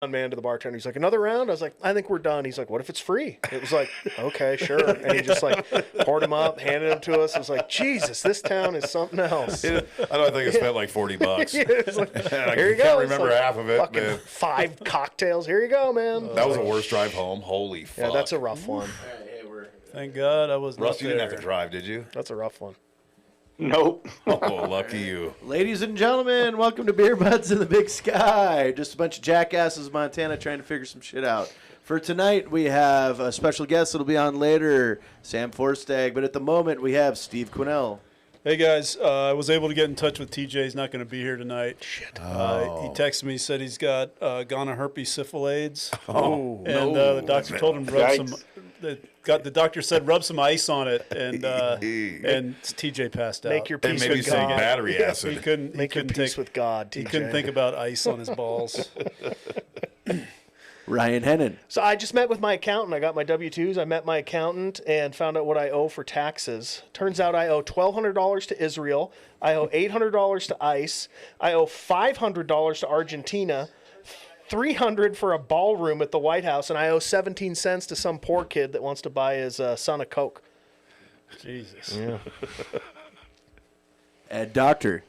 man to the bartender. He's like, another round? I was like, I think we're done. He's like, what if it's free? It was like, okay, sure. And he just like poured them up, handed them to us. I was like, Jesus, this town is something else. I don't think it spent like $40. Yeah, it's like, here you go. Can't It's remember like half of it. fucking 5 cocktails. Here you go, man. That was the worst drive home. Holy fuck. Yeah, that's a rough one. Thank God I was not Russ, you didn't have there. to drive, did you? That's a rough one. Nope. Oh, lucky you. Ladies and gentlemen, welcome to Beer Butts in the Big Sky. Just a bunch of jackasses in Montana trying to figure some shit out. For tonight, we have a special guest that'll be on later, Sam Forstag. But at the moment, we have Steve Quinnell. Hey guys, I was able to get in touch with TJ. He's not going to be here tonight. Shit. He texted me, said he's got gonorrhea, herpes, syphilis. Oh, And the doctor told him to rub some. The doctor said rub some ice on it, and TJ passed out. Make your And peace maybe with some God. battery He acid. couldn't. Make your peace with God, TJ. He couldn't think about ice on his balls. Ryan Hennon. So I just met with my accountant. I got my W-2s. I met my accountant and found out what I owe for taxes. Turns out I owe $1,200 to Israel. I owe $800 to ICE. I owe $500 to Argentina. $300 for a ballroom at the White House, and I owe 17 cents to some poor kid that wants to buy his son a Coke. Jesus. Yeah. Ed Doctor.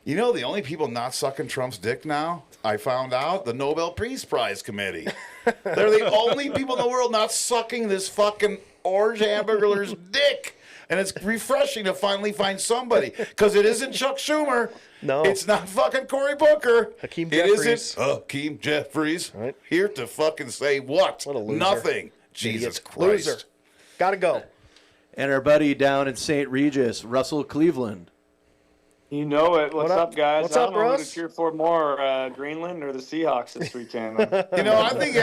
You know, the only people not sucking Trump's dick now, I found out, the Nobel Peace Prize Committee. They're the only people in the world not sucking this fucking orange hamburger's dick. And it's refreshing to finally find somebody. Because it isn't Chuck Schumer. No. It's not fucking Cory Booker. Hakeem It Jeffries. isn't Hakeem Jeffries. Right. Here to fucking say what? What a loser. Nothing. Jesus Idiot. Christ. Loser. Gotta go. And our buddy down in St. Regis, Russell Cleveland. You know it. What's What up? up, guys? What's I up, don't know who Russ? to cheer for more, Greenland or the Seahawks this weekend. You know, I think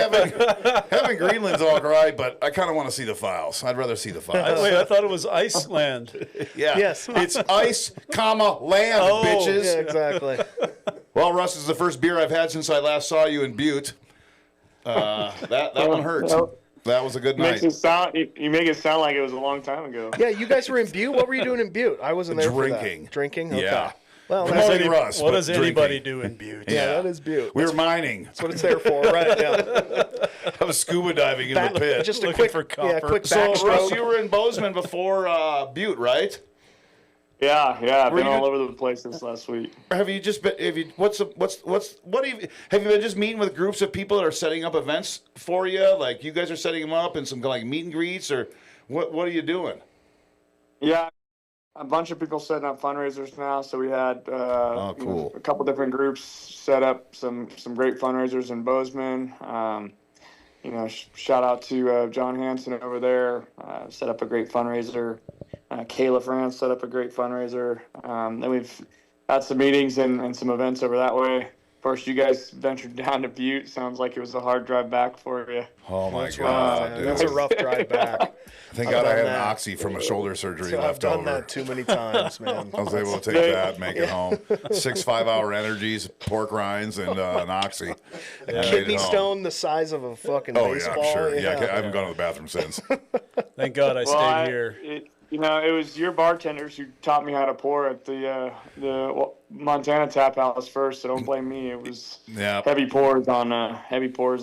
having Greenland's all right, but I kind of want to see the files. I'd rather see the files. Wait, I thought it was Iceland. Yeah. Yes. It's ice, comma, land, Oh, bitches. Yeah, exactly. Well, Russ, this is the first beer I've had since I last saw you in Butte. That one hurts. That was a good night. You make it sound like it was a long time ago. Yeah, you guys were in Butte. What were you doing in Butte? I wasn't there Drinking. for that. Drinking? Okay. Yeah. Well, Promoting that's, Russ, What but does anybody drinking. do in Butte? yeah, that is Butte. We were mining. That's what it's there for, right? Yeah. I was scuba diving in the pit. Just a Looking quick, for copper. quick So, Russ, backstroke. you were in Bozeman before Butte, right? Yeah. I've Were been you- all over the place this last week. Have you just been? Have you? Have you been just meeting with groups of people that are setting up events for you? Like you guys are setting them up and some like meet and greets, or what are you doing? Yeah, a bunch of people setting up fundraisers now. So we had cool. a couple different groups set up some great fundraisers in Bozeman. Shout out to John Hansen over there. Set up a great fundraiser. Kayla France set up a great fundraiser. Then we've had some meetings and some events over that way. Of course, you guys ventured down to Butte. Sounds like it was a hard drive back for you. Oh my That's God, rough, man. dude! That's a rough drive back. Thank I've God I done had that. an oxy from a shoulder surgery So I've left done over. that too many times, man. I was able to take that, make it home. 6 5-hour energies, pork rinds, and an oxy. And I made it Kidney home. stone the size of a fucking Oh baseball. yeah, I'm sure. Yeah, I haven't gone to the bathroom since. Thank God I stayed here. It was your bartenders who taught me how to pour at the Montana Tap House first. So don't blame me. It was Yeah, heavy pours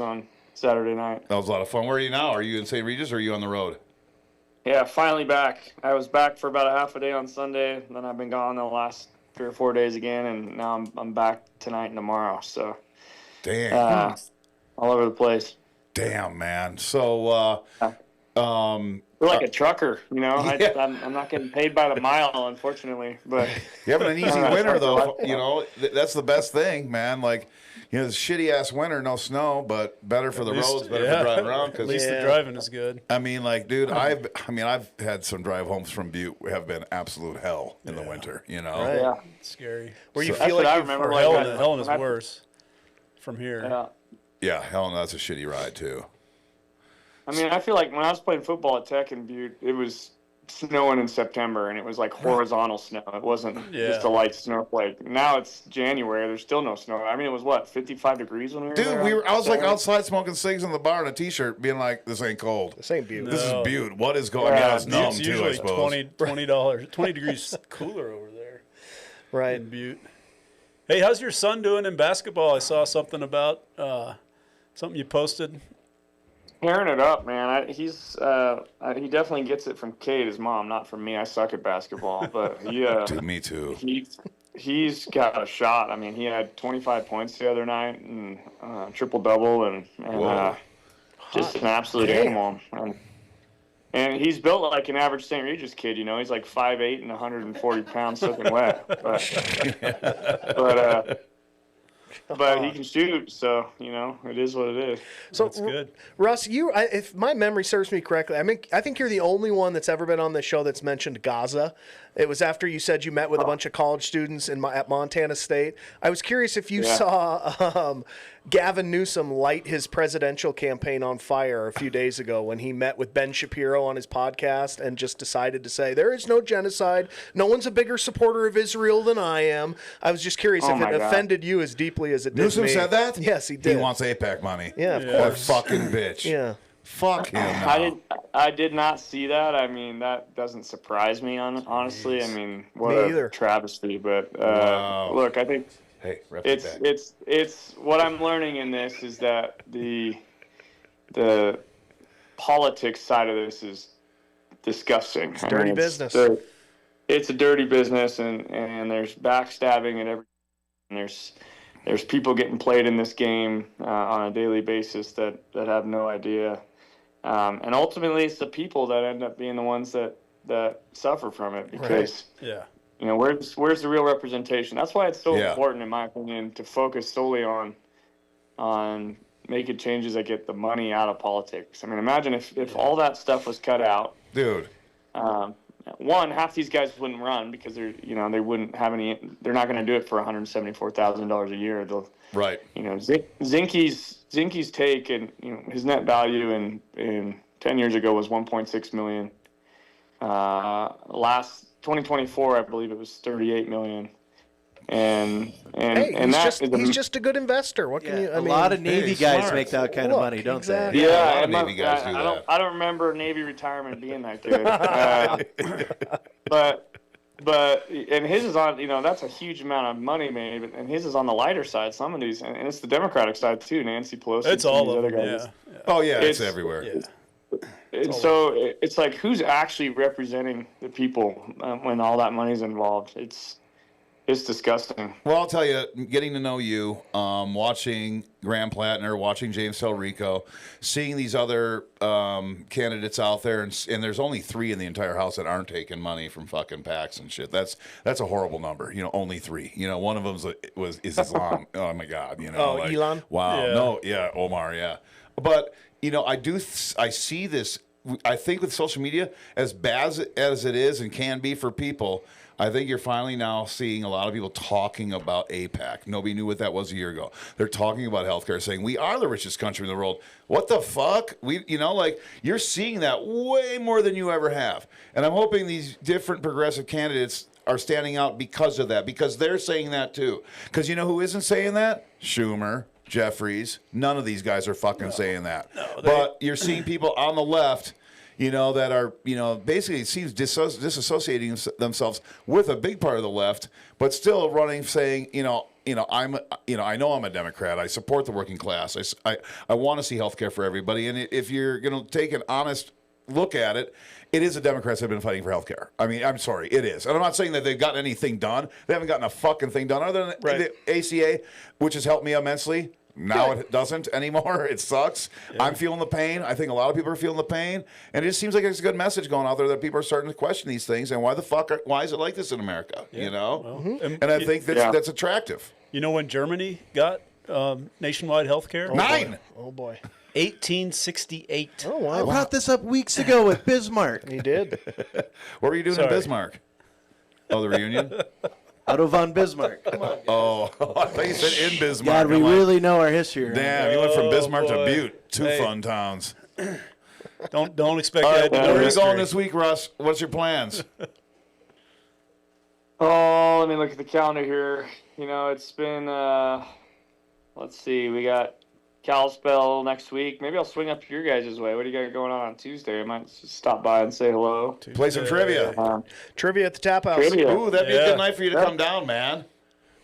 on Saturday night. that was a lot of fun. Where are you now? Are you in St. Regis or are you on the road? Yeah, finally back. I was back for about a half a day on Sunday, and then I've been gone the last 3 or 4 days again, and now I'm back tonight and tomorrow. So Damn, all over the place. damn, man. So, Feel like a trucker, you know. Yeah. I'm not getting paid by the mile, unfortunately. But you're having an easy winter though. You know, that's the best thing, man. Like, you know, it's a shitty ass winter, no snow, but better for the roads, better for driving around. At Because least the driving is good. I mean, like, dude, I've had some drive homes from Butte have been absolute hell in the winter. You know, Right. yeah, It's scary. Where you that's feel what I like remember. Or Like, Helen is when I- worse from here. Yeah. yeah, hell no, that's a shitty ride too. I mean, I feel like when I was playing football at Tech in Butte, it was snowing in September, and it was like horizontal snow. It wasn't just a light snowflake. Now it's January. There's still no snow. I mean, it was what, 55 degrees when we were there? Dude, I was like Saturday? outside smoking cigs in the bar in a t-shirt, being like, "This ain't cold. this ain't Butte. This is No. Butte. What is going on?" Yeah, Yeah, it's numb It's too, I usually suppose. $20 degrees cooler over there Right. in Butte. Hey, how's your son doing in basketball? I saw something about Something you posted? Pairing it up, man. He definitely gets it from Kate, his mom, not from me. I suck at basketball, but Dude, me too. He's got a shot. I mean, he had 25 points the other night and triple double and just an absolute animal. And he's built like an average St. Regis kid, you know. He's like 5'8" and 140 pounds soaking wet. But he can shoot, so, you know, it is what it is. So, That's good. Russ, if my memory serves me correctly, I think you're the only one that's ever been on the show that's mentioned Gaza. It was after you said you met with a bunch of college students at Montana State. I was curious if you saw Gavin Newsom light his presidential campaign on fire a few days ago when he met with Ben Shapiro on his podcast and just decided to say, there is no genocide. No one's a bigger supporter of Israel than I am. I was just curious if it offended you as deeply as it did Newsom me. said that? Yes, he did. He wants APAC money. Yeah, of That course. fucking bitch. Yeah. Fuck him now. I did not see that. I mean, that doesn't surprise me, honestly. I mean, what Me a either. travesty. But Wow. look, I think Hey, rep it back. it's what I'm learning in this is that the politics side of this is disgusting. It's dirty business. It's a dirty business, and there's backstabbing and everything. And there's people getting played in this game on a daily basis that have no idea. And ultimately, it's the people that end up being the ones that suffer from it because, Yeah. you know, where's the real representation? That's why it's so Yeah. important, in my opinion, to focus solely on making changes that get the money out of politics. I mean, imagine if all that stuff was cut out. Dude. One, half these guys wouldn't run because they wouldn't have any. They're not going to do it for $174,000 a year. They'll, Right. you know, Zinke's take and, you know, his net value in 10 years ago was 1.6 million. Last 2024, I believe it was 38 million. And He's just a good investor. What can you? I a mean, lot of Navy guys smart. make that kind of money, don't exactly. they? Yeah, a lot of and Navy guys do that. I don't remember Navy retirement being that good. But his is on, you know, that's a huge amount of money made, and his is on the lighter side. Some of these, and it's the Democratic side too. Nancy Pelosi. It's some all these of other them. guys. Yeah. Oh, yeah, it's It's- everywhere. Yeah. And so it's like, who's actually representing the people when all that money's involved? It's disgusting. Well, I'll tell you, getting to know you, watching Graham Plattner, watching James Telrico, seeing these other candidates out there, and there's only 3 in the entire House that aren't taking money from fucking PACs and shit. That's a horrible number. You know, only 3. You know, one of them is Islam. Oh my God. You know, Oh, Elon? Wow. Yeah. No. Yeah. Omar. Yeah. But you know, I see this. I think with social media, as bad as it is and can be for people, I think you're finally now seeing a lot of people talking about APAC. Nobody knew what that was a year ago. They're talking about healthcare, saying we are the richest country in the world. What the fuck? You're seeing that way more than you ever have. And I'm hoping these different progressive candidates are standing out because of that, because they're saying that too. Because you know who isn't saying that? Schumer, Jeffries. None of these guys are fucking saying that. But you're seeing people on the left, you know, that are, you know, basically it seems disassociating themselves with a big part of the left, but still running, saying, I know I'm a Democrat. I support the working class. I want to see health care for everybody. And if you're going to take an honest look at it, it is the Democrats that have been fighting for health care. I mean, I'm sorry, it is. And I'm not saying that they've gotten anything done. They haven't gotten a fucking thing done other than the ACA, which has helped me immensely. Now it doesn't anymore. It sucks. Yeah. I'm feeling the pain. I think a lot of people are feeling the pain. And it just seems like there's a good message going out there that people are starting to question these things. And why is it like this in America? Yeah. You know? Well, and I think that's attractive. You know when Germany got nationwide health care? 9. Oh, boy. 1868. Oh, wow. I brought this up weeks ago with Bismarck. He did. What were you doing in Bismarck? Oh, the reunion? Otto von Bismarck. Come on. Oh, I thought you said in Bismarck. God, we really know our history. Damn, you went from Bismarck to boy. Butte. Two fun towns. Don't expect All right, that. where are you going this week, Russ? What's your plans? Oh, let me look at the calendar here. You know, it's been, let's see, we got Kalispell next week. Maybe I'll swing up your guys' way. What do you got going on Tuesday? I might just stop by and say hello. Play some trivia. Trivia at the Tap House. Trivia. Ooh, that'd be a good night for you to come down, man.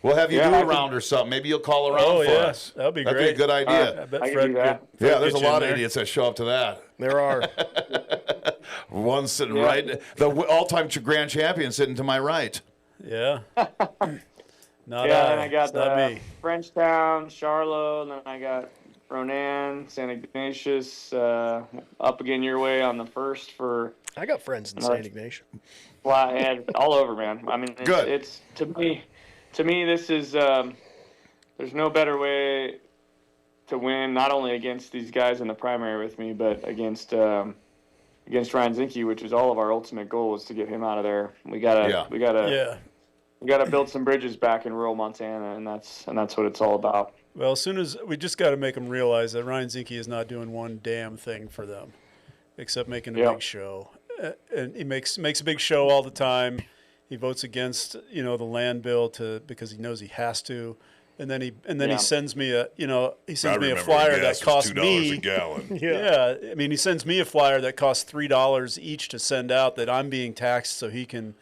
We'll have you Yeah, do I a can- round or something. Maybe you'll call around Oh, for yeah. us. That'd be That'd great. be a good idea. I bet I can Fred do that. could Yeah, there's a get you in lot of there. idiots that show up to that. There are. One sitting Yeah. right, the all-time grand champion sitting to my right. Yeah. Not Yeah, and I got it's not me. Frenchtown, Charlotte, and then I got Ronan, St. Ignatius, up again your way on the first for I got friends in St. Ignatius. well, and all over, man. I mean, Good. it's to me, this is there's no better way to win, not only against these guys in the primary with me, but against Ryan Zinke, which is all of our ultimate goal is to get him out of there. We gotta Yeah. we gotta build some bridges back in rural Montana, and that's what it's all about. Well, as soon as we just got to make them realize that Ryan Zinke is not doing one damn thing for them, except making a Yeah. big show, and he makes a big show all the time. He votes against the land bill because he knows he has to, and then he Yeah. sends me a flyer that costs me gallon. Yeah, I mean, he sends me a flyer that costs $3 each to send out that I'm being taxed so he can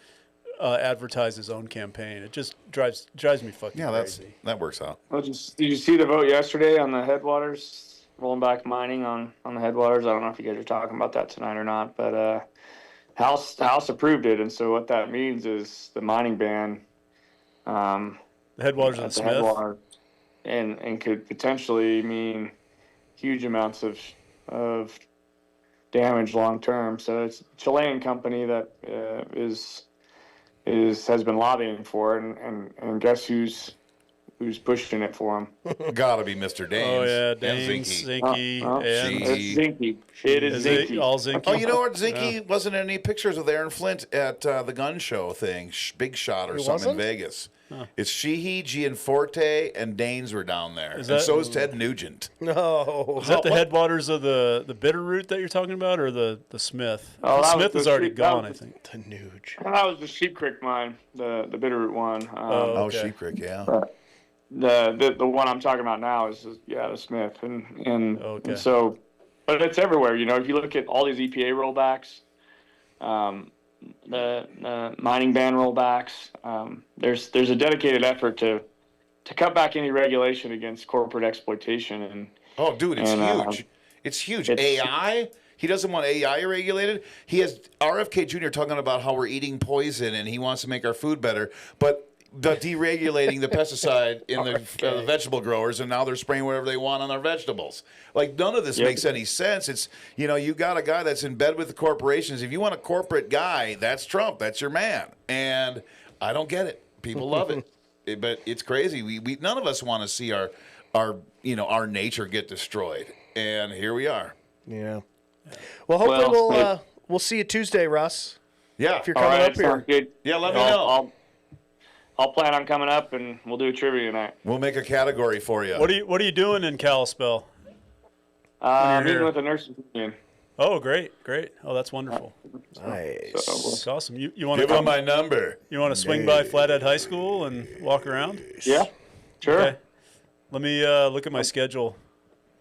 advertise his own campaign. It just drives me fucking Yeah, crazy. that works out. Well, did you see the vote yesterday on the headwaters, rolling back mining on the headwaters? I don't know if you guys are talking about that tonight or not, but House approved it, and so what that means is the mining ban The headwaters of at the the Smith. headwater, and could potentially mean huge amounts of damage long term. So it's a Chilean company that has been lobbying for it, and guess who's pushing it for him? Gotta be Mr. Danes. Oh yeah, and Danes, Zinke. Zinke, and Gee. It's Zinke. It is is it Zinke. all Zinke? Oh, you know what? Zinke wasn't in any pictures with Aaron Flint at the gun show thing, Big Shot or He something wasn't? in Vegas. It's Sheehy, Gianforte, and Danes were down there. Is And that- so is Ted Nugent. No. Is that the headwaters of the Bitterroot that you're talking about, or the Smith? Oh, The that Smith was is the already Sheep- gone, that I was- think. The Nuge. And that was the Sheep Creek mine, the Bitterroot one. Oh. Oh, Okay. Sheep Creek, yeah. The one I'm talking about now is the Smith, and Okay. and so, but it's everywhere. If you look at all these EPA rollbacks, the mining ban rollbacks, there's a dedicated effort to cut back any regulation against corporate exploitation, and Oh, dude, it's And, huge. It's huge. it's- AI. He doesn't want AI regulated. He has RFK Jr. talking about how we're eating poison and he wants to make our food better, but deregulating the pesticide in the vegetable growers, and now they're spraying whatever they want on our vegetables. Like, none of this Yep. makes any sense. It's, you got a guy that's in bed with the corporations. If you want a corporate guy, that's Trump. That's your man. And I don't get it. People love it. But it's crazy. We none of us want to see our nature get destroyed. And here we are. Yeah. Well, hopefully Well, we'll see you Tuesday, Russ. Yeah. If you're all coming right, up here. sounds good. Yeah, let me know. I'll plan on coming up, and we'll do a trivia night. We'll make a category for you. What are you doing in Kalispell? Meeting here. with the nurses union. Oh, great. Oh, that's wonderful. Nice. That's awesome. You want to Give him come? my number. You want to swing by Flathead High School and walk around? Yeah, sure. Okay. Let me look at my schedule.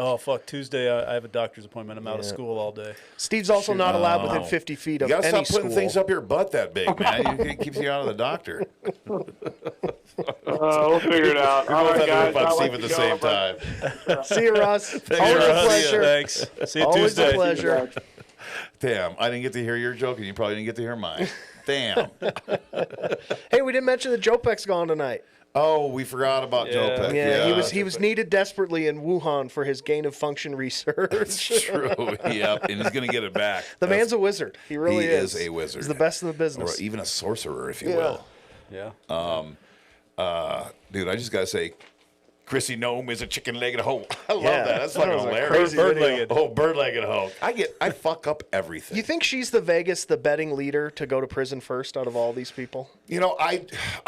Oh fuck! Tuesday I have a doctor's appointment. I'm out of school all day. Steve's also not allowed within 50 feet You of gotta any stop putting school. things up your butt that big, man. It keeps you out of the doctor. We'll figure it out. All Both right, have to guys. rip on I'll Steve let at the you same go, time. See you, Russ. Always you, a Russ. pleasure. Thanks. See you Always Tuesday. a pleasure. Damn, I didn't get to hear your joke, and you probably didn't get to hear mine. Damn. Hey, we didn't mention that Joe Peck's gone tonight. Oh, we forgot about Joe Yeah. Peck. Yeah, he was needed desperately in Wuhan for his gain of function research. It's true. Yep, and he's gonna get it back. The man's a wizard. He really he is. is a wizard. He's the best in the or business. even a sorcerer, if you Yeah. will. Yeah. Dude, I just gotta say, Chrissy Nome is a chicken-legged hoe. I love Yeah, that. That's that fucking was a hilarious. crazy video. Bird-legged. Oh, bird-legged hoe. I fuck up everything. You think she's the betting leader to go to prison first out of all these people? I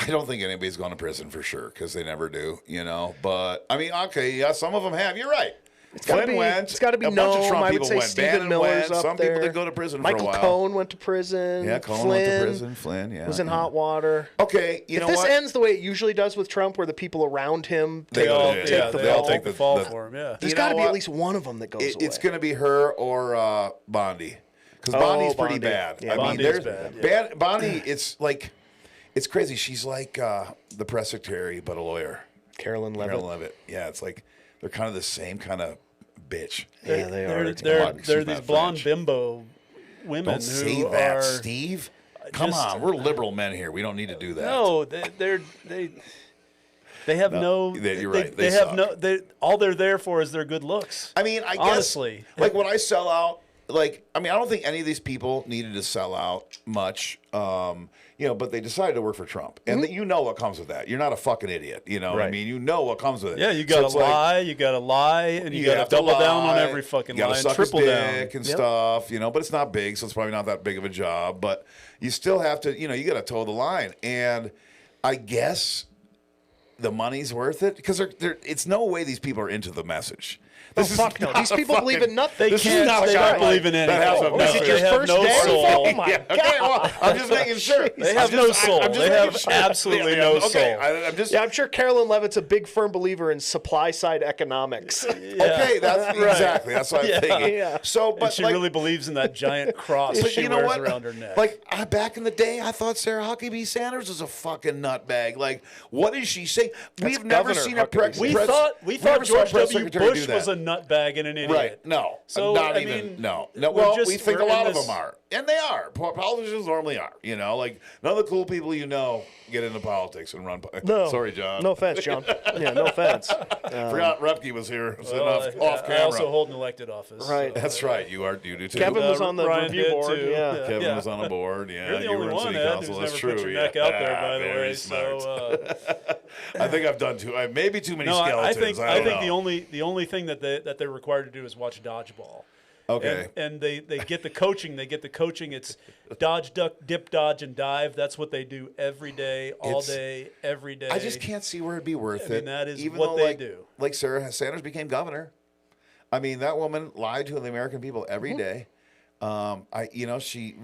don't think anybody's going to prison for sure because they never do. But I mean, okay, yeah, some of them have. You're right. gotta Flynn be- went. it's gotta be a bunch of Nome. Trump I would people say went. Stephen Bannon Miller's went. up Some there. people did go to prison Michael for a while. Cohen went to prison. Yeah, Cohen Flynn went to prison. Flynn, yeah. was in yeah. hot water. Okay, you If know this what? ends the way it usually does with Trump, where the people around him They take, all- take yeah, the they fall, all take the fall the- for him. Yeah. there's You got to know be what? at least one of them that goes away. It's going to be her or Bondi. Because Oh, Bondi's pretty Bondi. bad. Yeah, I mean, Bondi is there's bad, Bondi. It's It's crazy. She's like the press secretary, but a lawyer. Carolyn Levitt. Carolyn Levitt. Yeah, it's like they're kind of the same kind of bitch. Yeah, they are. They're Excuse these my blonde French. bimbo women Don't who say that, are Steve. Come just- on, we're liberal men here. We don't need to do that. no, they have no. you're right. They They have suck. no. All they're there for is their good looks. I mean, I guess, Honestly. like when I sell out, like, I mean, I don't think any of these people needed to sell out much, but they decided to work for Trump. And you know what comes with that. You're not a fucking idiot. You know what I Right. mean? You know what comes with it. Yeah, you So got to it's like, lie. You got to lie, and you got have to double down on lie, every fucking you gotta lie and suck his triple down. dick and stuff, but it's not big, so it's probably not that big of a job. But you still have to, you got to toe the line. And I guess the money's worth it because it's no way these people are into the message. This is Fuck no. not These a people believe in nothing. They This is can't. not a They guy don't believe in that has anything. a Is it message. your They have first no day? soul. Oh my Yeah, okay, well, I'm just making sure. They have no soul. I'm just They making have sure. absolutely Yeah, no okay, soul. I'm just Yeah, I'm sure Carolyn Levitt's a big firm believer in supply side economics. okay. That's exactly that's what I'm thinking. Yeah. So, And but she like, really believes in that giant cross but she you know wears what? around her neck. Like back in the day, I thought Sarah Huckabee Sanders was a fucking nutbag. Like, what is she saying? We've never Governor seen a Huckabee. we press. thought saw a George press W. secretary do Bush that. was a nutbag and an idiot. Right? No. So, not I even. mean, No. we're Well, just- we think we're a lot in of this- them are, and they are. Politicians normally are. Like none of the cool people get into politics and run. No. Sorry, John. No offense, John. Yeah, no offense. Forgot Repke was here sitting Well, off I camera. also hold an elected office. Right. That's right. You do too. Kevin was on the Ryan review did board. too. Yeah. Kevin was on the board. Yeah, You're the you only were in one, city Ed, council. who's That's never true. put your yeah. neck out there, by the Very way. smart. So, I think I've done maybe too many no, skeletons. I think don't know. the only thing that they're required to do is watch dodgeball. Okay. And they get the coaching. They get the coaching. It's dodge, duck, dip, dodge, and dive. That's what they do every day, all It's- day, every day. I just can't see where it'd be worth I mean, it. that is even what though, they like, do. Like Sarah Sanders became governor. I mean, that woman lied to the American people every day. She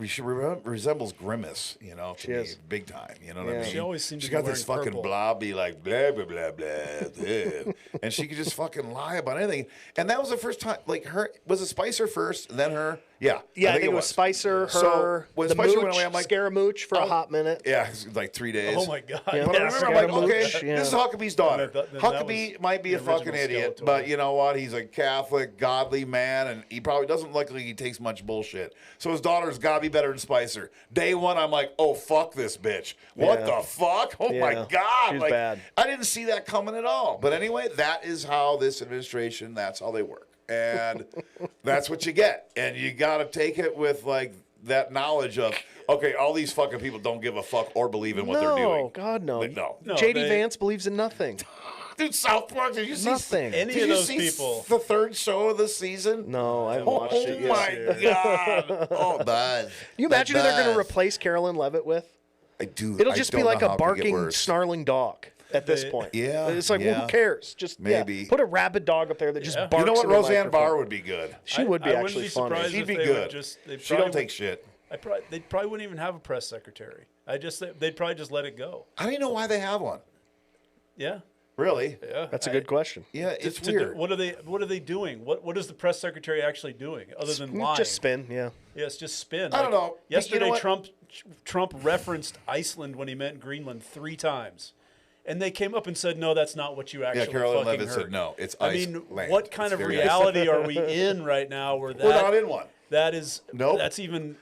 resembles Grimace, to me, is. big time. You know what I Yeah. mean? She always seems to She be got this wearing fucking purple. blobby, like blah blah blah blah, and she could just fucking lie about anything. And that was the first time. Like was it Spicer first, then her? Yeah, Yeah, I think it was Spicer, So, her, when the Spicer Mooch, went away, I'm like, Scaramouche for a hot minute. yeah, it was like 3 days. Oh my God! Yeah. But I remember, I'm like, okay, Scaramouche, yeah. this is Huckabee's daughter. And then that Huckabee was might be the a fucking original idiot, Skeletor. but you know what? He's a Catholic, godly man, and he probably doesn't look like he takes much bullshit. So his daughter's got to be better than Spicer. Day one, I'm like, oh, fuck this bitch. What Yeah. the fuck? Oh, my Yeah. God. She's Like, bad. I didn't see that coming at all. But anyway, that is how this administration, that's how they work. And that's what you get. And you got to take it with, like, that knowledge of, okay, all these fucking people don't give a fuck or believe in what they're doing. No, God, no. Like, no. No, JD they- Vance believes in nothing. Dude, South Park, did you see Nothing. Any Did of you those see people. the third show of the season? No, I haven't Oh, watched it yet. my God. Oh, bud. Can you imagine who they're going to replace Carolyn Levitt with? It'll just be like a barking, snarling dog at this point. Yeah, It's like, well, yeah. who cares? Just Maybe. put a rabid dog up there that just Yeah. barks. You know what? in the Roseanne microphone. Barr would be good. She would be I wouldn't actually be funny. surprised She'd if be they good. Would just, they She don't take shit. They probably wouldn't even have a press secretary. They'd probably just let it go. I don't even know why they have one. Yeah. Really? Yeah. That's a good question. Yeah, it's To do- weird. what are they doing? What is the press secretary actually doing other than lying? Just spin, yeah. Yeah, it's just spin. I don't know, but you Yesterday, know what? Trump referenced Iceland when he meant Greenland 3 times, and they came up and said, "No, that's not what you actually." Carolyn fucking Levitt heard. said, "No, it's I mean, Iceland." what kind It's of very reality are we in right now? Where We're not in one. that is Nope. That's even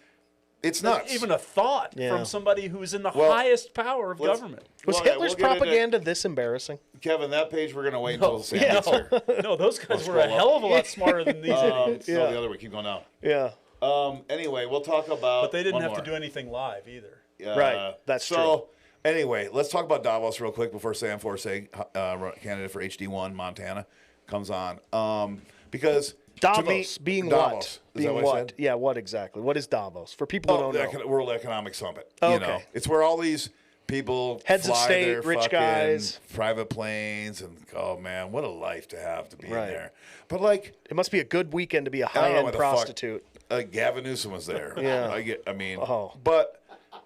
It's nuts. even a thought Yeah. from somebody who's in the Well, highest power of let's- government. Was Well, yeah, Hitler's we'll get into- propaganda this embarrassing? Kevin, that page we're going to wait until Sam gets here. No, those guys were scroll a up. hell of a lot smarter than these idiots. No, the other way. Keep going down. Yeah. Anyway, we'll talk about. But they didn't one have more. to do anything live either. Right, that's so, anyway, let's talk about Davos real quick before Sam Forsage, candidate for HD1 Montana, comes on. Because Davos to me, being Davos, what? Is Being that what? I what? said? Yeah, what exactly? What is Davos? For people who Oh, don't know. the World Economic Summit. Oh, You okay. know, it's where all these people Heads of fly state, their rich fucking guys. private planes, and oh man, what a life to have to be Right. in there. But like, It must be a good weekend to be a I don't know high-end what the prostitute. fuck. Gavin Newsom was there. Yeah. But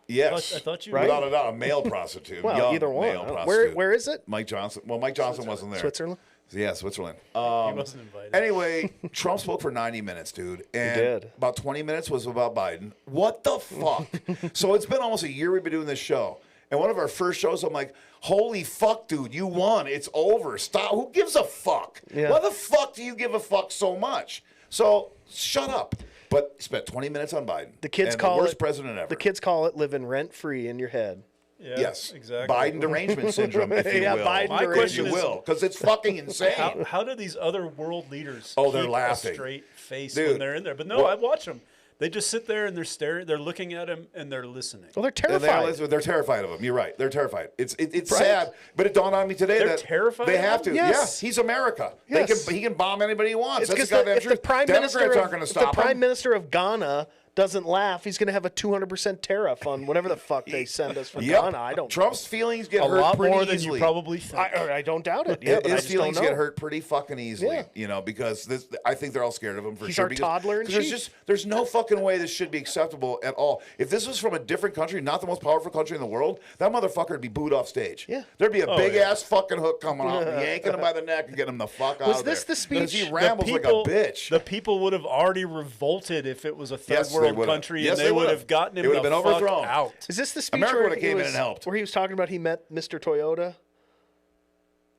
yes, I thought you Right? without a doubt, a male prostitute. Well, young either one. male Where prostitute. where is it? Mike Johnson? Well, Mike Johnson wasn't there. Switzerland? Yeah, Switzerland. He wasn't invited. Anyway, Trump spoke for 90 minutes, dude. And did. about 20 minutes was about Biden. What the fuck? So it's been almost a year we've been doing this show. And one of our first shows, I'm like, holy fuck, dude, you won. It's over. Stop. Who gives a fuck? Yeah. Why the fuck do you give a fuck so much? So shut up. But spent 20 minutes on Biden. The kids and call the worst it president ever. The kids call it living rent free in your head. Yeah, Yes, exactly. Biden derangement syndrome, if you Yeah, will. Biden My If question you is- will, because it's fucking insane. How do these other world leaders Oh, they're keep laughing. a straight face Dude, when they're in there? But no, what- I watch them. They just sit there and they're staring. They're looking at him and they're listening. Well, they're And terrified. they're terrified of him. You're right. They're terrified. It's Right. sad, but it dawned on me today They're that terrified they of have him? to. Yes. Yeah, he's America. Yes. He can bomb anybody he wants. It's That's because the goddamn if the truth. prime Democrats minister aren't going to if the stop prime him. minister of Ghana doesn't laugh, he's going to have a 200% tariff on whatever the fuck they send us from Yep. Ghana. I don't. Trump's feelings get A hurt lot pretty more than easily. you probably think. I don't doubt it. Yeah, but I His just don't feelings know. get hurt pretty fucking easily, Yeah. you know, because I think they're all scared of him for He's sure. our toddler in because chief. there's no fucking way this should be acceptable at all. If this was from a different country, not the most powerful country in the world, that motherfucker would be booed off stage. Yeah. There'd be a big yeah. ass fucking hook coming out, yanking him by the neck and getting him the fuck out Was of there. this the Because speech? he rambles like a bitch. The people would have already revolted if it was a third Yes, they world would've. country, Yes, and they they would would've. have gotten him It would've the been fuck overthrown. out. Is this the speech America where would've he came in was, and helped. where he was talking about he met Mr. Toyota?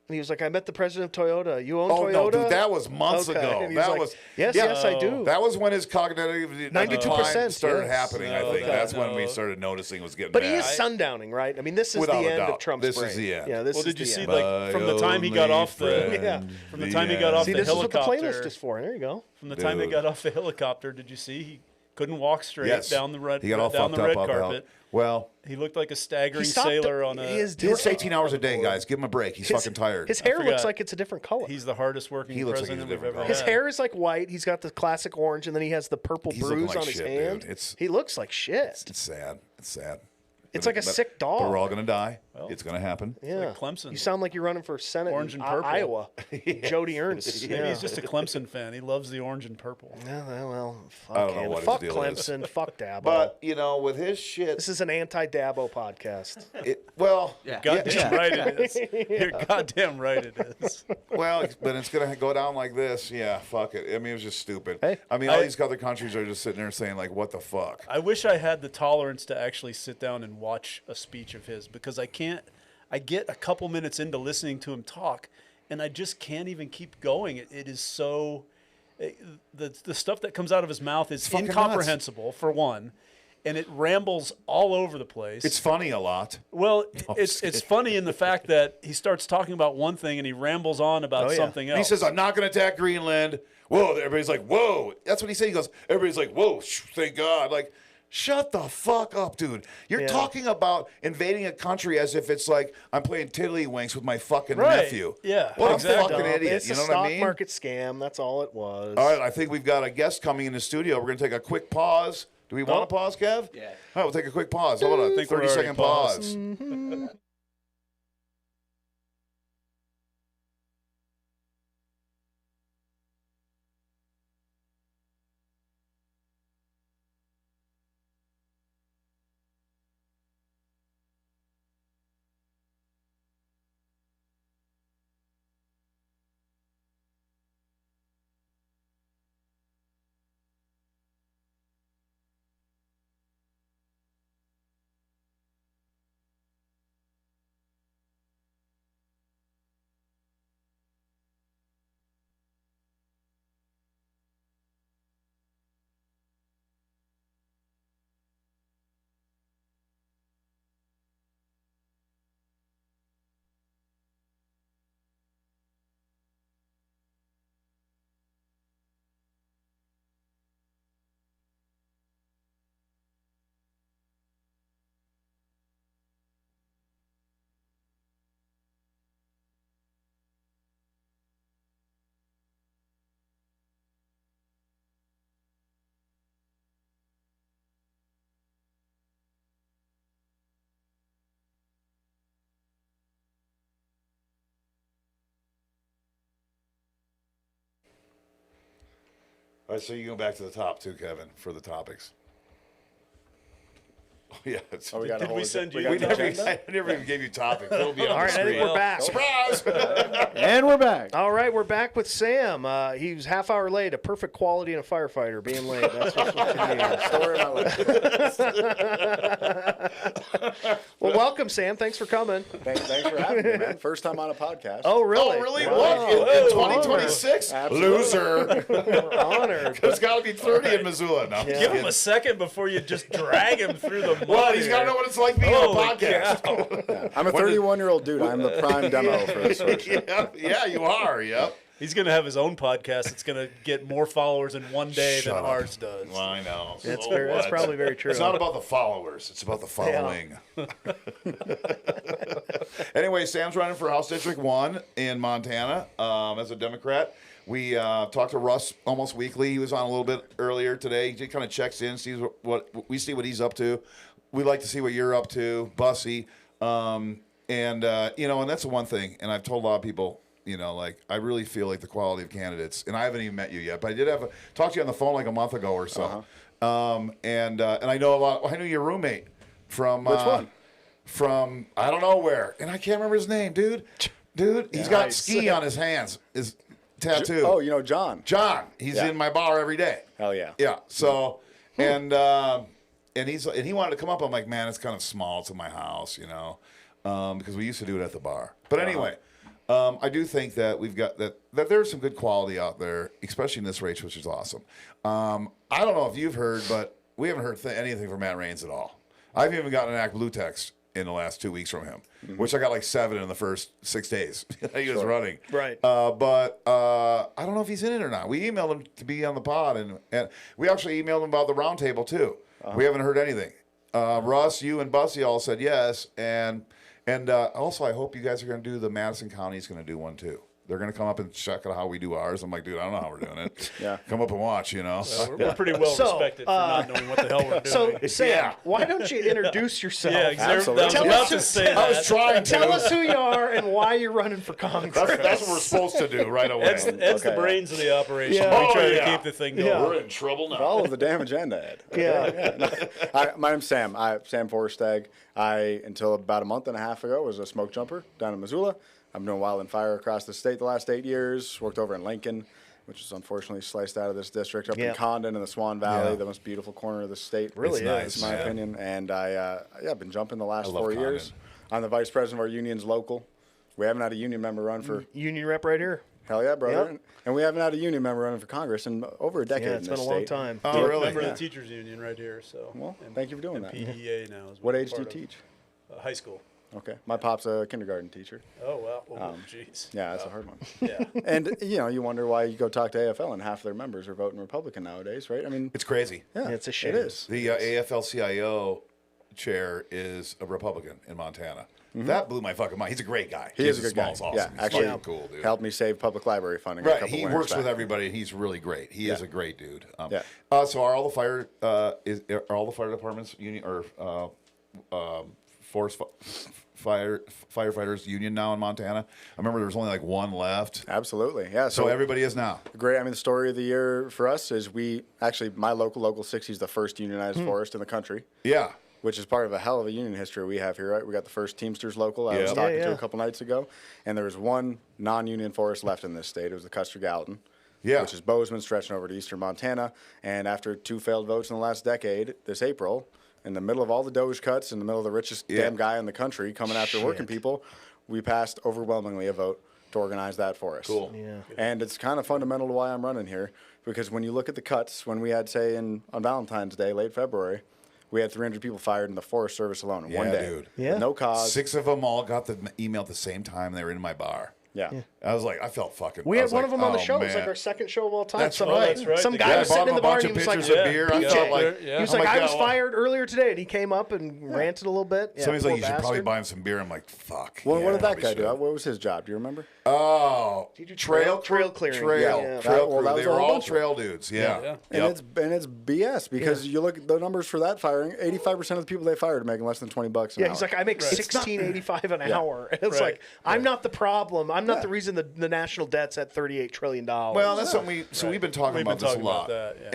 And he was like, I met the president of Toyota. You own Oh Toyota? no, dude, that was months Okay. ago. And he That like, was yes, yeah, yes, I do. That was when his cognitive 92%, started yes. happening. I No, think okay. that's when we No. started noticing it was getting But bad. he is sundowning, right? I mean, this is Without the a end doubt. of Trump's This is reign. the end. Yeah, this Well, is did you the see end. like from the time he got off the Yeah. from the time he got off See, the this is what the helicopter playlist is for. There you go. from the time he Dude. got off the helicopter? Did you see he couldn't walk straight Yes. down the red He got all down fucked the up red off the hell. carpet? Well, He looked like a staggering He stopped. sailor on a. he works 18 hours a day, guys. Give him a break. He's fucking tired. His hair looks forgot. like it's a different color. He's the hardest working He looks like president he's a we've different ever color. His had. hair is like white. He's got the classic orange, and then he has the purple He's looking bruise like on his shit, hand. dude. It's- He looks like shit. It's sad. It's sad. It's like a sick But dog. we're all gonna die. It's gonna happen. Yeah. like Clemson. You sound like you're running for Senate Orange in and purple. Iowa. Jody Ernst. Maybe Yeah. he's just a Clemson fan. He loves the orange and purple. Yeah, well, fuck I don't know him. what his Fuck deal is. Clemson. Fuck Dabo. But you know, with his shit, this is an anti-Dabo podcast. Goddamn right it is. You're goddamn right it is. well, but it's gonna go down like this. Yeah, fuck it. I mean, it was just stupid. Hey, I mean, all these other countries are just sitting there saying like, "What the fuck?" I wish I had the tolerance to actually sit down and watch a speech of his because I can't. I get a couple minutes into listening to him talk, and I just can't even keep going. It is so. The stuff that comes out of his mouth is fucking incomprehensible for one, and it rambles all over the place. It's funny a lot. Well, it's funny in the fact that he starts talking about one thing and he rambles on about Oh, yeah. something And else. he says, "I'm not going to attack Greenland." Whoa! Everybody's like, "Whoa!" That's what he said. He goes, "Everybody's like, whoa! Thank God!" Like, shut the fuck up, dude. You're Yeah. talking about invading a country as if it's like I'm playing tiddlywinks with my fucking Right. nephew. Yeah, What exactly. a fucking idiot. It's You a know stock what I mean? market scam. That's all it was. All right, I think we've got a guest coming in the studio. We're going to take a quick pause. Do we want to pause, Kev? Yeah. All right, we'll take a quick pause. How about a I think we're 30-second already pause? All right, so you go back to the top too, Kevin, for the topics. Yeah. It's, Oh, we got Did we send you we the never, agenda? I never even gave you topics. It'll be on All the right, I screen. think we're back. Surprise! And we're back. All right, we're back with Sam. He was half hour late. A perfect quality in a firefighter being late. That's what you need. Story of my life. Well, welcome, Sam. Thanks for coming. Thanks for having me, man. First time on a podcast. Oh, really? Oh, really? Wow. What? In 2026? Absolutely. Loser. We're honored. There's got to be 30 in Missoula now. Yeah. Give him a second before you just drag him through the mud. Well, he's got to here. know what it's like being on a Holy podcast. cow. I'm a 31-year-old dude. I'm the prime demo for this sort of shit. Yeah, you are. Yep. He's going to have his own podcast. It's going to get more followers in one day Shut than up. ours does. Well, I know. That's So very, that's what? probably very true. It's not about the followers. It's about the following. Anyway, Sam's running for House District 1 in Montana as a Democrat. We talk to Russ almost weekly. He was on a little bit earlier today. He kind of checks in, sees what we see what he's up to. We like to see what you're up to, Bussy. And that's the one thing. And I've told a lot of people, like I really feel like the quality of candidates. And I haven't even met you yet, but I did talked to you on the phone like a month ago or so. And I know a lot. I knew your roommate from Which one? From I don't know where, and I can't remember his name, dude. He's got Nice. ski on his hands. His tattoo. Oh, you know John. John. He's Yeah. in my bar every day. Hell yeah. Yeah. So and he wanted to come up. I'm like, man, it's kind of small to my house, because we used to do it at the bar. But anyway, I do think that we've got that there's some good quality out there, especially in this race, which is awesome. I don't know if you've heard, but we haven't heard anything from Matt Raines at all. I've even gotten an Act Blue text in the last 2 weeks from him, which I got like 7 in the first 6 days he was running. Right. But I don't know if he's in it or not. We emailed him to be on the pod, and we actually emailed him about the roundtable too. We haven't heard anything. Russ, you and Bussy all said yes, and also I hope you guys are going to do the Madison County's going to do one too. They're going to come up and check out how we do ours. I'm like, dude, I don't know how we're doing it. Yeah. Come up and watch, We're pretty well So, respected for not knowing what the hell we're doing. So, Sam, Yeah. why don't you introduce yourself? yeah, exactly. I was Absolutely. about to say I was that. trying to. Tell us who you are and why you're running for Congress. That's what we're supposed to do right away. Ed's the Okay. brains of the operation. Yeah. We try Oh, to yeah. keep the thing going. Yeah. We're in trouble now. Follow the damn agenda, Ed. Yeah. My name's Sam. Sam Forstag. Until about a month and a half ago, was a smoke jumper down in Missoula. I've been doing wild and fire across the state the last 8 years. Worked over in Lincoln, which is unfortunately sliced out of this district. Up Yeah. in Condon in the Swan Valley, Yeah. the most beautiful corner of the state. Really It's is. nice, in my yeah. opinion. And I've been jumping the last I love 4 years. I'm the vice president of our union's local. We haven't had a union member run for Union rep right here. hell yeah, brother. Yep. And we haven't had a union member running for Congress in over a decade. Yeah, it's in been a this long state. time. Oh, really? Member Yeah. of the teachers union right here. So Well, and- thank you for doing and that. PEA now. Is What age do you part of, teach? High school. Okay, my pop's a kindergarten teacher. Oh wow. Oh jeez. Yeah, that's a hard one. Yeah. And you wonder why you go talk to AFL and half their members are voting Republican nowadays, right? I mean, It's crazy. yeah, It's a shame. It is. The AFL-CIO chair is a Republican in Montana. That blew my fucking mind. He's a great guy. He is a good guy. Small's Yeah, awesome. He's actually, fucking cool, dude. helped me save public library funding. A Right, couple he winters works with back. everybody. And he's really great. He is a great dude. Yeah. So are all the fire are all the fire departments union or forest firefighters union now in Montana? I remember there was only like one left. Absolutely, yeah. So everybody is now. Great. I mean, the story of the year for us is my local 60 is the first unionized forest in the country, Yeah. which is part of a hell of a union history we have here, right? We got the first Teamsters local I was Yeah. talking Yeah, to yeah. a couple nights ago, and there was one non-union forest left in this state. It was the Custer Gallatin, Yeah. which is Bozeman stretching over to eastern Montana. And after 2 failed votes in the last decade, this April, in the middle of all the Doge cuts, in the middle of the richest damn guy in the country coming after working people, we passed overwhelmingly a vote to organize that forest. Cool. Yeah. And it's kind of fundamental to why I'm running here, because when you look at the cuts, when we had, say, on Valentine's Day, late February, we had 300 people fired in the Forest Service alone in one Yeah, day. dude. Yeah. No cause. 6 of them all got the email at the same time. They were in my bar. Yeah. I was like, I felt fucking. We I had was one like, of them on the oh, show. It was man. like our second show of all time. That's some right. That's right. Some The guy guy was bought sitting him in the a bar bunch and of he was like, pictures of beer. I PJ. felt like, Yeah. He was I'm like, I was "God, fired earlier today, and he came up and ranted a little bit. Yeah, Somebody's poor like, you should probably bastard. buy him some beer. I'm like, fuck. Well, yeah, what did that probably guy do? should. What was his job? Do you remember? Oh, Did you do trail clearing? Trail, Yeah. trail Well, crew. that was They a were whole all bunch of trail dudes. Yeah. Yeah. Yep. And it's BS because you look at the numbers for that firing. 85% of the people they fired are making less than $20 an Yeah, hour. he's like, I make $16.85 an hour. It's Right. like, I'm not the problem. I'm not the reason the national debt's at $38 trillion. Well, that's something we've been talking We've about been this talking a lot, about that,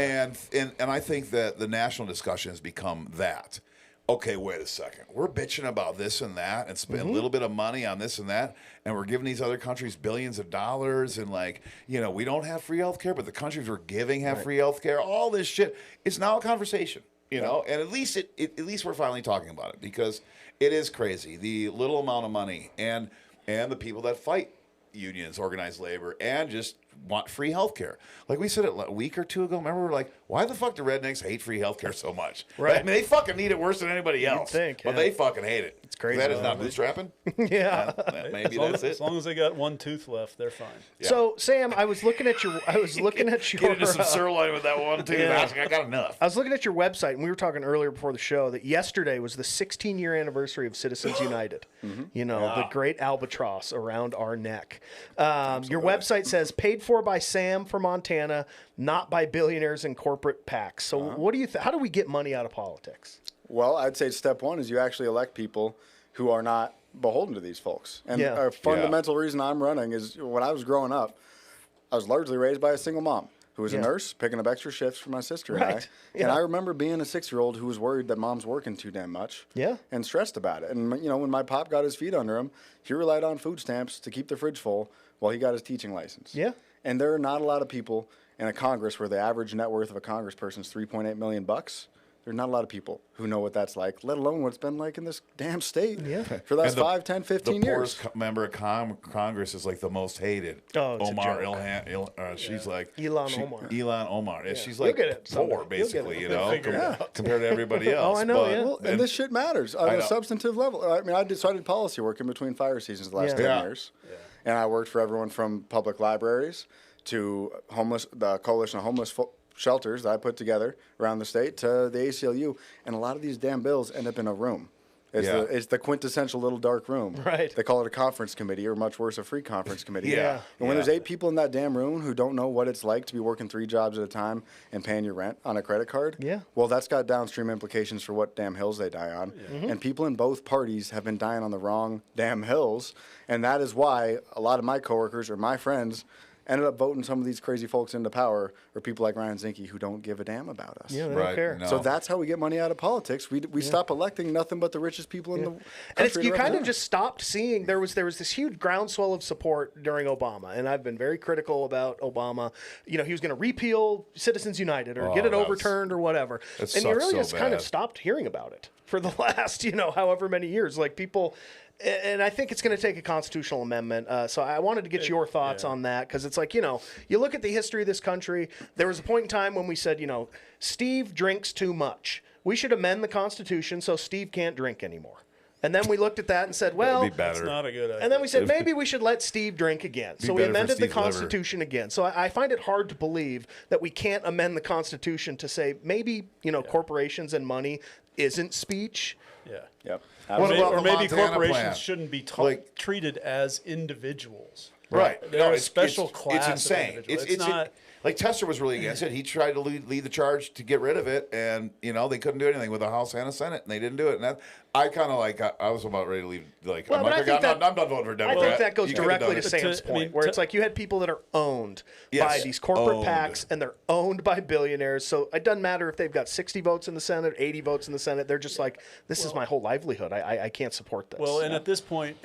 yeah. and I think that the national discussion has become that. okay, wait a second. We're bitching about this and that and spend a little bit of money on this and that, and we're giving these other countries billions of dollars, and like, we don't have free health care, but the countries we're giving have free health care. All this shit. It's now a conversation, and at least at least we're finally talking about it, because it is crazy, the little amount of money and the people that fight unions, organized labor, and just want free health care. Like we said it a week or two ago, remember, we're like, why the fuck do rednecks hate free health care so much? Right. I mean, they fucking need it worse than anybody else. think, But yeah. they fucking hate it. It's crazy. That is not bootstrapping? Yeah. Maybe As that's it. long as they got one tooth left, they're fine. So Sam, I was looking at your. Get into some sirloin with that one, too. Yeah. I got enough. I was looking at your website, and we were talking earlier before the show that yesterday was the 16-year anniversary of Citizens United. The great albatross around our neck. Your website says paid for by Sam for Montana, not by billionaires and corporate PACs. So, what do you? How do we get money out of politics? Well, I'd say step one is you actually elect people who are not beholden to these folks. And a fundamental reason I'm running is when I was growing up, I was largely raised by a single mom who was a nurse picking up extra shifts for my sister and I. And I remember being a 6-year-old who was worried that mom's working too damn much and stressed about it. And, when my pop got his feet under him, he relied on food stamps to keep the fridge full while he got his teaching license. Yeah. And there are not a lot of people in a Congress where the average net worth of a congressperson is $3.8 million. There's not a lot of people who know what that's like, let alone what it's been like in this damn state for the last 5, 10, 15 the years. poorest member of Congress is like the most hated. Oh, it's a Omar joke. Ilhan. She's like Ilhan Omar. Yeah, she's You'll like get it someday. poor, You'll get basically, it. compared to everybody else. I know, But- yeah. Well, and this shit matters on I a know. substantive level. I mean, I did policy work in between fire seasons the last 10 Yeah. years. And I worked for everyone from public libraries to the Coalition of Homeless Shelters that I put together around the state to the ACLU. And a lot of these damn bills end up in a room. It's the quintessential little dark room. Right. They call it a conference committee, or much worse, a free conference committee. Yeah. And when there's 8 people in that damn room who don't know what it's like to be working 3 jobs at a time and paying your rent on a credit card, well, that's got downstream implications for what damn hills they die on. And people in both parties have been dying on the wrong damn hills. And that is why a lot of my coworkers or my friends ended up voting some of these crazy folks into power, or people like Ryan Zinke who don't give a damn about us. Yeah, they don't care. No. So that's how we get money out of politics. We stop electing nothing but the richest people in the country. And it's, to you kind of represent us. just stopped seeing there was this huge groundswell of support during Obama, and I've been very critical about Obama. He was going to repeal Citizens United or get it overturned or whatever, and you sucks really so just kind of bad. stopped hearing about it for the last however many years. Like people. And I think it's going to take a constitutional amendment. So I wanted to get your thoughts on that, because it's like, you look at the history of this country. There was a point in time when we said, Steve drinks too much. We should amend the Constitution so Steve can't drink anymore. And then we looked at that and said, well, That'd be better. It's not a good idea. and then we said maybe we should let Steve drink again. So we better for amended the Steve's liver. Constitution again. So I find it hard to believe that we can't amend the Constitution to say maybe, corporations and money isn't speech. Yeah. Yep. What Or about the maybe Montana corporations plan? shouldn't be treated as individuals. Right. They're a special class. It's of insane. individual. It's not. like Tester was really against it. He tried to lead the charge to get rid of it, and they couldn't do anything with the House and the Senate, and they didn't do it. And that I kind of I was about ready to leave. Like, Well, I'm, but like, I think I'm done voting for I Democrat. think that goes You could've directly done to it. Sam's I mean, point, where it's like you had people that are owned by Yes, these corporate owned. PACs, and they're owned by billionaires. So it doesn't matter if they've got 60 votes in the Senate, 80 votes in the Senate. They're just like, this is my whole livelihood. I can't support this. Well, and at this point,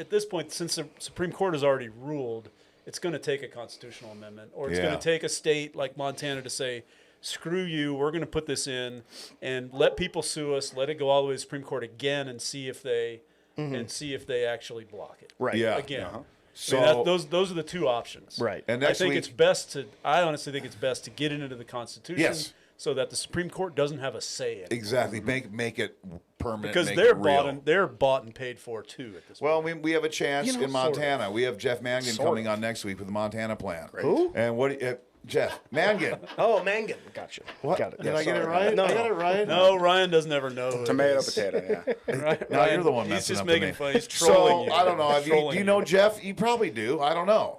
since the Supreme Court has already ruled, it's going to take a constitutional amendment, or it's going Yeah. to take a state like Montana to say, screw you, we're going to put this in and let people sue us, let it go all the way to the Supreme Court again, and see if they actually block it. Right. Yeah. Again. So I mean, those are the two options. Right. And I next think week, it's best to. I honestly think it's best to get it into the Constitution, Yes. so that the Supreme Court doesn't have a say in it. exactly make it permanent, Because make they're it real. bought and paid for too at this Well, point. we have a chance You know, in sort of. Montana. We have Jeff Mangan Sort coming of. on next week with the Montana plan. Who? And Jeff Mangan. Oh, Mangan. Gotcha. What? Got it. Did Yeah, I get it sorry. right? No, I got it right. No, Ryan doesn't ever know. Who it Tomato, is. potato, yeah. Right? No, you're the one He's messing just up making to me. fun. He's trolling you. I don't know. He's Do trolling you know Jeff? You probably do. I don't know.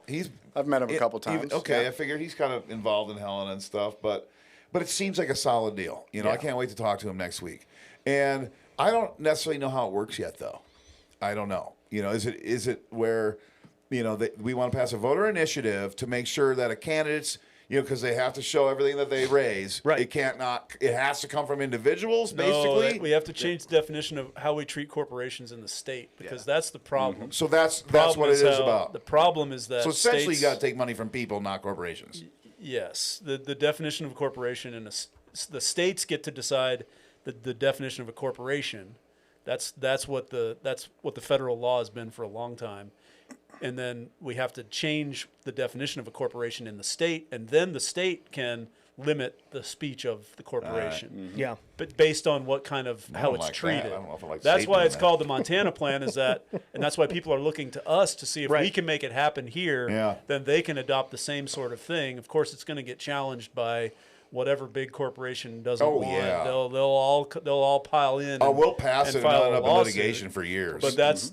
I've met him a couple times. Okay, Yeah. I figured he's kind of involved in Helena and stuff, but it seems like a solid deal. I can't wait to talk to him next week. And I don't necessarily know how it works yet, though. I don't know. Is it where we want to pass a voter initiative to make sure that a candidate's You know, because they have to show everything that they raise. Right. It has to come from individuals, No, basically. we have to change the definition of how we treat corporations in the state because that's the problem. So that's Problem what it is how- about. The problem is that So essentially, states- you got to take money from people, not corporations. Yes, the definition of a corporation and the states get to decide the definition of a corporation. That's what the federal law has been for a long time, and then we have to change the definition of a corporation in the state, and then the state can limit the speech of the corporation. Yeah. But based on what kind of how don't it's like that. treated. I don't know if I like That's state why doing it's that. called the Montana Plan. Is that, and that's why people are looking to us to see if we Right. can make it happen here. Yeah. Then they can adopt the same sort of thing. Of course, it's going to get challenged by whatever big corporation doesn't Oh, want. yeah. They'll all pile in. Oh, and- we'll pass and it and file end a up in lawsuit. litigation for years. But that's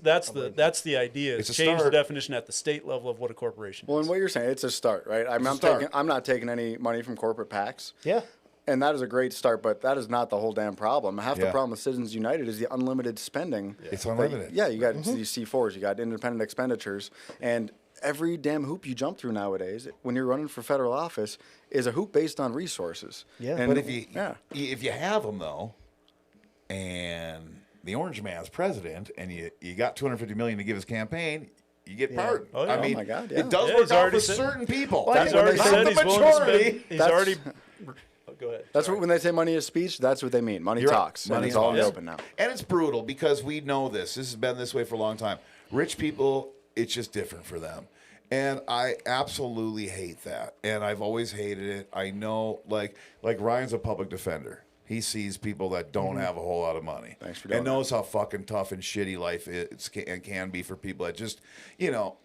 the idea. It's Is a change the start. definition at the state level of what a corporation Well, is. and what you're saying, it's a start, right? I'm start. not taking any money from corporate PACs. Yeah. And that is a great start, but that is not the whole damn problem. Half the Yeah. problem with Citizens United is the unlimited spending. It's unlimited. Yeah, you got these C4s, you got independent expenditures, and every damn hoop you jump through nowadays, when you're running for federal office, is a hoop based on resources. Yeah. And But if you have them though, and the Orange Man's president, and you got $250 million to give his campaign, you get pardoned. Oh, yeah. I mean, my God, yeah. it does Yeah, work he's out already for said- certain people. Well, He's when already they said say he's the willing to majority, spend. He's that's- already. Oh, go ahead. That's Sorry. what, when they say money is speech, that's what they mean. Money You're right. talks. Money and it's all in the talks. open now. And it's brutal because we know this. This has been this way for a long time. Rich people, it's just different for them. And I absolutely hate that. And I've always hated it. I know, like Ryan's a public defender. He sees people that don't have a whole lot of money. Thanks for doing and knows how fucking tough and shitty life is and can be for people that just,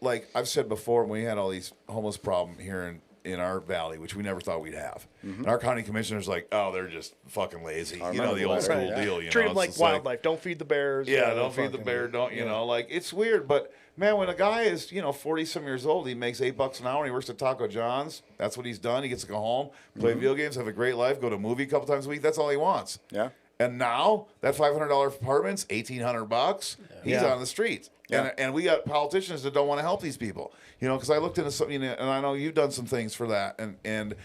like I've said before, when we had all these homeless problem here in our valley, which we never thought we'd have. And our county commissioner's like, oh, they're just fucking lazy. You know, remember the the old letter, school yeah. deal. Treat know, them like it's just wildlife. Don't feed the bears. Yeah, don't feed the fucking- bear. Don't like it's weird, but man, when a guy is 40-some years old, he makes $8 an hour, and he works at Taco John's. That's what he's done. He gets to go home, play video games, have a great life, go to a movie a couple times a week. That's all he wants. Yeah. And now that $500 apartment's $1,800. He's Yeah. on the street. Yeah. And we got politicians that don't want to help these people. Because I looked into something, and I know you've done some things for that. And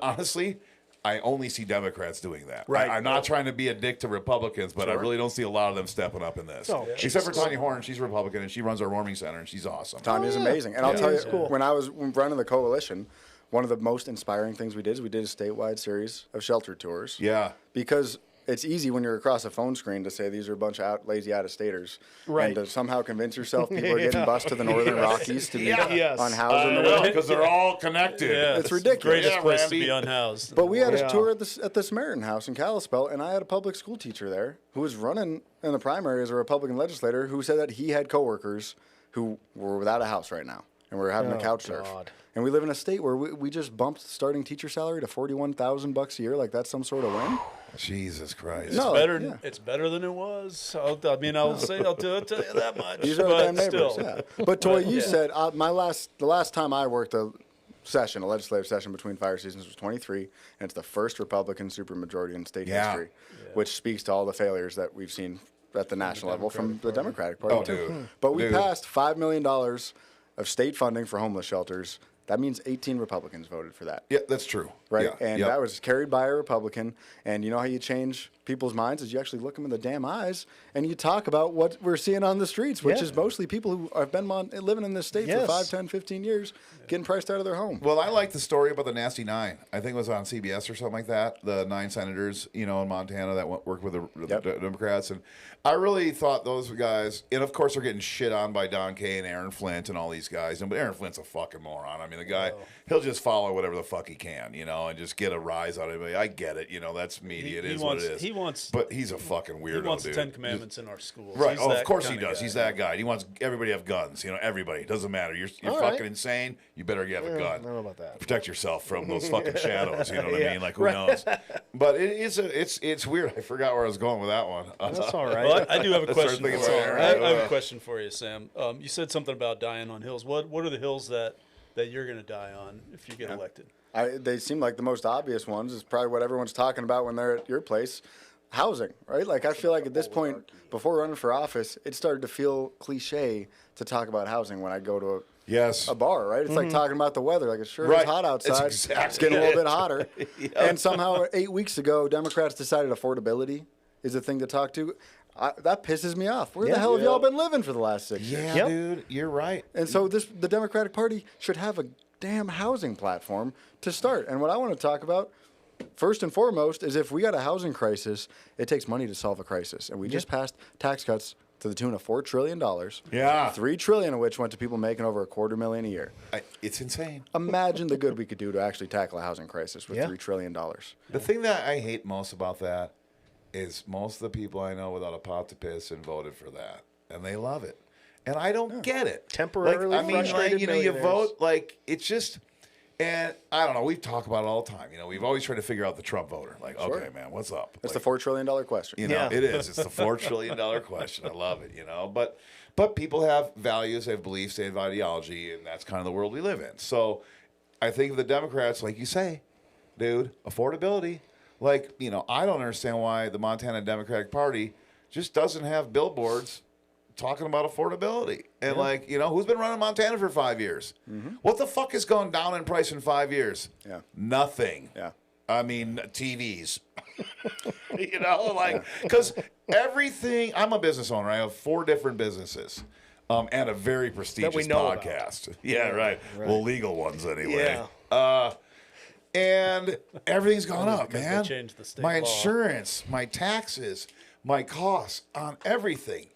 honestly, I only see Democrats doing that. Right. I'm not trying to be a dick to Republicans, but I really don't see a lot of them stepping up in this. No, Except for Tanya Horn, she's Republican and she runs our warming center and she's awesome. Tanya's yeah. amazing. And I'll Yeah, tell you, it's cool. when I was running the coalition, one of the most inspiring things we did is we did a statewide series of shelter tours. Yeah. Because it's easy when you're across a phone screen to say these are a bunch of lazy out-of-staters. Right. And to somehow convince yourself people are getting bused to the northern Rockies to be Yes. unhoused in the winter. Because they're all connected. Yeah, It's ridiculous. Greatest Yeah, place Randy. to be unhoused. But we had Yeah. a tour at the Samaritan House in Kalispell, and I had a public school teacher there who was running in the primary as a Republican legislator who said that he had coworkers who were without a house right now and were having a couch surf. God. And we live in a state where we just bumped the starting teacher salary to $41,000 a year, like that's some sort of win. Jesus Christ. No, better. yeah. It's better than it was. I'll tell you that much. These are but our damn neighbors. still. Yeah. But to what you said, the last time I worked a legislative session between fire seasons was 23, and it's the first Republican supermajority in state Yeah. history, which speaks to all the failures that we've seen at the national level from the Democratic Party Oh, too. dude. But we Dude. passed $5 million of state funding for homeless shelters. That means 18 Republicans voted for that. Yeah, that's true. Right, Yeah. and Yep. that was carried by a Republican. And you know how you change people's minds is you actually look them in the damn eyes and you talk about what we're seeing on the streets, which Yeah. is mostly people who have been living in this state Yes. for 5, 10, 15 years, getting priced out of their home. Well, I like the story about the Nasty Nine. I think it was on CBS or something like that. The 9 senators, in Montana that worked with the Yep. Democrats, and I really thought those guys. And of course, they're getting shit on by Don Kay and Aaron Flint and all these guys. But Aaron Flint's a fucking moron. I mean, the guy, he'll just follow whatever the fuck he can, and just get a rise out of it. I get it, that's media. It He is wants- what it is. he wants- but he's a fucking weirdo. He wants dude. the 10 Commandments in our schools. Right. He's Oh, of that course he kinda does. guy. He's that guy. He wants everybody to have guns. Everybody. Doesn't matter. You're All fucking right. insane. You better have a gun. I don't know about that. Protect yourself from those fucking shadows. You know what I Yeah, mean? Like who knows? But it's weird. I forgot where I was going with that one. That's all right. Well, I do have a question. thinking For you. about Aaron. I have a question for you, Sam. You said something about dying on hills. What are the hills that you're going to die on if you get elected? They seem like the most obvious ones is probably what everyone's talking about when they're at your place. Housing, right? Like I feel like at this point, before running for office, it started to feel cliche to talk about housing when I go to Yes. a bar, right? It's like talking about the weather. Like, it sure Right. is hot It's outside. exactly It's getting a little it. bit hotter. And somehow 8 weeks ago, Democrats decided affordability is a thing to talk to. That pisses me off. Where the hell have y'all been living for the last 6 years? Yeah, dude, you're right. And so the Democratic Party should have a damn housing platform to start. And what I want to talk about, first and foremost, is if we got a housing crisis, it takes money to solve a crisis. And we just passed tax cuts to the tune of $4 trillion. Yeah. $3 trillion of which went to people making over $250,000 a year. It's insane. Imagine the good we could do to actually tackle a housing crisis with $3 trillion. The thing that I hate most about that is most of the people I know without a pot to piss and voted for that, and they love it, and I don't get it. Temporarily frustrated you millionaires. vote it's just, and I don't know. We talk about it all the time. We've always tried to figure out the Trump voter. Like, okay, man, what's up? That's Like, the $4 trillion question. it is. It's the $4 trillion question. I love it. But people have values, they have beliefs, they have ideology, and that's kind of the world we live in. So I think the Democrats, like you say, dude, affordability. Like, I don't understand why the Montana Democratic Party just doesn't have billboards talking about affordability. And who's been running Montana for 5 years? What the fuck has gone down in price in 5 years? Yeah. Nothing. Yeah. I mean, TVs. Because everything, I'm a business owner. I have 4 different businesses. And a very prestigious know about. podcast. Yeah, right. Well, legal ones anyway. Yeah. And everything's gone up, because they man. changed the state My law. insurance, my taxes, my costs on everything.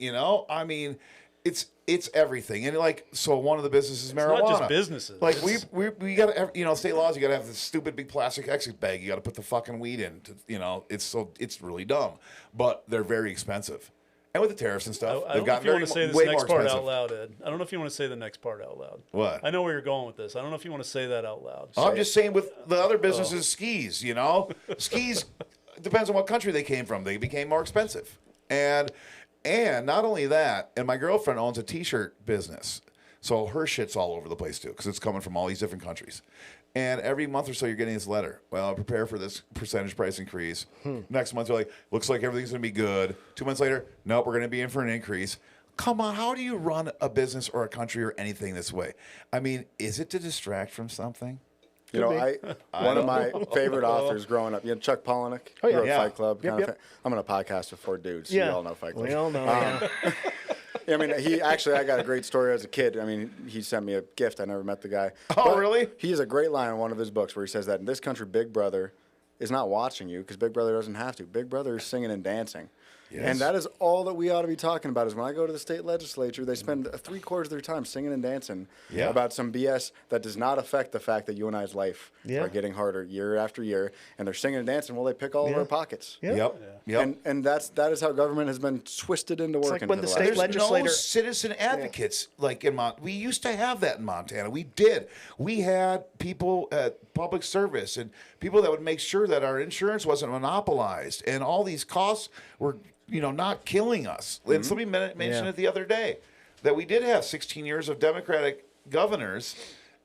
I mean, it's everything. And so one of the businesses is marijuana. not just businesses. Like It's- we got to state laws. You got to have this stupid big plastic exit bag. You got to put the fucking weed in. It's really dumb, but they're very expensive. And with the tariffs and stuff, I they've don't know got if you want to say this way next more part expensive. out loud, Ed. I don't know if you want to say the next part out loud. What? I know where you're going with this. I don't know if you want to say that out loud. I'm just saying with the other businesses, skis, skis depends on what country they came from. They became more expensive. And not only that, and my girlfriend owns a t-shirt business. So her shit's all over the place too, because it's coming from all these different countries. And every month or so you're getting this letter. Well, prepare for this percentage price increase. Next month they're like, looks like everything's gonna be good. 2 months later, nope, we're gonna be in for an increase. Come on, how do you run a business or a country or anything this way? I mean, is it to distract from something? One of my favorite authors growing up, Chuck Palahniuk, wrote Yeah. Fight Club. Yep. I'm on a podcast with 4 dudes. Yeah. You all know Fight Club. We all know. Yeah. I mean, I got a great story as a kid. I mean, he sent me a gift. I never met the guy. Oh, But really? He has a great line in one of his books where he says that in this country, Big Brother is not watching you because Big Brother doesn't have to. Big Brother is singing and dancing. And that is all that we ought to be talking about is when I go to the state legislature, they spend 3/4 of their time singing and dancing about some BS that does not affect the fact that you and I's life are getting harder year after year. And they're singing and dancing while they pick all of our pockets. Yeah. Yep. And that is how government has been twisted into working. like when for the last state years. legislature- No citizen advocates like in we used to have that in Montana. We did. We had people at public service and people that would make sure that our insurance wasn't monopolized and all these costs were not killing us. And somebody mentioned it the other day that we did have 16 years of Democratic governors,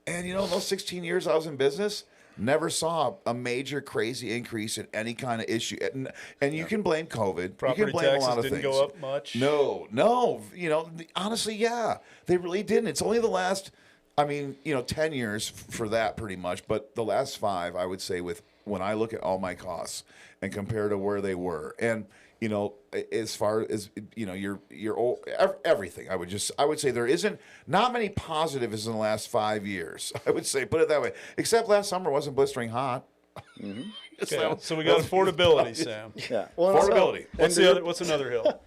and those 16 years I was in business. Never saw a major crazy increase in any kind of issue, and you can blame COVID. Property you can blame taxes a lot of didn't things. go up much. No. Honestly, yeah, they really didn't. It's only the last, 10 years for that pretty much, but the last 5, I would say, with when I look at all my costs and compare to where they were, and as far as everything, I would say there isn't not many positives in the last 5 years. I would say, put it that way. Except last summer wasn't blistering hot. Okay, so we got affordability, Sam. Yeah. Well, Affordability. What's another hill?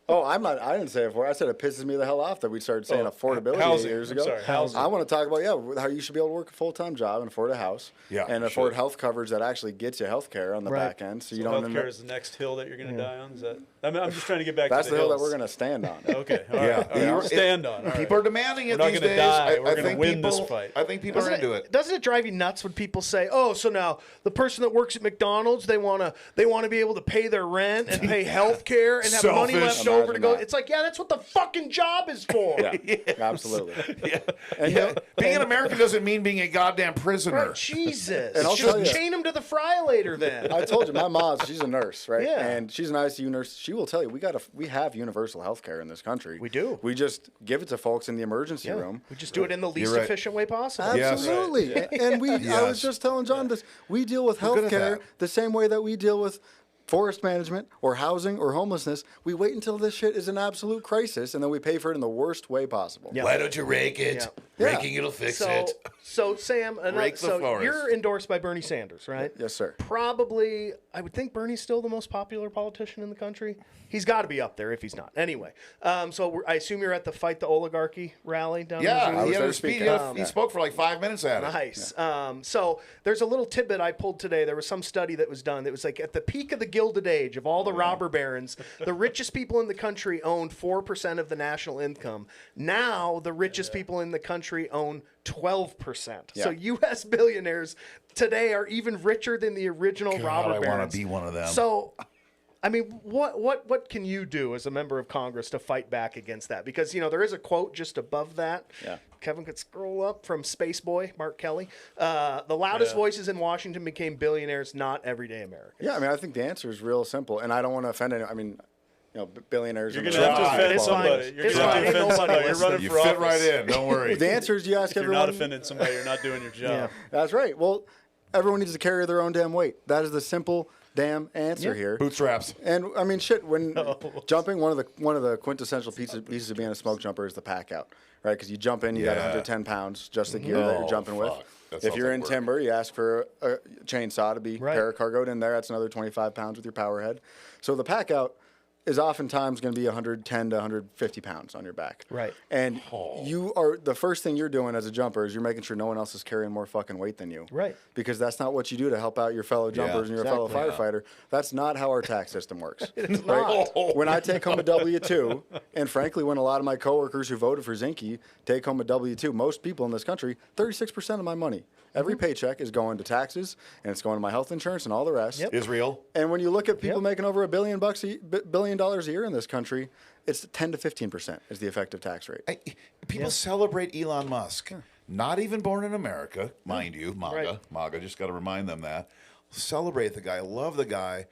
Oh, I didn't say it before. I said it pisses me the hell off that we started saying affordability housing. 8 years I'm ago. sorry, housing. I want to talk about how you should be able to work a full-time job and afford a house. Yeah, and afford health coverage that actually gets you health care on the back end, so you don't. Healthcare is the next hill that you're going to die on. Is that? I'm just trying to get back That's to the hill that hills. we're going to stand on. Okay. All right. All right. I'll stand on. All right. People are demanding it We're not these gonna days. die. We're I gonna think win people, this fight. I think people are into it. Doesn't it drive you nuts when people say, "Oh, so now the person that works at McDonald's, they want to be able to pay their rent and pay health care and have money left left over to Imagine go. that. It's like, yeah, that's what the fucking job is for. Yeah, absolutely. And Yeah. Being an American doesn't mean being a goddamn prisoner. Right, Jesus. And I'll Just tell you- chain him to the fry-later then. I told you, my mom, she's a nurse, right? Yeah. And she's an ICU nurse. She will tell you, we have universal health care in this country. We do. We just give it to folks in the emergency Yeah. room. We just do it in the least right. efficient way possible. Yes. Absolutely. And I was Yes. just telling John this. We deal with good at healthcare that. the same way that we deal with forest management or housing or homelessness. We wait until this shit is an absolute crisis, and then we pay for it in the worst way possible. Yeah. Why don't you rake it? Yeah. Raking it'll fix So, it. so Sam, Rake the so forest. you're endorsed by Bernie Sanders, right? Yes, sir. Probably, I would think Bernie's still the most popular politician in the country. He's got to be up there if he's not. Anyway, I assume you're at the Fight the Oligarchy rally down Yeah, in I Missouri? was he had there a speech. speaking. He spoke for like 5 minutes at it. Nice. So there's a little tidbit I pulled today. There was some study that was done that was like at the peak of the Gilded Age of all the robber barons, the richest people in the country owned 4% of the national income. Now the richest people in the country own 12%. So Yeah. U.S. billionaires today are even richer than the original robber I barons. want to be one of them. So, I mean, what can you do as a member of Congress to fight back against that? Because there is a quote just above that. Yeah. Kevin could scroll up from Space Boy Mark Kelly. The loudest voices in Washington became billionaires, not everyday Americans. Yeah, I mean, I think the answer is real simple, and I don't want to offend anyone. I mean, billionaires. You're and going to have to millionaires- offend It's fine. somebody. You're It's going to fine. have to Ain't offend nobody somebody. You're listening. running You for fit office. right in. Don't worry. The answer is you ask If you're everyone. not offending somebody, you're not doing your job. That's right. Well, everyone needs to carry their own damn weight. That is the simple damn answer here. Bootstraps. And I mean, shit. When jumping, one of the quintessential pieces of being a smoke jumper is the pack out, right? Because you jump in, you got Yeah. 110 pounds, just the gear that No, you're jumping fuck. with. That If sounds you're like in work. timber, you ask for a chainsaw to be Right. paracargoed in there. That's another 25 pounds with your power head. So the pack out is oftentimes going to be 110 to 150 pounds on your back. Right. And you are the first thing you're doing as a jumper is you're making sure no one else is carrying more fucking weight than you. Right. Because that's not what you do to help out your fellow jumpers and your fellow firefighter. That's not how our tax system works. It's right? not. When I take home a W-2, and frankly, when a lot of my coworkers who voted for Zinke take home a W-2, most people in this country, 36% of my money, every paycheck is going to taxes, and it's going to my health insurance and all the rest. Yep. Israel. And when you look at people making over $1 billion a year in this country, it's 10 to 15% is the effective tax rate. People celebrate Elon Musk. Not even born in America, mind you. MAGA. Right. MAGA. Just got to remind them that. Celebrate the guy. Love the guy.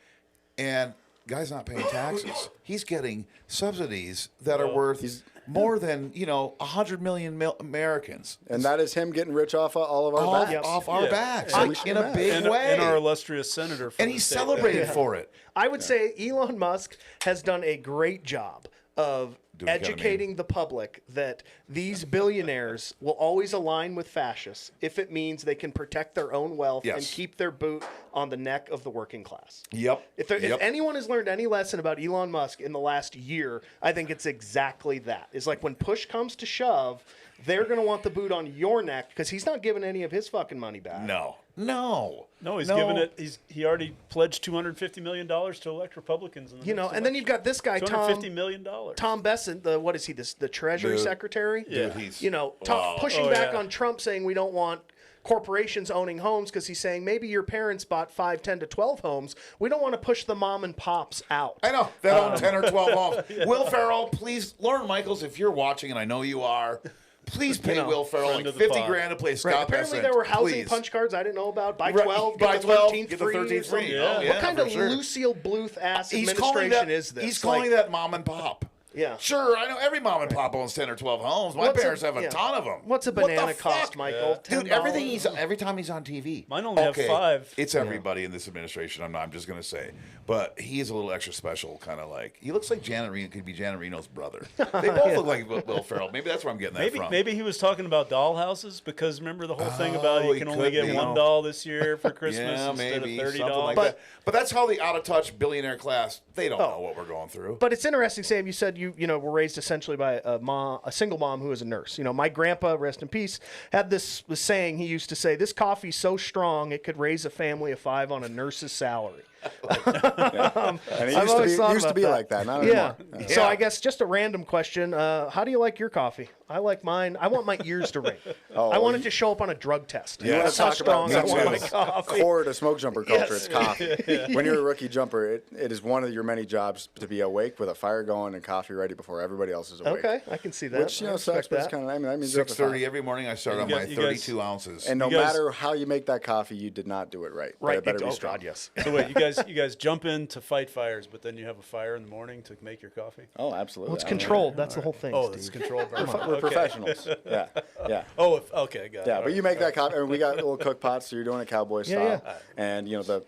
And guy's not paying taxes. He's getting subsidies that are worth more than 100 million Americans. And that is him getting rich off of all of our backs. Off our Yeah. backs So we should in be a mad. big And, way. and our illustrious senator. From And the he's state. celebrated for it. I would say Elon Musk has done a great job of Doing kinda educating the public that these billionaires will always align with fascists if it means they can protect their own wealth and Yes. keep their boot on the neck of the working class. Yep. If Yep. anyone has learned any lesson about Elon Musk in the last year, I think it's exactly that. It's like when push comes to shove, they're going to want the boot on your neck because he's not giving any of his fucking money back. No, No, giving it. He already pledged $250 million to elect Republicans. In the next And then you've got this guy, $250 million. Tom Besant, the Treasury Dude. Secretary. Yeah. he's Pushing Oh, back yeah. on Trump saying we don't want corporations owning homes because he's saying maybe your parents bought 5, 10 to 12 homes. We don't want to push the mom and pops out. I know that own 10 or 12 homes. Will Ferrell, please, Lauren Michaels, if you're watching, and I know you are, please pay Will Ferrell friend like of the 50 pod. grand to play Right. Scott Apparently Besant, there were housing please. punch cards I didn't know about. Buy Right, 12, buy get the 12, 13th get the free. 13th or something. free. Yeah. Oh, What kind for of sure. Lucille Bluth ass He's calling administration that, is this? He's calling that mom and pop. Yeah. Sure, I know every mom and pop owns 10 or 12 homes. My What's parents have a ton of them. What's a What the banana cost, fuck? Michael? Dude, $10? every time he's on TV. Mine only have 5. It's everybody in this administration. I'm just gonna say, but he's a little extra special, kind of like he looks like Janet Reno. Could be Janet Reno's brother. They both look like Will Ferrell. Maybe that's where I'm getting that from. Maybe he was talking about dollhouses because remember the whole thing about Oh, you he can only could get be. one doll this year for Christmas Yeah, instead maybe of something $30. like that. But that's how the out of touch billionaire class. They don't know what we're going through. But it's interesting, Sam. You said you were raised essentially by a single mom who was a nurse. My grandpa, rest in peace, had this saying. He used to say, "This coffee's so strong it could raise a family of 5 on a nurse's salary." And it I've always thought used to about be that. like that. Not Yeah. anymore. So I guess just a random question. How do you like your coffee? I like mine. I want my ears to ring. I want it to show up on a drug test. Yeah. That's how strong I want my coffee. Core to smoke jumper culture. Yes. It's coffee. When you're a rookie jumper, it is one of your many jobs to be awake with a fire going and coffee ready before everybody else is awake. Okay, I can see that. Which, I sucks, respect but it's that. kind of, I mean, that means you're up at 6:30 every morning. I start on my you guys- 32 ounces. And no You guys- matter how you make that coffee, you did not do it right. But Right. it better be Oh, strong. God, yes. So wait, you guys jump in to fight fires, but then you have a fire in the morning to make your coffee. Oh, absolutely. Well, it's I mean, controlled. That's the whole thing. Oh, Steve. it's controlled. By We're professionals. Yeah. Yeah. Oh, okay, got it. Yeah, All but right. you make that coffee. I mean, we got little cook pots, so you're doing it cowboy style. Yeah. And you know,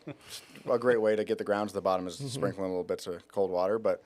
a great way to get the grounds to the bottom is sprinkling little bits of cold water. But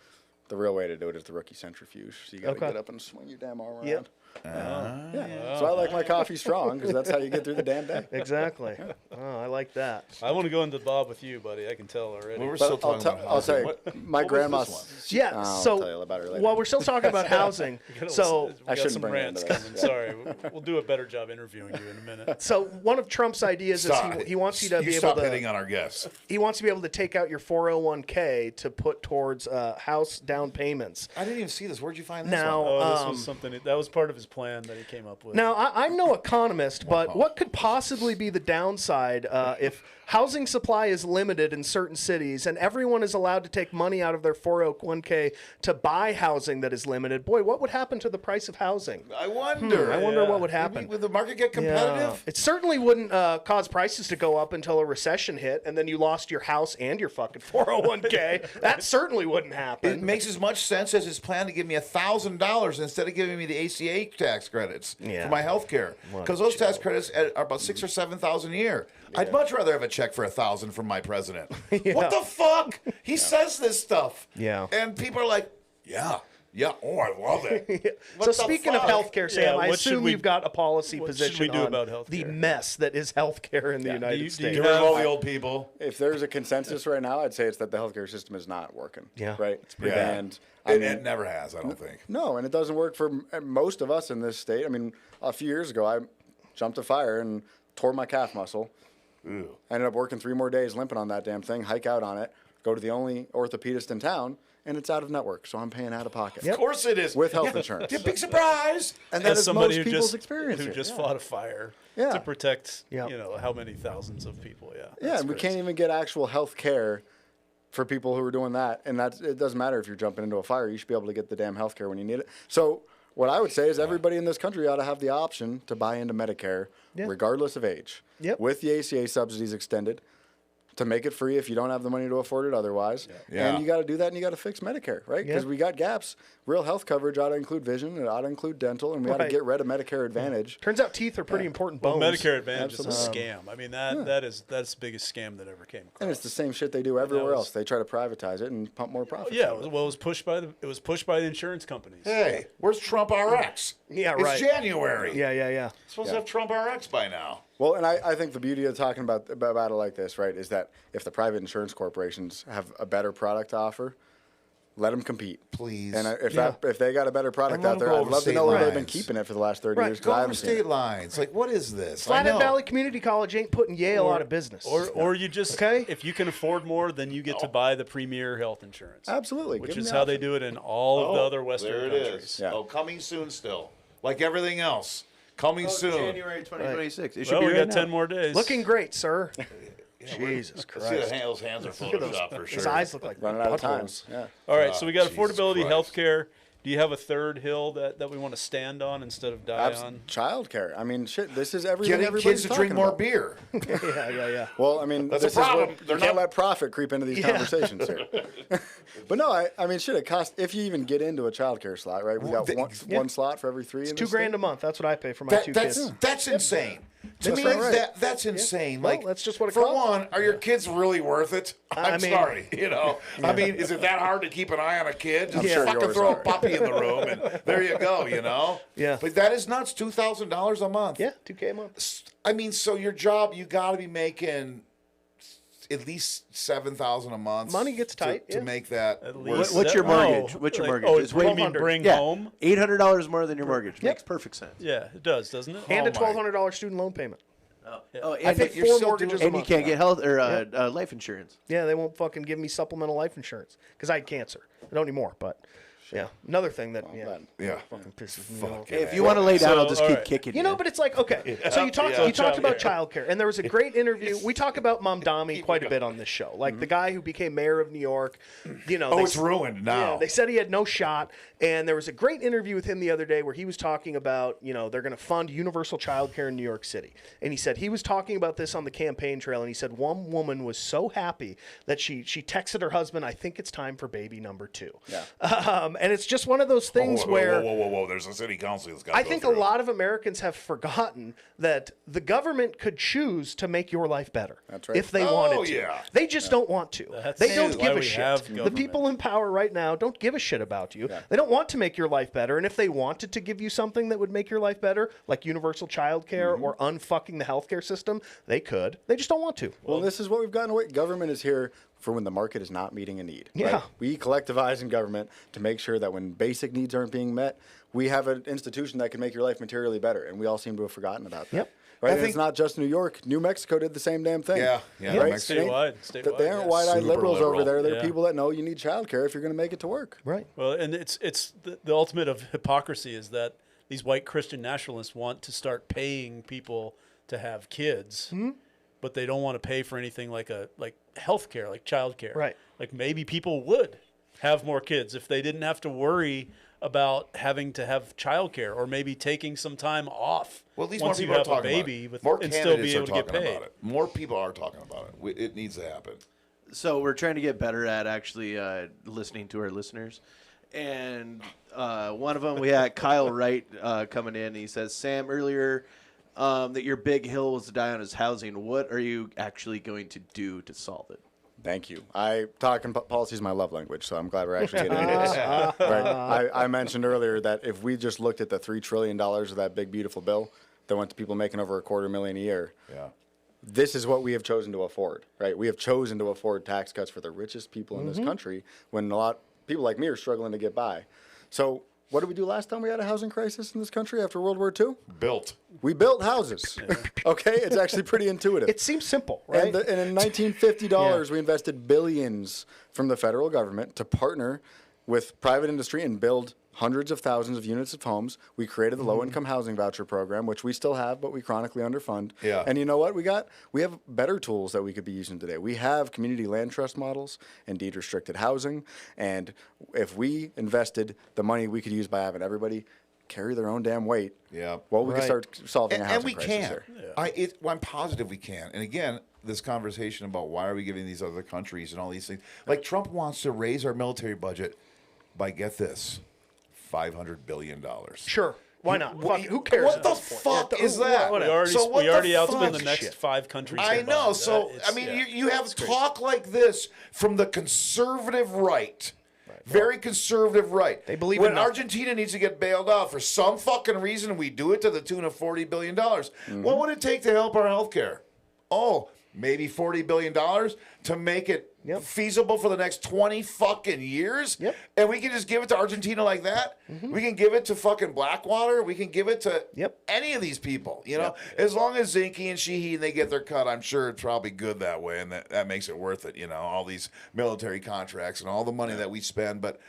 the real way to do it is the rookie centrifuge. So you got to Okay. get up and swing your damn arm around. Yep. Yeah. So I like my coffee strong because that's how you get through the damn day. Exactly. Oh, I like that. I want to go into Bob with you, buddy. I can tell already. Well, we're But still talking about I'll housing. tell you, What- my what was grandma's. this Yeah. I'll so tell you about her later. while we're still talking about housing, so we I got shouldn't some bring it rants into this. coming. Sorry, we'll do a better job interviewing you in a minute. so one of Trump's ideas Stop. is he wants you to be able stop to hitting on our guests. he wants to be able to take out your 401k to put towards house down payments. I didn't even see this. Where'd you find this Now, one? Oh, this was something that was part of his plan that he came up with. Now, I'm no economist, but what could possibly be the downside if housing supply is limited in certain cities and everyone is allowed to take money out of their 401k to buy housing that is limited? Boy, what would happen to the price of housing? I wonder. I wonder Yeah. what would happen. Would the market get competitive? It certainly wouldn't cause prices to go up until a recession hit and then you lost your house and your fucking 401k. That certainly wouldn't happen. It makes as much sense as his plan to give me $1,000 instead of giving me the ACA tax credits Yeah. for my health care. Because those tax credits are about $6,000 or $7,000 a year. I'd much rather have a check for $1,000 from my president. What the fuck? He says this stuff. Yeah. And people are like, yeah. Oh, I love it. What So the speaking of fuck? healthcare, Sam, I what should assume we- you've got a policy what position should we do on about the healthcare? mess that is healthcare in the United do you States. Get rid of all the old people. If there's a consensus right now, I'd say it's that the healthcare system is not working. Yeah. Right. Yeah. And I And mean, it never has, I don't think. no, and it doesn't work for most of us in this state. I mean, a few years ago, I jumped a fire and tore my calf muscle. Ew. I ended up working 3 more days limping on that damn thing, hike out on it, go to the only orthopedist in town, and it's out of network, so I'm paying out of pocket. Of course it is. With health insurance. Big surprise. And that As is somebody most who people's just experience. who here. just fought a fire Yeah. to protect Yeah. how many thousands of people. Yeah. Yeah, That's and we crazy. can't even get actual health care for people who are doing that. And it doesn't matter if you're jumping into a fire, you should be able to get the damn health care when you need it. So what I would say is everybody in this country ought to have the option to buy into Medicare, regardless of age, Yep. with the ACA subsidies extended, to make it free if you don't have the money to afford it otherwise. Yeah. And you got to do that, and you got to fix Medicare, right? Because Yeah. we got gaps. Real health coverage ought to include vision, it ought to include dental, and we ought to Right. get rid of Medicare Advantage. Turns out teeth are pretty important Well, bones. Medicare Advantage is a Absolutely. scam. I mean that's the biggest scam that ever came across. And it's the same shit they do everywhere was- else. They try to privatize it and pump more profits. Yeah, out of it. it was pushed by the insurance companies. Hey, where's Trump RX? Yeah, it's right. January. Yeah. Supposed to have Trump RX by now. Well, and I think the beauty of talking about it like this, right, is that if the private insurance corporations have a better product to offer, let them compete. Please. And if they got a better product And let out 'em there, go I'd over love to state know where they've been lines. keeping it for the last 30 Right. years. 'cause Go I over haven't seen state it. lines. Like, what is this? I Flathead know. Valley Community College ain't putting Yale out of business. Or you just Okay. if you can afford more, then you get to buy the premier health insurance. Absolutely. Which Give 'em is the how they option. do it in all of the other there Western it countries. is. Yeah. Oh, coming soon still. Like everything else. Coming soon. January 2026. It should Well, be we right got now. 10 more days. Looking great, sir. Jesus See, Christ. those hands are photoshopped for His sure. eyes look like Running out of time. buttholes. Yeah. All right, so we got Jesus affordability, Christ. healthcare. Do you have a third hill that we want to stand on instead of die on? Childcare. I mean, shit, this is everything Getting everybody's kids to drink talking more about. beer. Yeah. Well, I mean, That's this a problem. is what They're you can't not- let profit creep into these conversations here. But no, I mean, shit, it costs if you even get into a childcare slot, right? We got one slot for every 3 in $2 this grand state. a month. That's what I pay for my two kids. That's insane. To That's me, not right. that's insane. Well, Like, that's just what it for costs. one, are your kids really worth it? I I'm mean- sorry. I mean, is it that hard to keep an eye on a kid? Just sure fucking yours throw a are. puppy in the room and there you go, Yeah. But that is nuts, $2,000 a month. Yeah, $2K a month. I mean, so your job, you got to be making at least $7,000 a month. Money gets tight, to yeah. make that At work. least What's your that- mortgage? What's your mortgage? Oh, It's what do you mean 1,200. bring Yeah, home? $800 more than your mortgage. Makes perfect sense. Yeah, it does, doesn't it? And a Oh my- $1,200 student loan payment. Oh, I and, pay you're 4 still mortgages doing- a and you month. can't get health or life insurance. Yeah, they won't fucking give me supplemental life insurance because I had cancer. I don't anymore, but yeah, another thing that Yeah. fucking pisses me off. Fucking If you want to lay down, I'll just all keep right. kicking You know, but it's like, okay, so you talked about childcare, and there was a great interview. We talk about Mamdani quite a bit on this show, like the guy who became mayor of New York. You know, Oh, they it's ruined now. Yeah, they said he had no shot, and there was a great interview with him the other day where he was talking about, you know, they're going to fund universal childcare in New York City, and he said he was talking about this on the campaign trail, and he said one woman was so happy that she texted her husband, "I think it's time for baby number 2." Yeah. And it's just one of those things where. Whoa. There's a city council that's got I think a lot of Americans have forgotten that the government could choose to make your life better That's right. if they Oh, wanted to. yeah. They just don't want to. That's They don't why give a we have shit. The government. people in power right now don't give a shit about you. They don't want to make your life better. And if they wanted to give you something that would make your life better, like universal child care or unfucking the healthcare system, they could. They just don't want to. Well, this is what we've gotten away. Government is here for when the market is not meeting a need. Yeah. Right? We collectivize in government to make sure that when basic needs aren't being met, we have an institution that can make your life materially better. And we all seem to have forgotten about that. Yep. Right? I And think- it's not just New York. New Mexico did the same damn thing. Yeah. Right? Mexico. Statewide, They aren't yeah. wide-eyed Super liberals over liberal. there. They're Yeah. people that know you need childcare if you're going to make it to work. Right. Well, and it's the ultimate of hypocrisy is that these white Christian nationalists want to start paying people to have kids, but they don't want to pay for anything like health care, like child care. Right. Like maybe people would have more kids if they didn't have to worry about having to have child care or maybe taking some time off. Well, at least once more you people are have a talking baby about it. More and still candidates be are able to get talking paid. about it. More people are talking about it. It needs to happen. So we're trying to get better at actually listening to our listeners. And one of them, we had Kyle Wright coming in. He says, Sam, earlier that your big hill was to die on his housing. What are you actually going to do to solve it? Thank you. Talking policy is my love language, so I'm glad we're actually getting into this. Right. I mentioned earlier that if we just looked at the $3 trillion of that big, beautiful bill that went to people making over $250,000 a year, Yeah. this is what we have chosen to afford, right? We have chosen to afford tax cuts for the richest people in this country when a lot people like me are struggling to get by. So what did we do last time we had a housing crisis in this country after World War II? Built. We built houses. Okay? It's actually pretty intuitive. It seems simple, right? And in $1950, we invested billions from the federal government to partner with private industry and build hundreds of thousands of units of homes. We created the low-income housing voucher program, which we still have, but we chronically underfund. Yeah. And you know what? We have better tools that we could be using today. We have community land trust models and deed-restricted housing. And if we invested the money we could use by having everybody carry their own damn weight, Yeah. well, we could start solving a And housing we crisis can. here. I'm positive we can. And again, this conversation about why are we giving these other countries and all these things. Like Trump wants to raise our military budget by, get this, $500 billion. Sure. Why not? Fuck, who cares? What at the this point? fuck Yeah, is that? whatever. We already fuck? outspent the next Shit. 5 countries. I combined. know. So, That- I mean, yeah. you have talk like this from the conservative right. Very conservative right. They believe when in nothing. Argentina needs to get bailed out for some fucking reason, we do it to the tune of $40 billion. What would it take to help our healthcare? Oh, maybe $40 billion to make it feasible for the next 20 fucking years? Yep. And we can just give it to Argentina like that? We can give it to fucking Blackwater? We can give it to any of these people, you know? As long as Zinke and Sheehy, they get their cut, I'm sure it's probably good that way, and that makes it worth it, you know, all these military contracts and all the money that we spend. But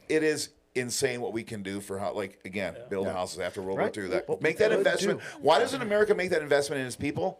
it is insane what we can do for how, like, again, build houses after World War II. That, make that investment. Why doesn't America make that investment in its people?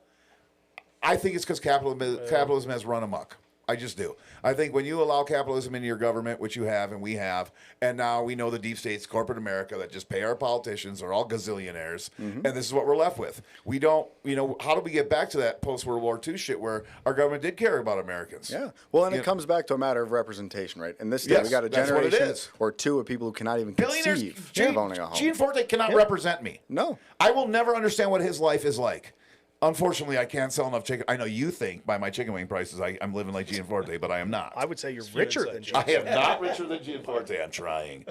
I think it's because capitalism has run amok. I just do. I think when you allow capitalism into your government, which you have and we have, and now we know the deep states, corporate America, that just pay our politicians are all gazillionaires, and this is what we're left with. We don't, you know, how do we get back to that post-World War II shit where our government did care about Americans? Yeah. Well, and it comes back to a matter of representation, right? In this state, we got a that's what it generation is. or two of people who cannot even Billionaires, conceive of owning a home. Gianforte cannot represent me. No. I will never understand what his life is like. Unfortunately, I can't sell enough chicken. I know you think by my chicken wing prices I'm living like Gianforte, but I am not. I would say you're richer than I am not richer than Gianforte. I'm trying.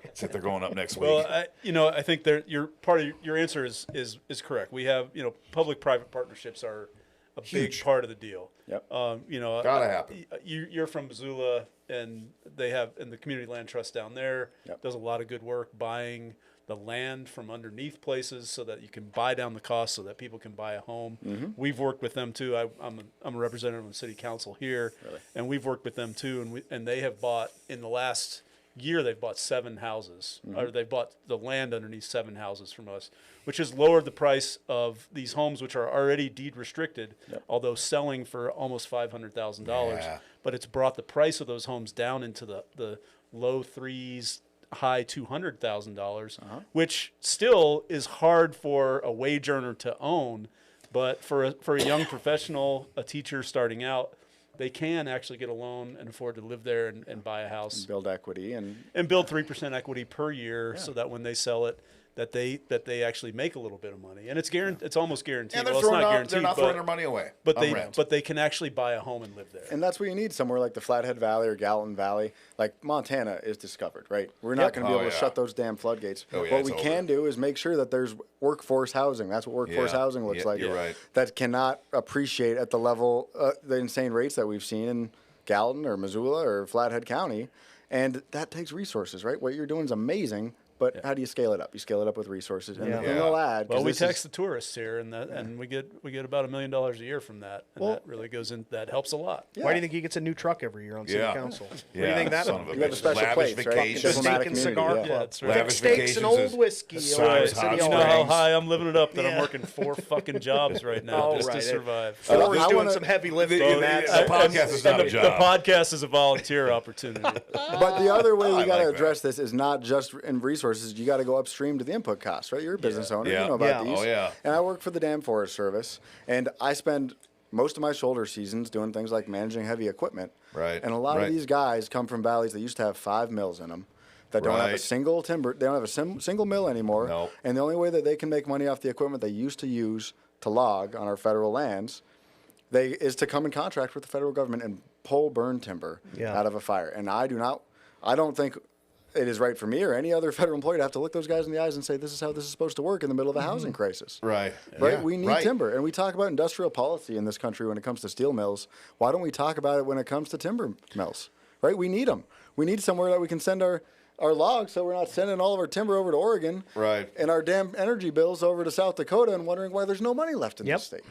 Except they're going up next week. Well, I think your part of your answer is correct. We have, public-private partnerships are a big part of the deal. Yep. Gotta happen. You're from Missoula, and they have, and the Community Land Trust down there does a lot of good work buying the land from underneath places so that you can buy down the cost so that people can buy a home. We've worked with them too. I'm a representative on the city council here, and we've worked with them too. And they have bought, in the last year, they've bought 7 houses, or they bought the land underneath 7 houses from us, which has lowered the price of these homes, which are already deed restricted, although selling for almost $500,000. Yeah. But it's brought the price of those homes down into the low threes, high $200,000, which still is hard for a wage earner to own. But for a young professional, a teacher starting out, they can actually get a loan and afford to live there and buy a house Build equity and and build 3% equity per year, so that when they sell it, that they actually make a little bit of money, and it's it's almost guaranteed. And they're, Well, it's throwing not out, guaranteed, they're not but, throwing their money away. but on they rent. but they can actually buy a home and live there. And that's what you need somewhere like the Flathead Valley or Gallatin Valley. Like Montana is discovered, right? We're not going to be Oh, able to yeah. shut those damn floodgates. Oh, yeah, what it's we over. can do is make sure that there's workforce housing. That's what workforce Yeah. housing looks Yeah, like. you're right. That cannot appreciate at the level, the insane rates that we've seen in Gallatin or Missoula or Flathead County. And that takes resources, right? What you're doing is amazing. But how do you scale it up? You scale it up with resources, and Yeah. the thing I'll add. 'cause Well, we this tax is- the tourists here, and we get about $1 million a year from that, and that really goes in. That helps a lot. Why do you think he gets a new truck every year on city Yeah. council? What do Yeah, you think that son of a You got the bitch. special Lavish plates, right? vacations. The Diplomatic Steak and community, Cigar yeah. Club. that's right. Thick Lavish steaks vacations and old is whiskey. Size over at Hot City You Hall. know how Springs. high I'm living it up that I'm Yeah. working 4 fucking jobs right now Oh, just right. to survive. Four I is doing wanna- some heavy lifting the- in that. the so- podcast is not a the job. podcast is a volunteer opportunity. But the other way I we got to like address this is not just in resources. You got to go upstream to the input costs, right? You're a business owner. Yeah. You know about Yeah. these. Oh, yeah. And I work for the Dam Forest Service, and I spend most of my shoulder seasons doing things like managing heavy equipment. Right, And a lot right. of these guys come from valleys that used to have 5 mills in them. That don't have a Right. single timber. They don't have a single mill anymore. Nope. And the only way that they can make money off the equipment they used to use to log on our federal lands, is to come in contract with the federal government and pull burn timber Yeah. out of a fire. And I don't think it is right for me or any other federal employee to have to look those guys in the eyes and say, this is how this is supposed to work in the middle of a housing crisis. Right. Right? Yeah. We need Right. timber. And we talk about industrial policy in this country when it comes to steel mills. Why don't we talk about it when it comes to timber mills? Right? We need them. We need somewhere that we can send our logs so we're not sending all of our timber over to Oregon. Right. And our damn energy bills over to South Dakota and wondering why there's no money left in Yep. this state.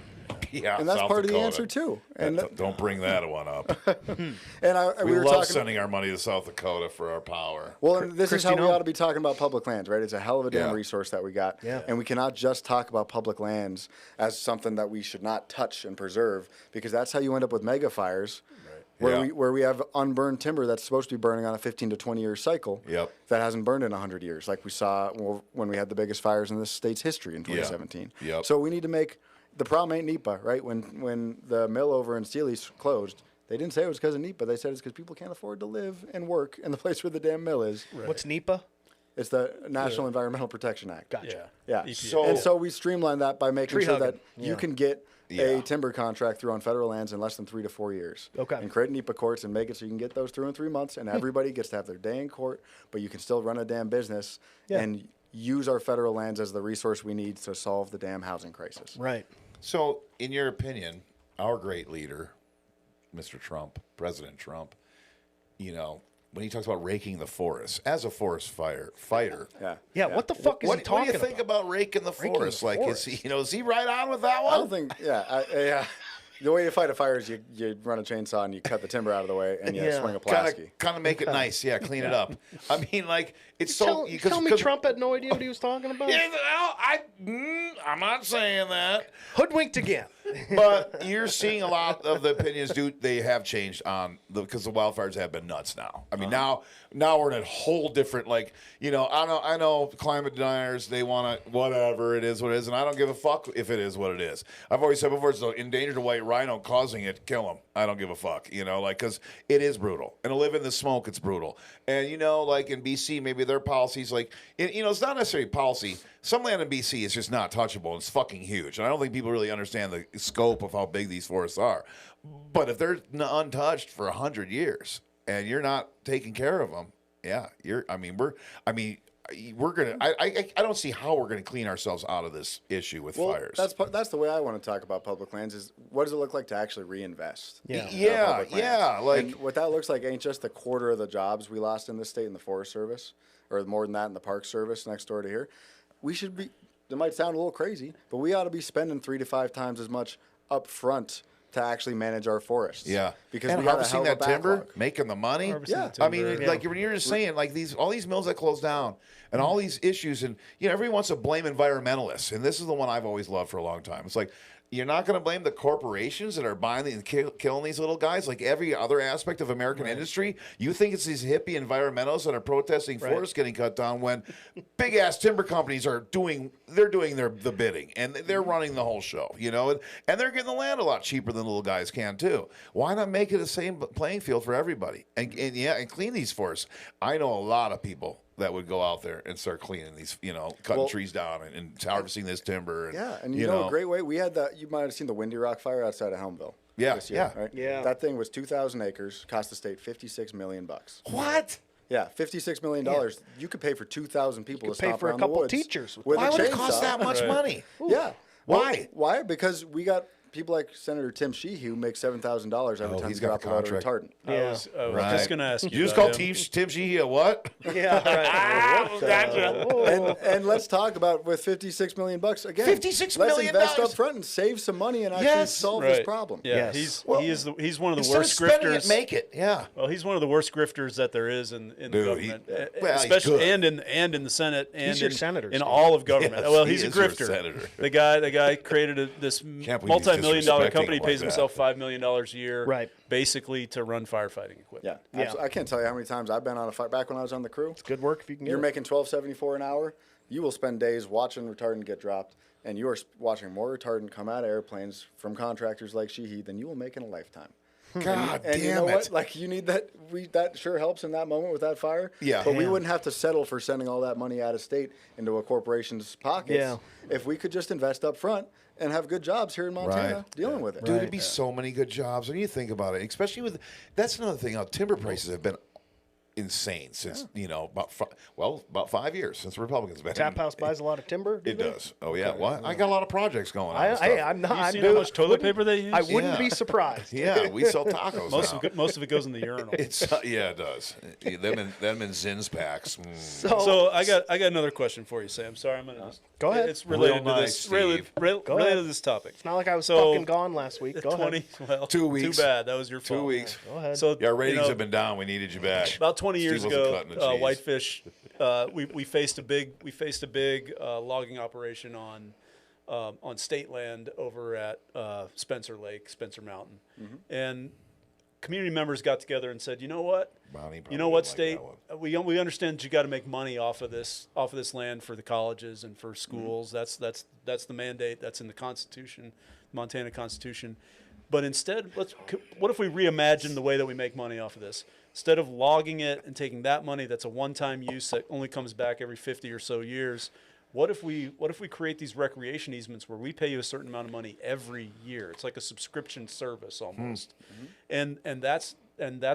Yeah, And that's South part of the Dakota. answer too. And Don't bring that one up. and We we were love talking sending our money to South Dakota for our power. Well, and this is how we Christine, ought to be talking about public lands, right? It's a hell of a damn Yeah. resource that we got. Yeah. And we cannot just talk about public lands as something that we should not touch and preserve, because that's how you end up with mega fires. Yeah. Where we have unburned timber that's supposed to be burning on a 15 to 20 year cycle. Yep. That hasn't burned in 100 years, like we saw when we had the biggest fires in this state's history in 2017. Yep. So we need to make the problem ain't NEPA, right? When the mill over in Steely closed, they didn't say it was because of NEPA. They said it's because people can't afford to live and work in the place where the damn mill is. What's NEPA? It's the National Environmental Protection Act. Gotcha. Yeah. EPA. And so we streamline that by making Tree sure hugging. that you can get Yeah. a timber contract through on federal lands in less than 3 to 4 years. Okay. And create NEPA courts and make it so you can get those through in 3 months, and everybody gets to have their day in court, but you can still run a damn business and use our federal lands as the resource we need to solve the damn housing crisis. Right. So, in your opinion, our great leader, Mr. Trump, President Trump, when he talks about raking the forest, as a forest fighter, Yeah. Yeah. What the fuck is he what do talking you think about raking the Raking forest? the Like, forest. is he right on with that I one? don't think, yeah. The way you fight a fire is you run a chainsaw and you cut the timber out of the way and you Yeah. swing a plasky. Kind of make it nice, yeah. Clean it up. I mean, like it's so. Tell me Trump had no idea what he was talking about. Yeah, I'm not saying that. Hoodwinked again. But you're seeing a lot of the opinions, dude. They have changed on because the wildfires have been nuts now. I mean, now we're in a whole different I know climate deniers. They want to whatever it is, what it is, and I don't give a fuck if it is what it is. I've always said before, it's the endangered white rhino causing it. Kill them. I don't give a fuck. Because it is brutal, and to live in the smoke, it's brutal. And like in BC, maybe their policies, it's not necessarily policy. Some land in BC is just not touchable. It's fucking huge, and I don't think people really understand the scope of how big these forests are. But if they're untouched for 100 years and you're not taking care of them, yeah, we're gonna. I don't see how we're gonna clean ourselves out of this issue with fires. That's the way I want to talk about public lands. Is what does it look like to actually reinvest? Yeah. yeah, public lands? yeah. Like And what that looks like ain't just a quarter of the jobs we lost in this state in the Forest Service, or more than that in the Park Service next door to here. We should be. It might sound a little crazy, but we ought to be spending 3 to 5 times as much up front to actually manage our forests. yeah, because and we got a harvesting hell of that a timber, backlog. making the money. Harvesting Yeah. the I mean, timber. like when you're just saying, like all these mills that close down, and all these issues, and everyone wants to blame environmentalists, and this is the one I've always loved for a long time. It's like you're not going to blame the corporations that are buying and killing these little guys, like every other aspect of American industry. You think it's these hippie environmentalists that are protesting forests getting cut down when big ass timber companies are doing the bidding and they're running the whole show, and they're getting the land a lot cheaper than little guys can too. Why not make it the same playing field for everybody and clean these forests? I know a lot of people that would go out there and start cleaning these, cutting trees down and harvesting this timber. And, Yeah, and you know a great way. We had that. You might have seen the Windy Rock fire outside of Helmville. Yeah, this year, yeah. right? Yeah. That thing was 2,000 acres, cost the state $56 million. What? Yeah, $56 million. You could pay for 2,000 people to pay stop for a around couple the woods teachers with with Why a would it chainsaw. cost that much money? Yeah. Why? Why? Because we got people like Senator Tim Sheehy who makes $7,000 every time he's he's got got a off a load of contract. retardant. I was Right. just going to ask you. You just about call him. Tim Sheehy a what? Yeah, right. Gotcha. And let's talk about with $56 million again. $56 let's million? invest up front and save some money and actually Yes. solve Right. this problem. Yeah, Yes. he's one of the Instead of worst spending grifters. it, make it. Yeah. Well, he's one of the worst grifters that there is in the Dude, government, he's especially good. and in the Senate and He's your in, senator, in Steve. all of government. Yes, Well, he he's a is your grifter. senator. The guy created this believe he's multi-million-dollar disrespecting company, him like pays that. himself $5 million a year, Right. basically to run firefighting equipment. Yeah, absolutely. I can't tell you how many times I've been on a fire. Back when I was on the crew, Good work if you can get you're it. making $12.74 an hour. You will spend days watching retardant get dropped, and you are watching more retardant come out of airplanes from contractors like Sheehy than you will make in a lifetime. God And you damn know it. what? Like you need that. That sure helps in that moment with that fire. Yeah. But we Yeah. wouldn't have to settle for sending all that money out of state into a corporation's pockets. Yeah. If we could just invest up front and have good jobs here in Montana Right. dealing with it. Dude, it'd be so many good jobs. When you think about it, especially with that's another thing. Timber prices have been insane since about 5 years since Republicans been. Tap House buys a lot of timber. do It they? does. Oh yeah. What? I got a lot of projects going on. and stuff. I'm not. You I'm seen doing- how much toilet paper they use? I wouldn't Yeah. be surprised. Yeah, we sell tacos. now. Most of it goes in the urinal. It's yeah, it does. Them in Zins packs. Mm. So I got another question for you, Sam. Sorry, I'm gonna Go ahead. It's related Real to nice, this. Related Go to ahead. this topic. It's not like I was So, fucking gone last week. Go ahead. Well, 2 weeks. Too bad. That was your fault. 2 weeks. Go ahead. So Yeah, our ratings you know, have been down. We needed you back. about 20 Steve years wasn't ago. cutting the cheese. Whitefish. We faced a big logging operation on state land over at Spencer Lake, Spencer Mountain, and community members got together and said, you know what? Bonnie You know probably what, didn't state? like We understand that you got to make money off of this land for the colleges and for schools. That's the mandate. That's in the Constitution, Montana Constitution. But instead, what if we reimagine the way that we make money off of this? Instead of logging it and taking that money that's a one-time use that only comes back every 50 or so years, what if we create these recreation easements where we pay you a certain amount of money every year? It's like a subscription service almost. And that's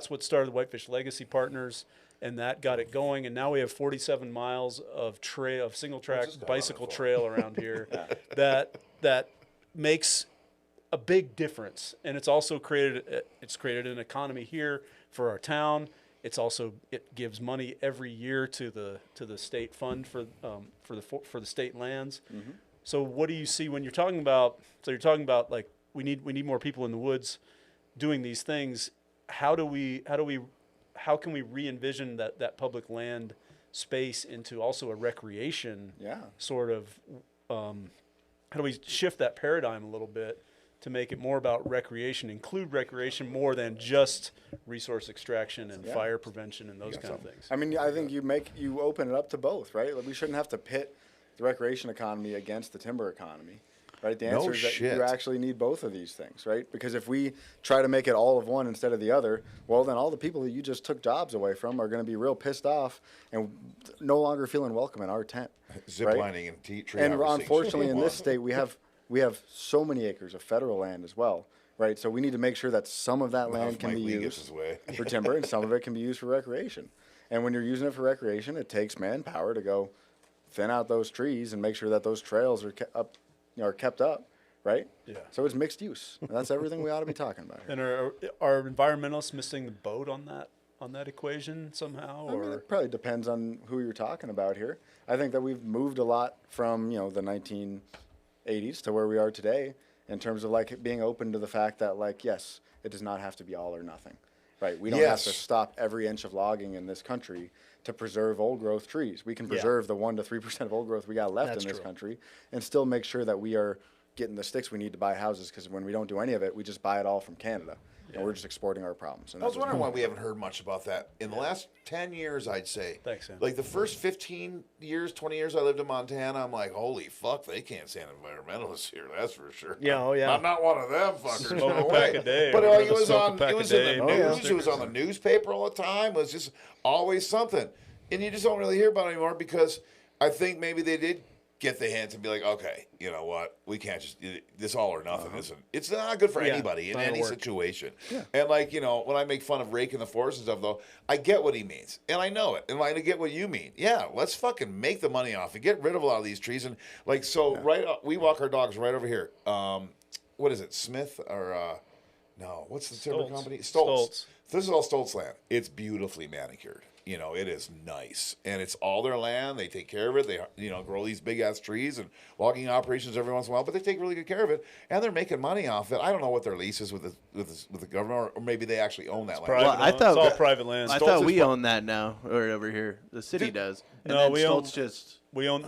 what started Whitefish Legacy Partners, and that got it going. And now we have 47 miles of single track bicycle trail around here that makes a big difference. And it's also created an economy here for our town. It gives money every year to the state fund for the state lands. So what do you see when you're talking about? So you're talking about like we need more people in the woods doing these things. How can we re-envision that public land space into also a recreation sort of? How do we shift that paradigm a little bit to make it more about recreation, include recreation more than just resource extraction and fire prevention and those kind of things? I mean, I think you open it up to both, right? Like, we shouldn't have to pit the recreation economy against the timber economy, right? The answer is that shit. you actually need both of these things, right? Because if we try to make it all of one instead of the other, well, then all the people that you just took jobs away from are going to be real pissed off and no longer feeling welcome in our tent. Zip right? lining and tree And harvesting. unfortunately, in this state, we have so many acres of federal land as well. right? So we need to make sure that some of that land can Mike be Lee gets his used way. for timber and some of it can be used for recreation. And when you're using it for recreation, it takes manpower to go thin out those trees and make sure that those trails are kept up, right? Yeah. So it's mixed use. And that's everything we ought to be talking about here. And are environmentalists missing the boat on that equation somehow? I mean, Or it probably depends on who you're talking about here. I think that we've moved a lot from, the 1980s to where we are today in terms of like being open to the fact that like, yes, it does not have to be all or nothing, right? We don't have to Yes. stop every inch of logging in this country to preserve old growth trees. We can preserve the 1 to 3% of old growth we got left That's in this true. country and still make sure that we are getting the sticks we need to buy houses, because when we don't do any of it, we just buy it all from Canada. And we're just exporting our problems. And I was that's what's wondering why going we haven't heard much about that in the last 10 years, I'd say. Thanks, Sam. Like the first 15 years, 20 years I lived in Montana, I'm like, holy fuck, they can't stand environmentalists here, that's for sure. Yeah, oh, yeah. I'm not one of them fuckers. Smoke no a pack way. a day, But remember it the was smoke a on, pack it a was in day the bumper news, it was on the newspaper all the time, it was just always something. And you just don't really hear about it anymore because I think maybe they did get the hint and be like, okay, you know what? We can't just this all or nothing isn't. It's not good for Yeah, anybody it's in not gonna any work. situation. And like when I make fun of raking the forest and stuff, though, I get what he means and I know it, and I get what you mean. Yeah, let's fucking make the money off and get rid of a lot of these trees and like we walk our dogs right over here. What is it, Smith or no? What's the timber Stoltz. company? Stoltz. This is all Stoltz land. It's beautifully manicured. It is nice, and it's all their land. They take care of it. They, grow these big ass trees and logging operations every once in a while, but they take really good care of it, and they're making money off it. I don't know what their lease is with the government, or maybe they actually own that land. private Well, I land. thought- it's all private land. I Stoltz thought is we what- own that now, or over here. The city does. And No, then we own- Stoltz just. We own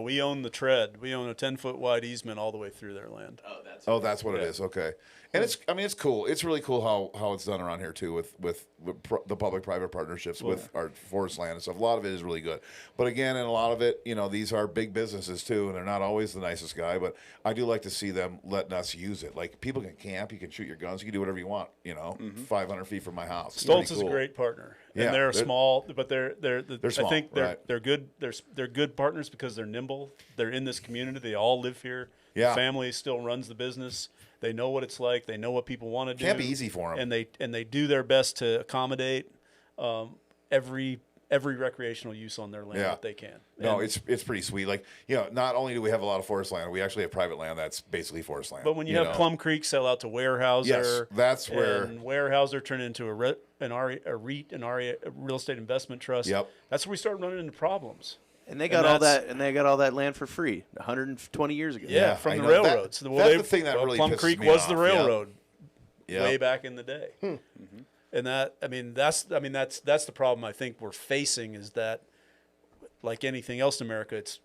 we own the tread. We own a 10-foot wide easement all the way through their land. Oh, that's what it is. Okay, and it's cool. It's really cool how it's done around here too with the public-private partnerships with our forest land and stuff. A lot of it is really good, but again, and a lot of it, these are big businesses too, and they're not always the nicest guy. But I do like to see them letting us use it. Like people can camp, you can shoot your guns, you can do whatever you want. 500 feet from my house. It's Stoltz pretty is a cool. great partner, Yeah, and they're they're- small, but they're small, I think right. they're good. They're good partners because they're nimble. They're in this community. They all live here. Yeah. The family still runs the business. They know what it's like. They know what people want to do. Can't be easy for 'em. And they do their best to accommodate every recreational use on their land Yeah. that they can. No, And- it's pretty sweet. Like not only do we have a lot of forest land, we actually have private land that's basically forest land. But when you have Plum Creek sell out to Weyerhaeuser, Yes, that's where- and Weyerhaeuser turn into a REIT, a real estate investment trust. Yep. That's where we start running into problems. And they got all that's- that. And they got all that land for free, 120 years ago. Yeah, Yeah, from I the know. That- railroads. that's the thing that really Plum pisses Creek me was the off, yep. railroad Yep. way back in the day. And that's the problem I think we're facing is that, like anything else in America, it's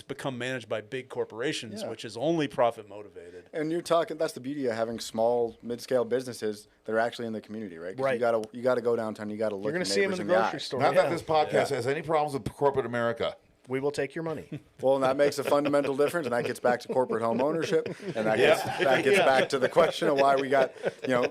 become managed by big corporations, Yeah. which is only profit motivated. And you're talking. That's the beauty of having small, mid-scale businesses that are actually in the community, right? 'Cause Right. You gotta go downtown. You gotta look. You're going your to see them in neighbors the the grocery eye. store. Not yeah. that this podcast has any problems with corporate America. We will take your money. Well, and that makes a fundamental difference, and that gets back to corporate home ownership, and that gets back to the question of why we got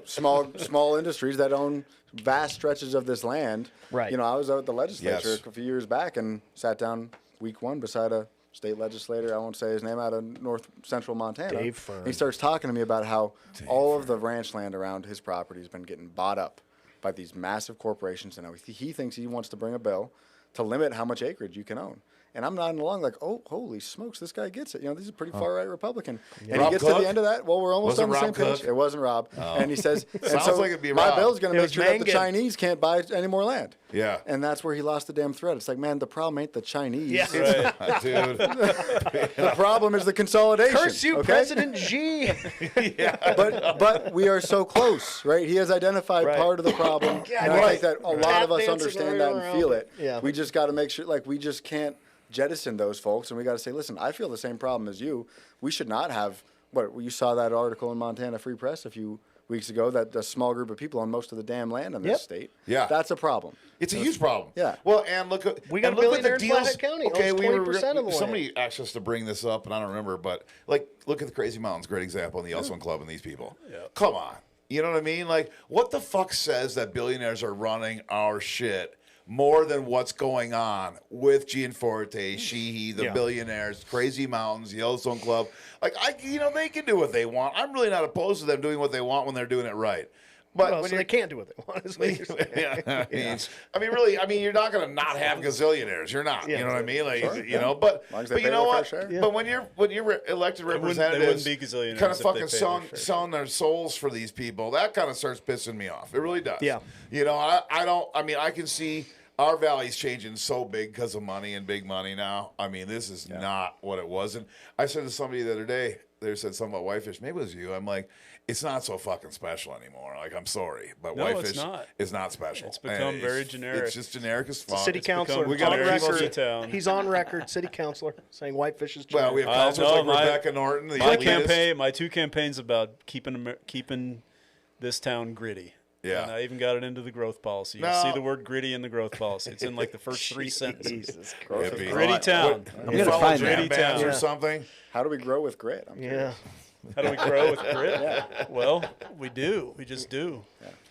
small industries that own vast stretches of this land. Right. I was out at the legislature Yes. a few years back and sat down week one beside a state legislator. I won't say his name, out of north central Montana. Dave Fern. He starts talking to me about how all of the ranch land around his property has been getting bought up by these massive corporations, and he thinks he wants to bring a bill to limit how much acreage you can own. And I'm nodding along like, oh, holy smokes, this guy gets it. This is a pretty far right Republican. And he Rob gets to Cook? the end of that. Well, we're almost Was it on the Rob same page. Cook? It wasn't Rob. And he says, and Sounds so like it'd be my Rob. bill's going It to make was sure that the Mangan. Chinese can't buy any more land. Yeah. And that's where he lost the damn thread. It's like, man, the problem ain't the Chinese. Yeah. Right. Dude. The problem is the consolidation. Curse you, okay? President Xi. But we are so close, right? He has identified Right. part of the problem, and I think that a lot of us Tap dancing understand that and around feel it. it. Yeah. We just got to make sure, we just can't jettison those folks, and we got to say, listen, I feel the same problem as you. We should not have you saw that article in Montana Free Press a few weeks ago that a small group of people own most of the damn land in this Yep. state. Yeah. That's a problem. It's a huge problem. Yeah. Well, and look at We got and a look at billionaire the in Flathead deals. County, Okay, owns we were 20% of the somebody asked us to bring this up, and I don't remember, but look at the Crazy Mountains, great example, and the Yellowstone Club and these people. Yeah. Come on, you know what I mean? Like, what the fuck says that billionaires are running our shit more than what's going on with Gianforte, Sheehy, the billionaires, Crazy Mountains, Yellowstone Club. Like, they can do what they want. I'm really not opposed to them doing what they want when they're doing it right. But Well, when so they can't do what they want. Is what you're saying. really, you're not going to not have gazillionaires. You're not. You know what I mean? Like, but long as they you pay know their what? fair share. But when you're elected representatives, be gazillionaires kind of if they fucking pay their fair selling their souls for these people, that kind of starts pissing me off. It really does. Yeah. I can see our valley's changing so big because of money and big money now. I mean, this is not what it was. And I said to somebody the other day, they said something about whitefish. Maybe it was you. I'm like, it's not so fucking special anymore. Like, I'm sorry, but No, whitefish it's not. is not special. It's become And very generic. It's just generic as fuck. City councilor become We got on a record. City town. He's on record, city councilor, saying whitefish is Well, we have councilors no, like my- Rebecca Norton. The My elitist. my 2 campaigns about keeping this town gritty. Yeah. And I even got it into the growth policy. You No. see the word gritty in the growth policy. It's in like the first 3 sentences. Jesus Hippie. Gritty town. You gonna follow find jam that. bands Yeah. or something? How do we grow with grit? I'm Yeah. curious. How do we grow with grit? Well, we do. We just do.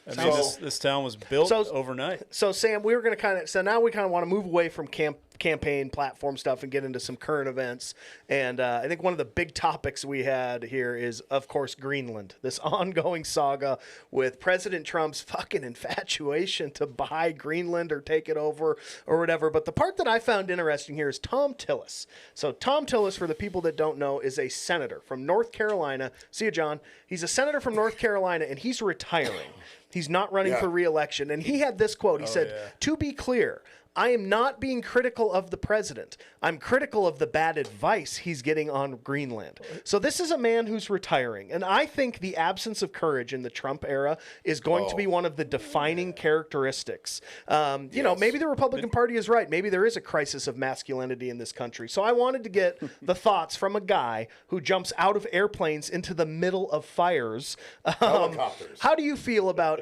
I mean, So- this town was built So- overnight. So Sam, we were going to now we kind of want to move away from campaign platform stuff and get into some current events. And I think one of the big topics we had here is, of course, Greenland. This ongoing saga with President Trump's fucking infatuation to buy Greenland or take it over or whatever. But the part that I found interesting here is Tom Tillis. So Tom Tillis, for the people that don't know, is a senator from North Carolina. See you, John. He's a senator from North Carolina, and he's retiring. He's not running Yeah. for re-election. And he had this quote. He said, "To be clear, I am not being critical of the president. I'm critical of the bad advice he's getting on Greenland." So this is a man who's retiring. And I think the absence of courage in the Trump era is going to be one of the defining characteristics. Maybe the Republican Party is right. Maybe there is a crisis of masculinity in this country. So I wanted to get the thoughts from a guy who jumps out of airplanes into the middle of fires. Helicopters. How do you feel about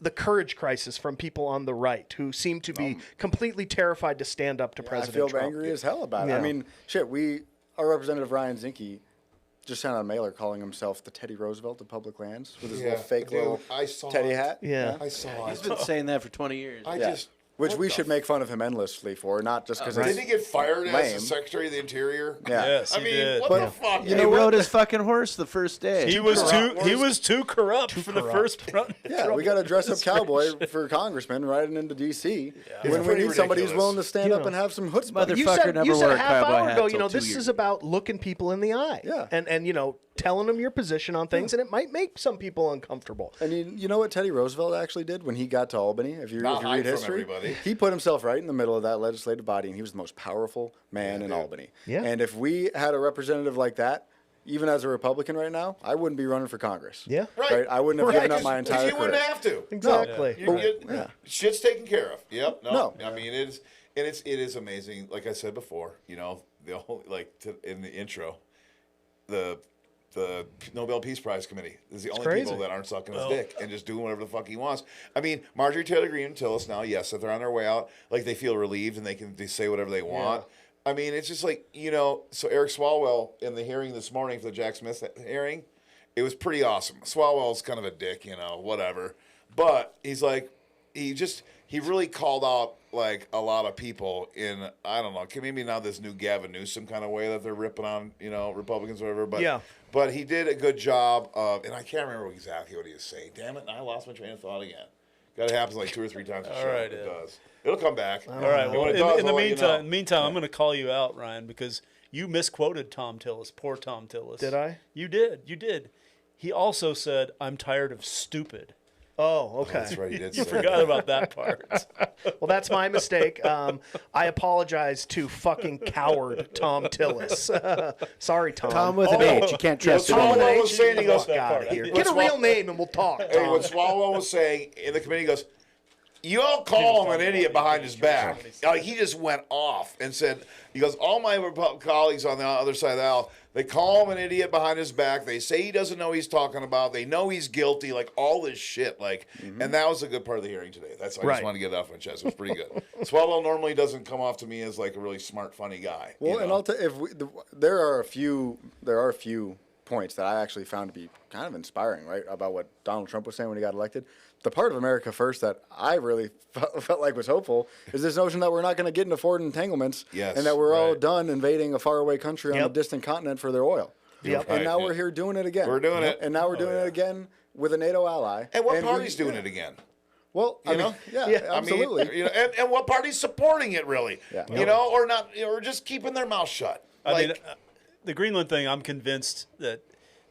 the courage crisis from people on the right who seem to be completely terrified to stand up to I President feel Trump? angry as hell about it. Yeah. I mean, shit, our Representative Ryan Zinke just sent out a mailer calling himself the Teddy Roosevelt of public lands with his little fake dude, little I saw Teddy it. hat. Yeah. I saw He's it. been saying that for 20 years. Which what we the should make fun of him endlessly for, not just because Didn't he get fired as lame. the Secretary of the Interior? Yeah. Yes, I he mean, did. what But the fuck? He rode his fucking horse the first day. He was too corrupt for the first run. Yeah, we got to dress up cowboy for congressman riding into D.C. It's when we pretty need somebody who's ridiculous. willing to stand up and have some chutzpah. Mother- You Fucker said, never you said wore a a half cowboy hour hat ago, till 2 this is years. about looking people in the eye. Yeah. And telling them your position on things, and it might make some people uncomfortable. And you know what Teddy Roosevelt actually did when he got to Albany? If you Not hide read from history, everybody. he put himself right in the middle of that legislative body, and he was the most powerful man in Albany. Yeah. And if we had a representative like that, even as a Republican right now, I wouldn't be running for Congress. Yeah. Right. I wouldn't have given up my Because entire you wouldn't career. have to. Exactly. Shit's taken care of. Yep. No. I mean, it is amazing. Like I said before, the whole in the intro, the Nobel Peace Prize Committee is the only crazy. people that aren't sucking his dick and just doing whatever the fuck he wants. I mean, Marjorie Taylor Greene and Tillis now, yes, if they're on their way out, like they feel relieved and they say whatever they want. I mean, it's just like, so Eric Swalwell in the hearing this morning for the Jack Smith hearing, it was pretty awesome. Swalwell's kind of a dick, whatever. But he's like, he really called out like a lot of people in, I don't know, maybe not this new Gavin Newsom kind of way that they're ripping on, Republicans or whatever. But Yeah. But he did a good job of, and I can't remember exactly what he was saying. Damn it, and I lost my train of thought again. That happens like 2 or 3 times a show. right, It Ed. does. It'll come back. All right. And Well, when it in, does, in the I'll let you know. meantime, I'm going to call you out, Ryan, because you misquoted Tom Tillis. Poor Tom Tillis. Did I? You did. You did. He also said, "I'm tired of stupid." Oh, okay. That's right, he did You say forgot that. about that part. Well, that's my mistake. I apologize to fucking coward Tom Tillis. Sorry, Tom. Tom with an H. You can't trust Tom him. with Swalwell an was H, saying, he he goes, goes, out of here. Let's Get a real walk- name and we'll talk. Hey, Tom. what Swalwell was saying in the committee, he goes, you all call him an idiot behind his back. He just went off and said, he goes, all my colleagues on the other side of the aisle, they call him an idiot behind his back. They say he doesn't know what he's talking about. They know he's guilty, like all this shit. And that was a good part of the hearing today. I just Right. wanted to get it off my chest. It was pretty good. Swalwell normally doesn't come off to me as like a really smart, funny guy. Well, and I'll tell you, there are a few points that I actually found to be kind of inspiring, right, about what Donald Trump was saying when he got elected. The part of America First that I really felt like was hopeful is this notion that we're not going to get into foreign entanglements Yes, and that we're all right. done invading a faraway country on a Yep. distant continent for their oil. Yep. And Right, now yeah. we're here doing it again. We're doing it. And now we're doing it again with a NATO ally. And what we- party's doing it again? Well, I You mean, know? yeah, Yeah. absolutely. I mean, you know, and what party's supporting it really? Yeah. You know, or not, or just keeping their mouth shut. I mean, Like, the Greenland thing. I'm convinced that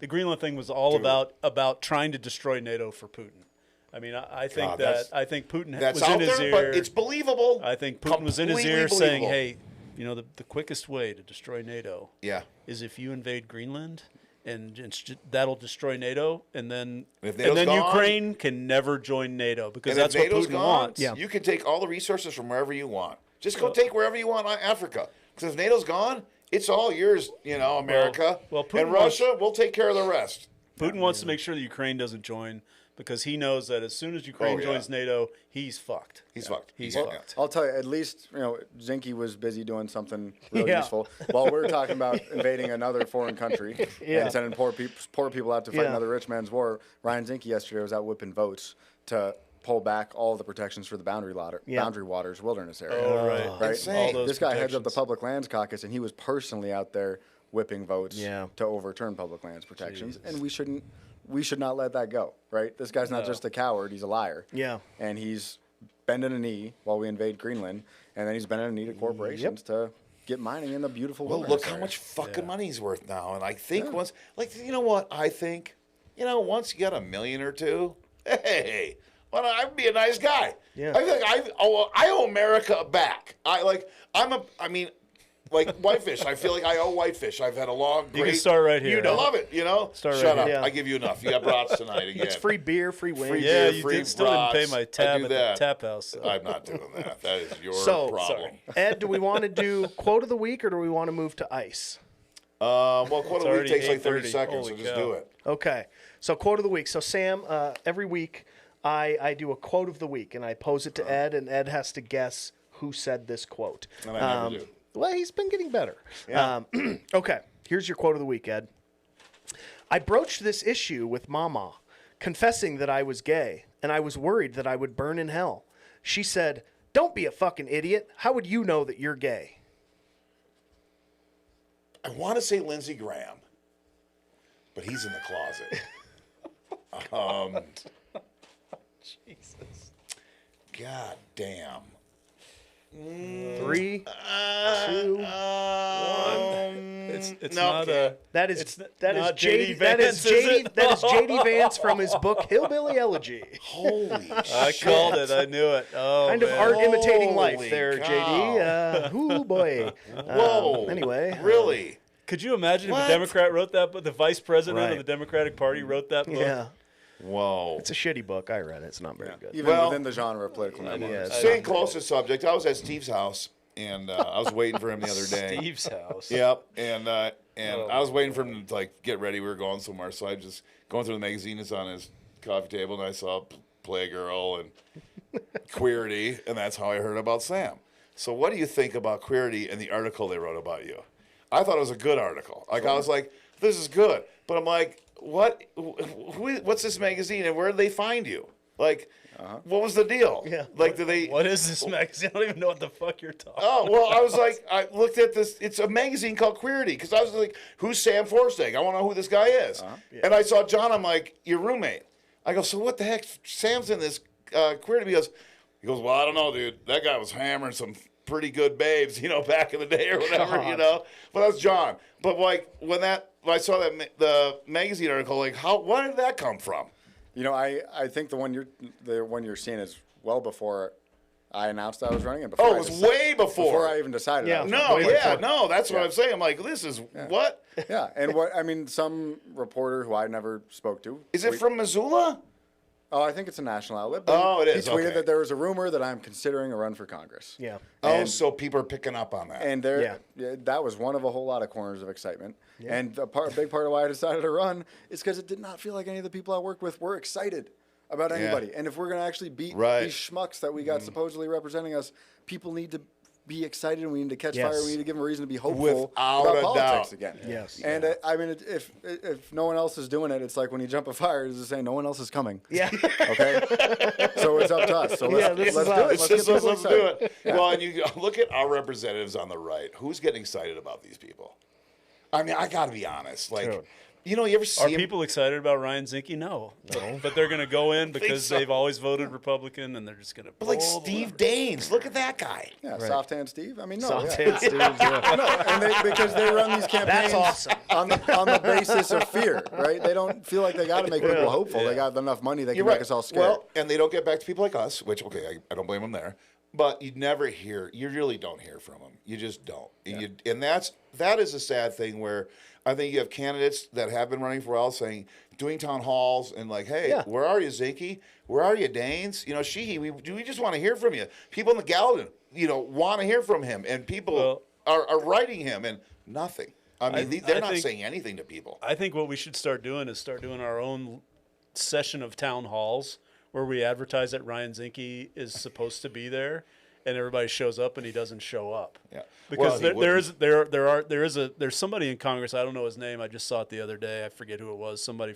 the Greenland thing was all about trying to destroy NATO for Putin. I mean, I think God, that's- I think Putin that's was out in his there, ear. but it's believable. I think Putin was in his Completely ear saying, believable. "Hey, you know, the quickest way to destroy NATO Yeah. is if you invade Greenland, and that'll destroy NATO, and then If NATO's then gone- Ukraine can never join NATO because And that's if what NATO's Putin gone, wants." Yeah. you can take all the resources from wherever you want. Just go take wherever you want in Africa. Because if NATO's gone, it's all yours, you know, America. well, Putin and Russia, we'll take care of the rest. Putin wants to make sure that Ukraine doesn't join because he knows that as soon as Ukraine Oh, yeah. joins NATO, he's fucked. He's fucked. He's Yeah. fucked. I'll tell you, at least, you know, Zinke was busy doing something really Yeah. useful. While we're talking about invading another foreign country Yeah. and sending poor people out to fight Yeah. another rich man's war, Ryan Zinke yesterday was out whipping votes to pull back all the protections for the Boundary Waters Wilderness Area. Oh, right. Right? Insane. All those This guy heads up the protections. Public Lands Caucus, and he was personally out there whipping votes Yeah. to overturn public lands protections. And we should not let that go, right? This guy's not just a coward; he's a liar. Yeah. And he's bending a knee while we invade Greenland, and then he's bending a knee to corporations to get mining in the beautiful Well, wilderness look how area. much fucking money he's worth now. And I think once, like, you know what? I think, you know, once you get $1 million or two, hey, well, I'd be a nice guy. Yeah. I think I owe America back. Like Whitefish. I feel like I owe Whitefish. I've had a long, You great. can start right here. You love it, you know? Start right Shut here. up. Yeah. I give you enough. You got brats tonight again. It's free beer, free wings. Free Yeah, beer, you free still didn't pay brats. my I tab do at that. the tap house. So. I'm not doing that. That is your So, problem. Ed, do we want to do quote of the week or do we want to move to ice? Well, quote of the week already takes like 30 8:30. seconds, so Holy just cow. do it. Okay. So quote of the week. So Sam, every week I do a quote of the week and I pose it to Ed, and Ed has to guess who said this quote. And I never do. Well, he's been getting better. Yeah. Okay. Here's your quote of the week, Ed. I broached this issue with Mama, confessing that I was gay, and I was worried that I would burn in hell. She said, "Don't be a fucking idiot. How would you know that you're gay?" I want to say Lindsey Graham, but he's in the closet. Jesus. God damn. 3, 2. It's no, not okay. a. That is It's that is not JD JD that is Vance, is JD it? that is JD Vance from his book Hillbilly Elegy. Holy I shit. called it. I knew it. Oh, Kind of man. art imitating life Holy there, cow. JD. Ooh boy. Whoa. Anyway, Really? Could you imagine if What? a Democrat wrote that book? The vice president Right. of the Democratic Party wrote that book. yeah, Whoa. it's a shitty book. I read it. It's not very good. Even Well- within the genre of political memoirs. Staying close to subject, I was at Steve's house, and I was waiting for him the other day. Steve's house. Yep, and I was waiting for him to like get ready. We were going somewhere, so I just going through the magazine. It's on his coffee table, and I saw Playgirl and Queerty, and that's how I heard about Sam. So, what do you think about Queerty and the article they wrote about you? I thought it was a good article. Like I was like, this is good, but I'm like, what? What's this magazine, and where did they find you? Like, what was the deal? Yeah. Like, did they? What is this magazine? I don't even know what the fuck you're talking. Oh, well, I was like, I looked at this. It's a magazine called Queerty because I was like, who's Sam Forstig? I want to know who this guy is. And I saw John. I'm like, your roommate. I go, so what the heck? Sam's in this Queerty. He goes, well, I don't know, dude. That guy was hammering some pretty good babes, you know, back in the day or whatever, you know. But that's John. But like when I saw that the magazine article, like, where did that come from? You know, I think the one you're seeing is well before I announced I was running, and before Oh, I it was deci- way before. I even decided. Yeah. I was No, running. yeah, no, that's what I'm saying. I'm like, this is what? Yeah, and what I mean, some reporter who I never spoke to. Is it from Missoula? Oh, I think it's a national outlet. Oh, it is, He tweeted okay. that there was a rumor that I'm considering a run for Congress. Yeah. Oh, so people are picking up on that. And that was one of a whole lot of corners of excitement. And a big part of why I decided to run is because it did not feel like any of the people I worked with were excited about anybody. And if we're going to actually beat Right. these schmucks that we got supposedly representing us, people need to be excited and we need to catch Yes. fire. We need to give them a reason to be hopeful Without about a politics doubt. again. Yes. And I mean, if no one else is doing it, it's like when you jump a fire, it's to say no one else is coming. Yeah. Okay. So it's up to us. So let's, this let's is do us. it. It's Let's just get people let's do excited. it. Well, and you look at our representatives on the right. Who's getting excited about these people? I mean, I got to be honest. Like, Dude. you know, you ever see Are 'em- people excited about Ryan Zinke? No. But they're going to go in because so. they've always voted Republican, and they're just going to. But like Steve Daines, look at that guy. Yeah, soft hand Steve. I mean, no. Soft yeah. hand Steve, yeah. No, and because they run these campaigns awesome. on the basis of fear, right? They don't feel like they got to make people hopeful. They got enough money they can You're make right. us all scared. Well, and they don't get back to people like us, which, okay, I don't blame them there. But you never hear, you really don't hear from them. You just don't. And that is a sad thing where I think you have candidates that have been running for a while saying, doing town halls and like, hey, Yeah. where are you, Zinke? Where are you, Daines? You know, Sheehy, we just want to hear from you. People in the Gallatin, want to hear from him. And people are writing him and nothing. I mean, they're not think- saying anything to people. I think what we should start doing is start doing our own session of town halls where we advertise that Ryan Zinke is supposed to be there, and everybody shows up and he doesn't show up. Yeah. Because Well, he there's somebody in Congress, I don't know his name, I just saw it the other day, I forget who it was, somebody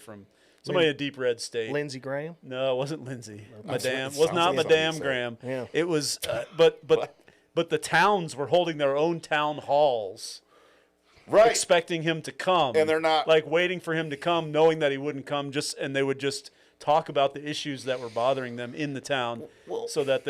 in deep red state. Lindsey Graham. No, it wasn't Lindsey. Madame it was sounds not like Madame something Graham. Yeah. It was, but the towns were holding their own town halls, Right. expecting him to come, And they're not- like waiting for him to come, knowing that he wouldn't come. And they would just talk about the issues that were bothering them in the town, so that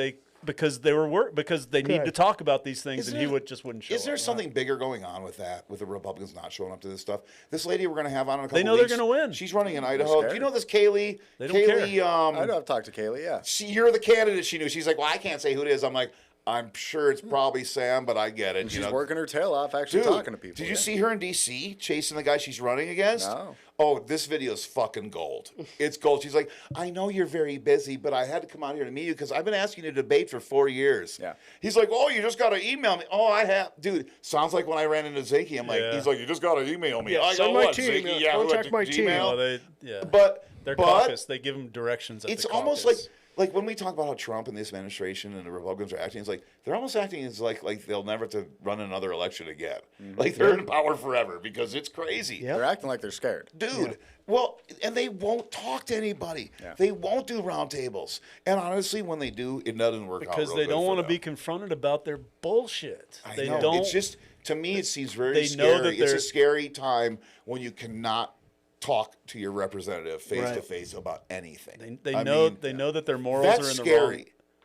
because they need to talk about these things, and he just wouldn't show up. Is there something bigger going on with that, with the Republicans not showing up to this stuff? This lady we're going to have on in a couple They know they're weeks, gonna win. She's running in Idaho. Do you know this Kaylee? They don't care. I know I've talked to Kaylee, yeah. You're the candidate she knew. She's like, well, I can't say who it is. I'm like, I'm sure it's probably Sam, but I get it. And she's working her tail off actually Dude, talking to people. did you see her in D.C. chasing the guy she's running against? No. Oh, this video is fucking gold. It's gold. She's like, I know you're very busy, but I had to come out here to meet you because I've been asking you to debate for 4 years. Yeah. He's like, oh, you just got to email me. Oh, I have. Dude, sounds like when I ran into Zinke. I'm like, Yeah. he's like, you just got to email me. Yeah, I send go, my what, team, Zinke? contact what, my team. Gmail? Yeah. But Their but caucus, they give them directions. At it's the almost caucus. like when we talk about how Trump and this administration and the Republicans are acting, it's like they're almost acting as like they'll never have to run another election again. Like they're in power forever because it's crazy. Yeah. They're acting like they're scared. Dude, well, and they won't talk to anybody. Yeah. They won't do roundtables. And honestly, when they do, it doesn't work out because real they good don't for want to them. be confronted about their bullshit. I They know. don't. It's just, to me, it seems very They scary. know that It's a they're- scary time when you cannot talk to your representative face to Right. face about anything. They I know mean, they know that their morals that's are in the scary. wrong.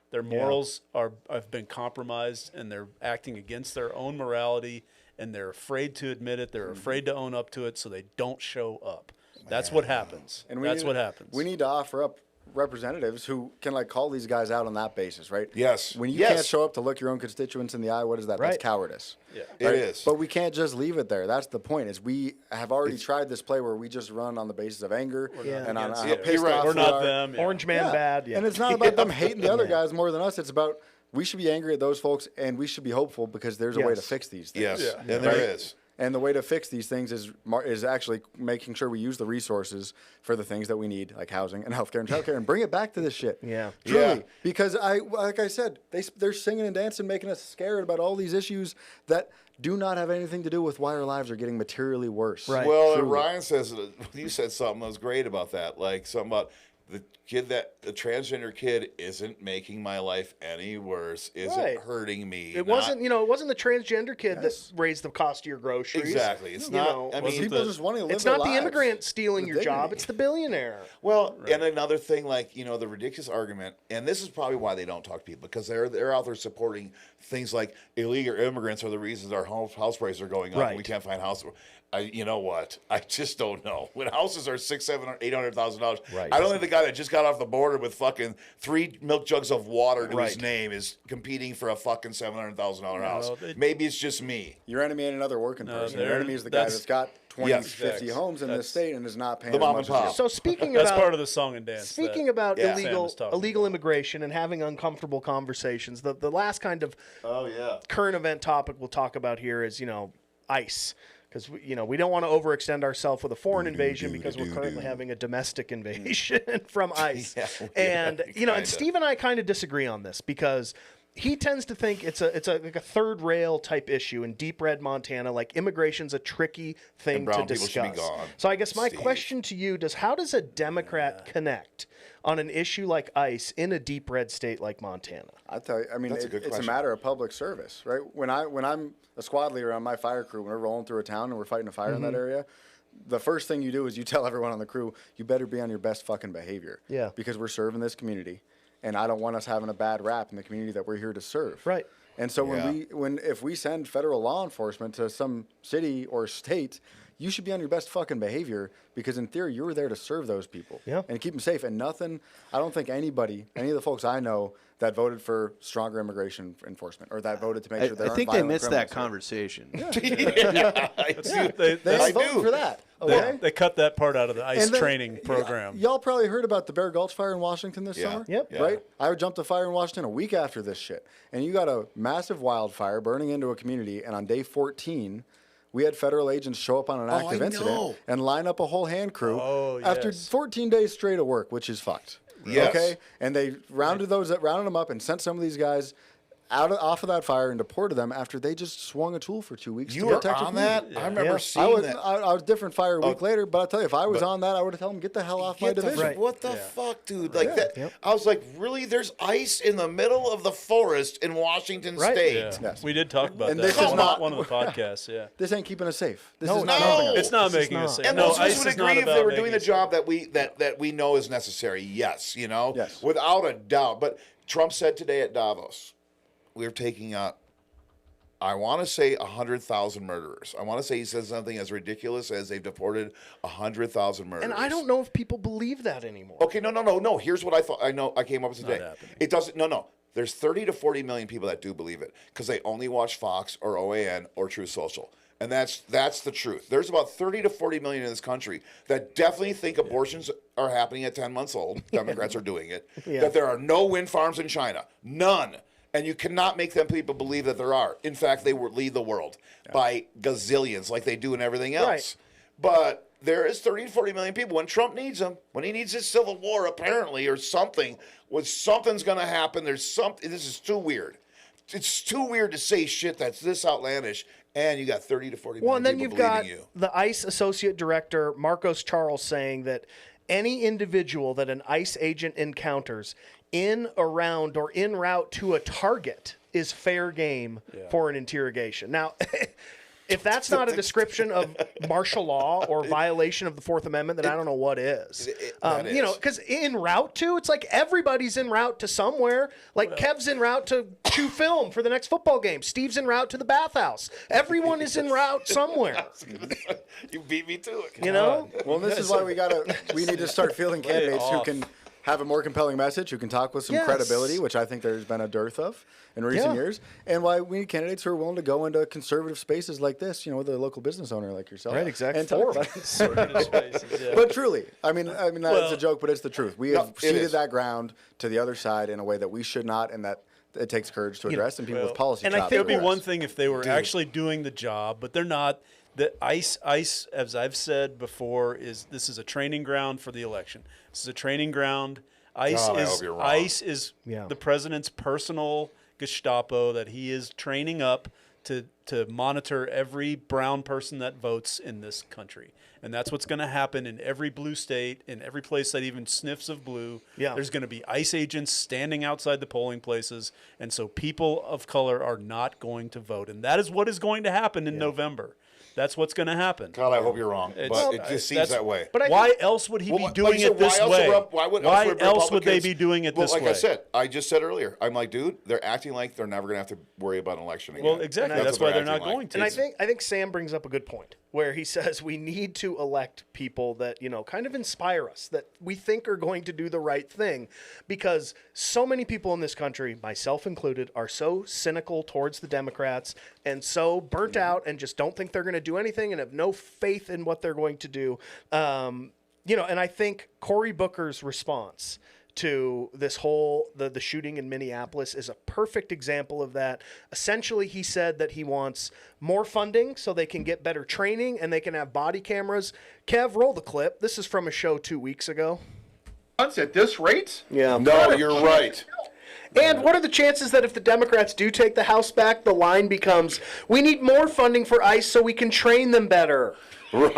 Their morals have been compromised, and they're acting against their own morality, and they're afraid to admit it. They're afraid to own up to it, so they don't show up. That's what happens. And That's need- what happens. We need to offer up representatives who can call these guys out on that basis, right? Yes. When you Yes. can't show up to look your own constituents in the eye, what is that? Right. That's cowardice. Yeah. It is. But we can't just leave it there. That's the point. Is we have already tried this play where we just run on the basis of anger and on against how it. pissed You're right. off We're we not are. them. Yeah. Orange man bad. Yeah. And it's not about them hating the other guys more than us. It's about we should be angry at those folks and we should be hopeful because there's a way to Yes. fix these things. Yes, Yeah. and there is. And the way to fix these things is actually making sure we use the resources for the things that we need, like housing and healthcare and childcare, and bring it back to this shit. Yeah. Truly. Yeah. Because like I said, they're singing and dancing, making us scared about all these issues that do not have anything to do with why our lives are getting materially worse. Right. Well, and Truly. Ryan says, you said something that was great about that. Like something about the transgender kid isn't making my life any worse, isn't Right. hurting me. It not- wasn't, it wasn't the transgender kid that raised the cost of your groceries. Exactly. It's You not, know, I mean, People just wanting to live it's their not the lives immigrant stealing with your job; dignity. it's the billionaire. well, and another thing, like, the ridiculous argument, and this is probably why they don't talk to people, because they're out there supporting things like illegal immigrants are the reasons our house prices are going up. Right. And we can't find houses. You know what? I just don't know. When houses are $600,000, $700,000, $800,000, Right. I don't think the guy that just got off the border with fucking 3 milk jugs of water to his Right. name is competing for a fucking $700,000 house. they- Maybe it's just me. Your enemy ain't another working person. Your they're- enemy is the guy that's- that's got 20, Yes. 50 homes in this That's- state and is not paying The as mom much and as pop. you. So speaking That's about part of the song and dance. speaking that about Yeah. Sam illegal is talking illegal about. immigration and having uncomfortable conversations, the last kind of Oh, yeah. current event topic we'll talk about here is ICE. Because we don't want to overextend ourselves with a foreign invasion because we're currently having a domestic invasion from ICE. Yeah, and kinda. and Steve and I kind of disagree on this because he tends to think it's like a third rail type issue in deep red Montana. Like immigration's a tricky thing brown to people should be discuss. gone, So I guess my Steve. question to you how does a Democrat connect on an issue like ICE in a deep red state like Montana? I tell you, I mean, That's a good it's a question. matter of public service, right? When I'm a squad leader on my fire crew, when we're rolling through a town and we're fighting a fire in that area, the first thing you do is you tell everyone on the crew, you better be on your best fucking behavior. Yeah. Because we're serving this community, and I don't want us having a bad rap in the community that we're here to serve. Right. And so Yeah. if we send federal law enforcement to some city or state, you should be on your best fucking behavior because in theory you're there to serve those people Yeah. and keep them safe. And I don't think any of the folks I know that voted for stronger immigration enforcement or that voted to make sure there I aren't think they violent missed that criminals here. conversation. I do. They They do. voted for that. Okay. they cut that part out of the ICE And then- training program. Y'all probably heard about the Bear Gulch fire in Washington this Yeah. summer. Yep. Yeah. Right? I jumped a fire in Washington a week after this shit. And you got a massive wildfire burning into a community. And on day 14, we had federal agents show up on an active I incident know. and line up a whole hand crew Oh, after yes. 14 days straight of work, which is fucked. Yes. Okay? And they rounded them up and sent some of these guys off of that fire and deported them after they just swung a tool for 2 weeks You to were protect on the community. that? I remember Yeah. seeing that. I was different fire a week later, but I'll tell you, if I was on that, I would have told them, get the hell off my Get the division. f- What the fuck, dude? Like that. Yep. I was like, really? There's ice in the middle of the forest in Washington Right. State. Yeah. Yes. We did talk about And that. this It's is not not- one of the podcasts. Yeah, This ain't keeping us safe. This No, is not no. helping us. it's not This is making us not. safe. And No, most of ICE us would is not agree if they about were doing making the us job that we know is necessary. Yes, you know, Yes. without a doubt. But Trump said today at Davos, we're taking out, I want to say 100,000 murderers. I want to say he said something as ridiculous as they've deported 100,000 murderers. And I don't know if people believe that anymore. Okay, no. Here's what I thought. I came up with today. happening. It doesn't. No. There's 30 to 40 million people that do believe it because they only watch Fox or OAN or True Social. And that's the truth. There's about 30 to 40 million in this country that definitely think abortions are happening at 10 months old. Democrats are doing it. Yeah. That there are no wind farms in China. None. And you cannot make them people believe that there are. In fact, they will lead the world by gazillions like they do in everything else. Right. But there is 30 to 40 million people. When Trump needs them, when he needs his civil war, apparently, or something, when something's going to happen, there's something. This is too weird. It's too weird to say shit that's this outlandish, and you got 30 to 40 Well, and million then people you've got believing you. the ICE Associate Director, Marcos Charles, saying that any individual that an ICE agent encounters in, around, or en route to a target is fair game for an interrogation. Now, if that's not a description of martial law or violation of the Fourth Amendment, then I don't know what is. That You know, is. because en route to, it's like everybody's en route to somewhere. Like Kev's en route to chew film for the next football game. Steve's en route to the bathhouse. Everyone is en route somewhere. You beat me to it. You know? Well, this is why we need to start fielding candidates who can have a more compelling message, who can talk with some Yes. credibility, which I think there's been a dearth of in recent Yeah. years, and why we need candidates who are willing to go into conservative spaces like this, you know, with a local business owner like yourself. Right, exactly. And talk Four. about it. Spaces, yeah. But truly, I mean that's Well- a joke, but it's the truth. We No, have it ceded is. that ground to the other side in a way that we should not, and that it takes courage to address, and people with policy. and I chops think It would be address. one thing if they were actually doing the job, but they're not. The ICE, as I've said before, this is a training ground for the election. This is a training ground. ICE God, I is hope you're wrong. ICE is Yeah. the president's personal Gestapo that he is training up to monitor every brown person that votes in this country. And that's what's going to happen in every blue state, in every place that even sniffs of blue. Yeah. There's going to be ICE agents standing outside the polling places. And so people of color are not going to vote. And that is what is going to happen in November. That's what's going to happen. God, I hope you're wrong, but it just seems that's- that way. But I Why think- else would he Well, be like doing you it said, this why way? else Would they Republicans- be doing it this like way? I said, I just said earlier, I'm like, dude, they're acting like they're never going to have to worry about an election again. Well, exactly. That's what why they're not acting like. going to. And I think Sam brings up a good point where he says we need to elect people that, you know, kind of inspire us, that we think are going to do the right thing, because so many people in this country, myself included, are so cynical towards the Democrats and so burnt out and just don't think they're going to do anything and have no faith in what they're going to do. You know, and I think Cory Booker's response to this whole the shooting in Minneapolis is a perfect example of that. Essentially, he said that he wants more funding so they can get better training and they can have body cameras. Kev, roll the clip. This is from a show 2 weeks ago. At this rate? Yeah. No, you're right. And what are the chances that if the Democrats do take the House back, the line becomes, we need more funding for ICE so we can train them better? And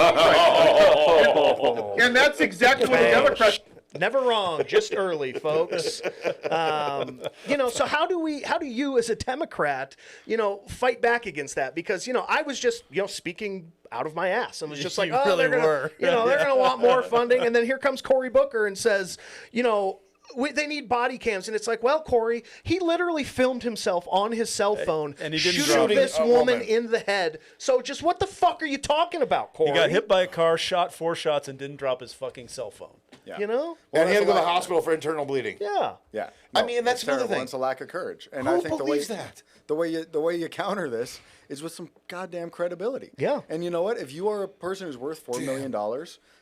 that's exactly what the Democrats. Never wrong, just early, folks. So how do you as a Democrat, fight back against that? Because, I was just, speaking out of my ass. I was just like, You oh, really they're gonna, were. they're going to want more funding. And then here comes Cory Booker and says, they need body cams. And it's like, well, Cory, he literally filmed himself on his cell phone and he didn't shooting drop this a woman woman. in the head. So just what the fuck are you talking about, Cory? He got hit by a car, shot 4 shots, and didn't drop his fucking cell phone. You know? And he had to go to the that's a lot. hospital for internal bleeding. Yeah. Yeah, I mean, that's it's another terrible. thing. It's a lack of courage, and Who I think believes that? the way you counter this is with some goddamn credibility. Yeah. And you know what? If you are a person who's worth $4 million,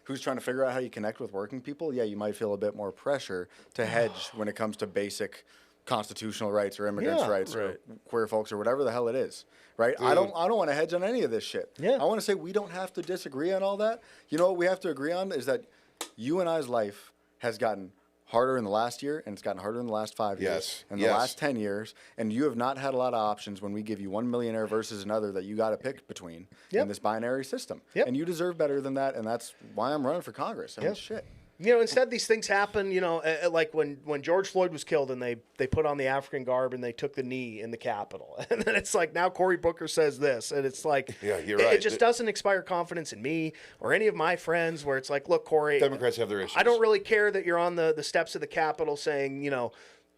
who's trying to figure out how you connect with working people, yeah, you might feel a bit more pressure to hedge when it comes to basic constitutional rights or immigrants' Yeah, rights right. or queer folks or whatever the hell it is. Right? I don't want to hedge on any of this shit. Yeah. I want to say we don't have to disagree on all that. You know what we have to agree on is that you and I's life has gotten harder in the last year, and it's gotten harder in the last 5 years, Yes, and the yes. last 10 years, and you have not had a lot of options when we give you one millionaire versus another that you got to pick between Yep. in this binary system. Yep. And you deserve better than that, and that's why I'm running for Congress. I mean, Yep. shit. Instead these things happen, like when George Floyd was killed and they put on the African garb and they took the knee in the Capitol. And then it's like now Cory Booker says this. And it's like, Yeah, you're it right. just doesn't inspire confidence in me or any of my friends where it's like, look, Cory, Democrats have their issues. I don't really care that you're on the steps of the Capitol saying,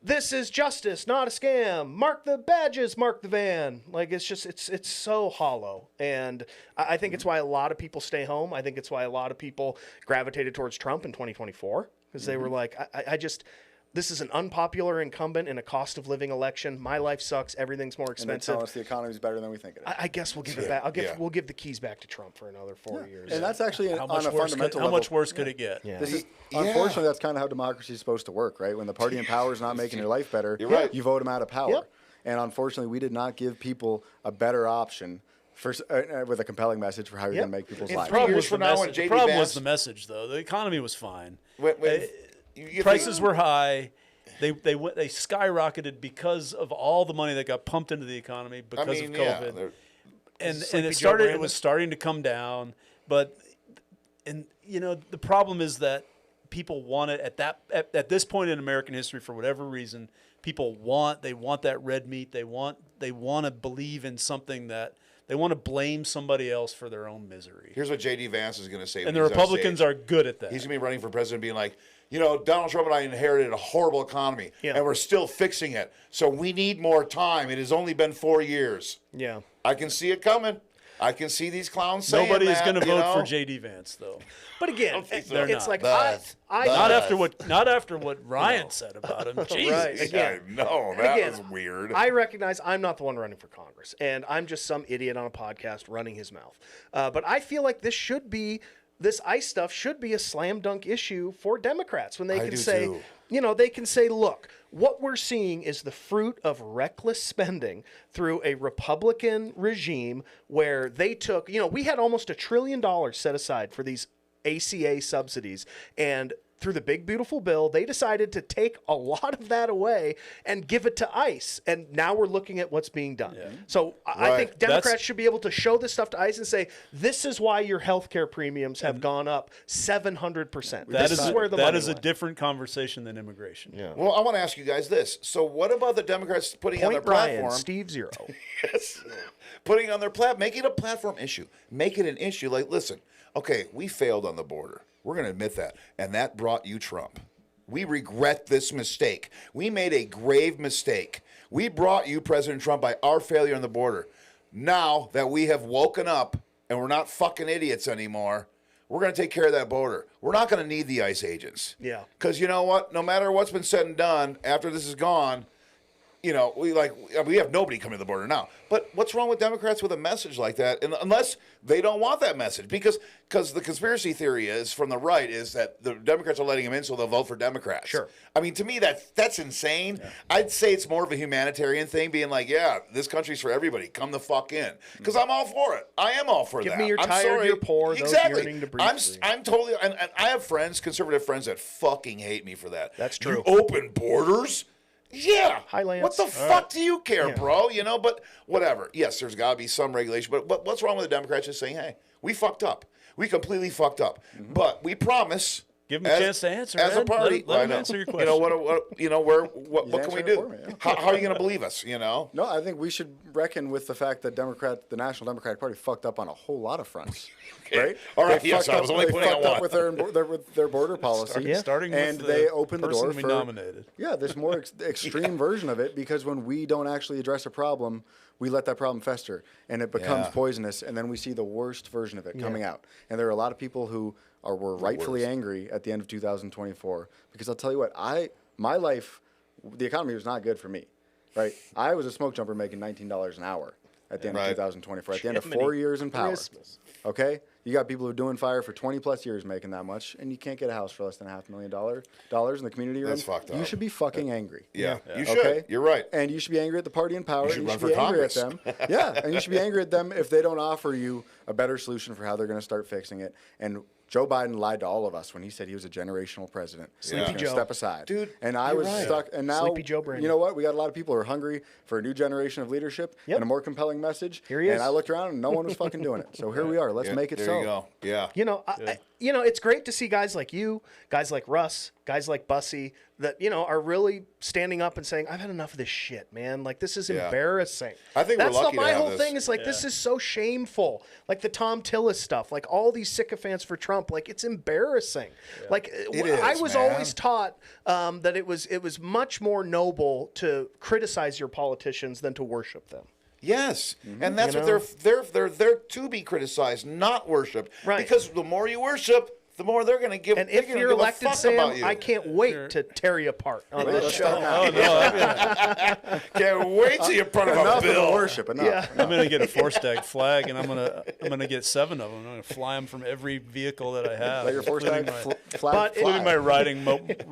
this is justice, not a scam. Mark the badges, mark the van. Like, it's just, it's so hollow. And I think it's why a lot of people stay home. I think it's why a lot of people gravitated towards Trump in 2024 because they were like, I just, this is an unpopular incumbent in a cost of living election. My life sucks. Everything's more And they expensive. tell us the economy's better than we think it is. I guess we'll give it back. We'll give the keys back to Trump for another 4 years. And that's actually How on much a worse? fundamental How level. much worse could it get? Yeah. This is Yeah. unfortunately that's kind of how democracy is supposed to work, right? When the party in power is not making your life better, You're right. you vote them out of power. Yep. And unfortunately, we did not give people a better option for with a compelling message for how you're Yep. going to make people's In lives. The problem years was for from now Message- when the J.D. problem Vance, was the message, though. The economy was fine. you Prices think- were high. They skyrocketed because of all the money that got pumped into the economy because of COVID. they're- and Sleepy it Joe started. It Brandon? was starting to come down, but the problem is that people want it at this point in American history for whatever reason. People want that red meat. They want to believe in something that they want to blame somebody else for their own misery. Here's what J.D. Vance is going to say. And the Republicans are good at that. He's going to be running for president being like, Donald Trump and I inherited a horrible economy, Yeah. and we're still fixing it. So we need more time. It has only been 4 years. Yeah. I can see it coming. I can see these clowns saying Nobody is that, going to you vote know? for J.D. Vance, though. But again, They're it's not. like, But- Not after what Ryan said about him. Jesus. Right. Again. Yeah, no, that Again, was weird. I recognize I'm not the one running for Congress, and I'm just some idiot on a podcast running his mouth. But I feel like this ICE stuff should be a slam dunk issue for Democrats when they I can do say, too. they can say, look, what we're seeing is the fruit of reckless spending through a Republican regime where they took, we had almost $1 trillion set aside for these ACA subsidies, and through the big beautiful bill, they decided to take a lot of that away and give it to ICE. And now we're looking at what's being done. So I Right. think Democrats should be able to show this stuff to ICE and say, this is why your health care premiums have gone up 700%. That This is is where the that money is a went. different conversation than immigration. Yeah. Well, I want to ask you guys this. So what about the Democrats putting on their Point Brian, platform, Steve Zero. Yes. Putting on their platform, make it a platform issue. Make it an issue. Like, listen, okay, we failed on the border. We're going to admit that. And that brought you Trump. We regret this mistake. We made a grave mistake. We brought you President Trump by our failure on the border. Now that we have woken up and we're not fucking idiots anymore, we're going to take care of that border. We're not going to need the ICE agents. Yeah. Because you know what? No matter what's been said and done, after this is gone, we have nobody coming to the border now. But what's wrong with Democrats with a message like that? And unless they don't want that message, because the conspiracy theory is from the right is that the Democrats are letting them in so they'll vote for Democrats. Sure. I mean, to me that's insane. Yeah. I'd say it's more of a humanitarian thing, being like, yeah, this country's for everybody. Come the fuck in, because I'm all for it. I am all for that. Give me your I'm tired, sorry. your poor, those exactly. yearning to breathe free. I'm totally, and I have friends, conservative friends, that fucking hate me for that. That's true. You open borders. Yeah. Highlands. What the fuck do you care, bro? You know, but whatever. Yes, there's got to be some regulation. But what's wrong with the Democrats just saying, hey, we fucked up. We completely fucked up. But we promise. Give them a chance to answer. As a Ed. party. Let I them know. answer your You question. know, what can we answered it do? for me, yeah. How are you going to believe us, you know? No, I think we should reckon with the fact that the National Democratic Party fucked up on a whole lot of fronts. Right? All right, They yes, fucked I was only they putting fucked on up with their border policy. Starting with and the they opened the door person we for nominated. Yeah, this more extreme version of it, because when we don't actually address a problem, we let that problem fester and it becomes Yeah. poisonous, and then we see the worst version of it coming out. And there are a lot of people who were rightfully angry at the end of 2024, because I'll tell you what, my life, the economy was not good for me. Right? I was a smoke jumper making $19 an hour at the end of 2024. At the end of 4 years in power. Christmas. Okay? You got people who are doing fire for 20 plus years making that much, and you can't get a house for less than $500,000 in the community you're That's in. fucked You up. should be fucking angry. Yeah. You should. Okay? You're right. And you should be angry at the party in power. You should and run should for be angry at Congress. them. Yeah, and you should be angry at them if they don't offer you a better solution for how they're going to start fixing it. And Joe Biden lied to all of us when he said he was a generational president. Sleepy He was gonna Joe. Step aside. Dude, and I you're was right. stuck. And now, Sleepy Joe Brandon. you know what? We got a lot of people who are hungry for a new generation of leadership Yep. and a more compelling message. Here he And is. I looked around and no one was fucking doing it. So here we are. Let's Yeah, make it there so. you go. Yeah. You know, it's great to see guys like you, guys like Russ, guys like Bussy that, are really standing up and saying, I've had enough of this shit, man. Like, this is Yeah. embarrassing. I think we're That's lucky to my have whole this. thing is like, this is so shameful. Like the Tom Tillis stuff, like all these sycophants for Trump, like it's embarrassing. Like I is, was man. always taught that it was much more noble to criticize your politicians than to worship them. Yes, and that's You what know? they're there to be criticized, not worshipped. Right. Because the more you worship, the more they're going to give. And they're if gonna you're give a elected, fuck Sam, about you. I can't wait to tear you apart on this Let's show. start now. Oh no, Can't wait till you're part of a Enough of the bill. worship. Enough. Yeah. I'm gonna get a 4-stag flag, and I'm gonna get 7 of them. I'm gonna fly them from every vehicle that I have, Let your force including tag my, flag But it- fly. including my riding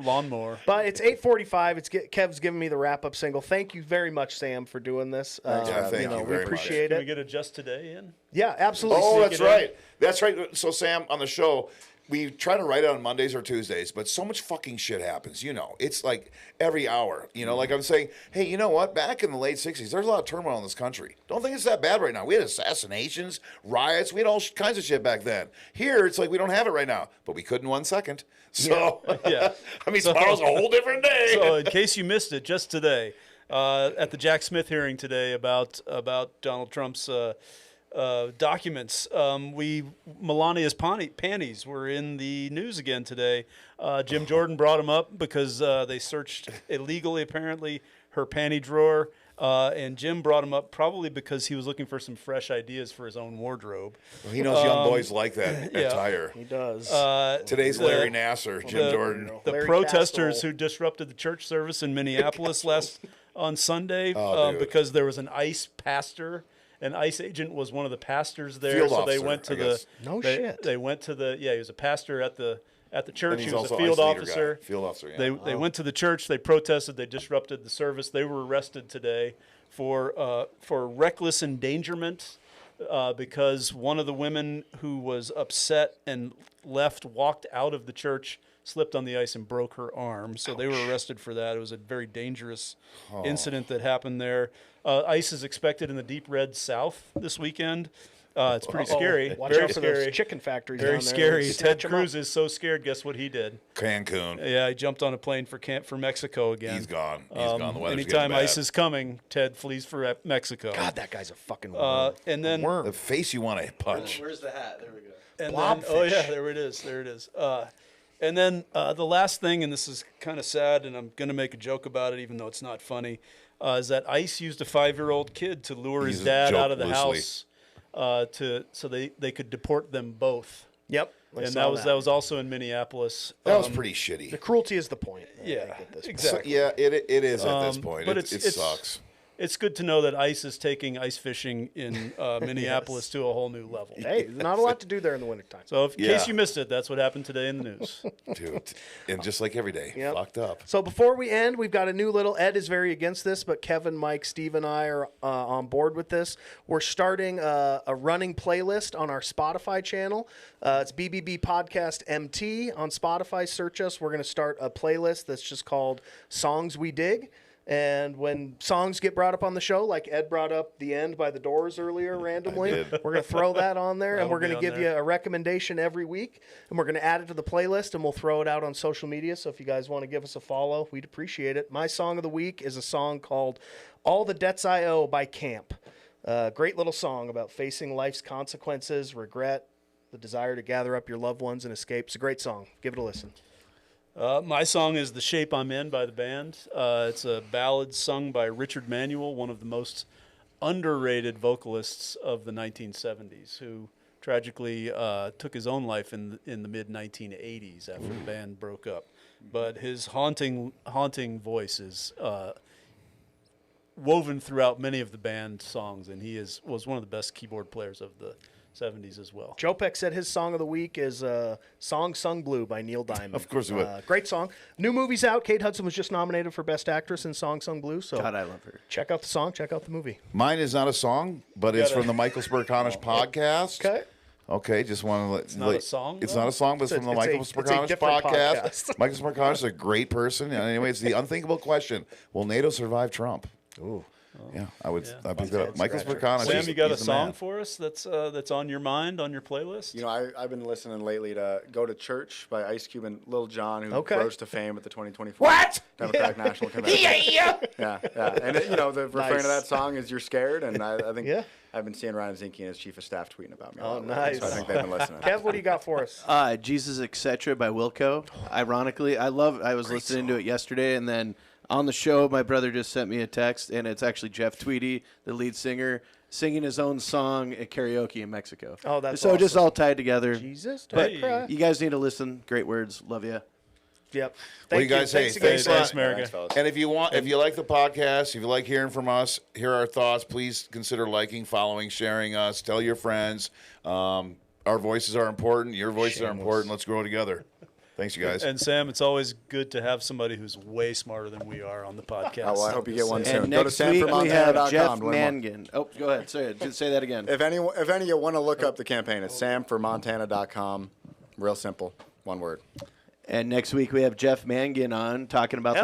lawnmower. But it's 8:45. Kev's giving me the wrap-up single. Thank you very much, Sam, for doing this. Yeah, thank you we very much. appreciate Can we it. get a just today in? Yeah, absolutely. Oh, Sneak that's it in. right. That's right. So, Sam, on the show, we try to write it on Mondays or Tuesdays, but so much fucking shit happens. It's like every hour. Like I'm saying, hey, you know what? Back in the late 60s, there's a lot of turmoil in this country. Don't think it's that bad right now. We had assassinations, riots. We had all kinds of shit back then. Here, it's like we don't have it right now, but we could in 1 second. So, Yeah. I mean, tomorrow's a whole different day. So, in case you missed it, just today, at the Jack Smith hearing today about Donald Trump's documents, Melania's panties were in the news again today. Jim Jordan brought them up because they searched illegally, apparently, her panty drawer. And Jim brought him up probably because he was looking for some fresh ideas for his own wardrobe. He knows young boys like that yeah. attire. He does. Today's Larry Nasser, Jim Jordan. The Larry protesters Casserole. who disrupted the church service in Minneapolis on Sunday dude. because there was an ICE pastor. An ICE agent was one of the pastors there, Field so they officer, went to I guess. No they, shit. They went to the he was a pastor at the church. And He he's was a also field ICE leader officer. guy. Field officer, yeah. They went to the church. They protested. They disrupted the service. They were arrested today for reckless endangerment because one of the women who was upset and walked out of the church, slipped on the ice and broke her arm. So they were arrested for that. It was a very dangerous incident that happened there. ICE is expected in the deep red South this weekend. It's pretty scary. Watch Very out for scary. those chicken factories Very down there. scary. They Ted snatch 'em Cruz up. is so scared. Guess what he did? Cancun. Yeah, he jumped on a plane for Mexico again. He's gone. He's gone. The weather's Anytime getting bad. ICE is coming, Ted flees for Mexico. God, that guy's a fucking worm. And then The face you want to punch. Where's the hat? There we go. And Blobfish. then, oh yeah, there it is. And then the last thing, and this is kind of sad, and I'm going to make a joke about it, even though it's not funny, is that ICE used a 5-year-old kid to lure his He's a dad joke out of the loosely. house, so they could deport them both. Yep. I And saw that was also in Minneapolis. That was pretty shitty. the cruelty is the point. I Yeah, think, at this point. exactly. Yeah, it is at this point. but It it's- sucks. It's good to know that ICE is taking ice fishing in Minneapolis to a whole new level. Hey, there's not a lot to do there in the wintertime. So, in Yeah. case you missed it, that's what happened today in the news. Dude. And just like every day, Yep. fucked up. So before we end, we've got a new little. Ed is very against this, but Kevin, Mike, Steve, and I are on board with this. We're starting a running playlist on our Spotify channel. It's BBB Podcast MT on Spotify. Search us. We're going to start a playlist that's just called Songs We Dig. And when songs get brought up on the show, like Ed brought up The End by The Doors earlier randomly, we're going to throw that on there, and That'll we're going be to on give there. you a recommendation every week, and we're going to add it to the playlist, and we'll throw it out on social media. So if you guys want to give us a follow, we'd appreciate it. My song of the week is a song called All the Debts I Owe by Camp. Great little song about facing life's consequences, regret, the desire to gather up your loved ones and escape. It's a great song. Give it a listen. My song is The Shape I'm In by the band. It's a ballad sung by Richard Manuel, one of the most underrated vocalists of the 1970s, who tragically took his own life in the mid-1980s after the band broke up. But his haunting voice is woven throughout many of the band songs, and he was one of the best keyboard players of the 70s as well. Joe Peck said his song of the week is Song Sung Blue by Neil Diamond. Of course he would. Great song. New movie's out. Kate Hudson was just nominated for Best Actress in Song Sung Blue. So God, I love her. check out the song. Check out the movie. Mine is not a song, but it's from the Michael Sperkanish podcast. Okay. Okay, just want to let. It's not a song, It's though? not a song, but it's from the Michael it's a Sperkanish different podcast. podcast. Michael Sperkanish is a great person. And anyway, it's the unthinkable question: will NATO survive Trump? Ooh. Yeah, I would. I'd pick that up. Michael Sperkanish. Sam, you got a he's the song man. for us that's on your mind, on your playlist? You know, I've been listening lately to "Go to Church" by Ice Cube and Lil Jon, who Okay. rose to fame at the 2024 Democratic National Convention. Yeah, and the refrain of that song is "You're scared," and I think Yeah. I've been seeing Ryan Zinke and his chief of staff tweeting about me. A Oh, lot lately, nice. So I think they've been listening. Kev, what do you got for us? Jesus Etc. by Wilco. Ironically, I was listening to it yesterday, and then on the show, my brother just sent me a text, and it's actually Jeff Tweedy, the lead singer, singing his own song at karaoke in Mexico. Oh, that's so just awesome. all tied together. Jesus, But don't cry. you guys need to listen. Great words. Love you. Yep. Well, you guys, Thanks hey, again. thanks a lot. Thanks, America. Thanks, fellas. And if you like the podcast, if you like hearing from us, hear our thoughts, please consider liking, following, sharing us. Tell your friends. Our voices are important. Your voices are important. Let's grow together. Thanks, you guys. And Sam, it's always good to have somebody who's way smarter than we are on the podcast. Oh, well, I hope you get one And soon. Go to next week we have sanfordmontana.com Jeff to learn more. Mangan. Oh, go ahead. Say that again. If any of you want to look up the campaign, it's samformontana.com. Real simple, one word. And next week we have Jeff Mangan on talking about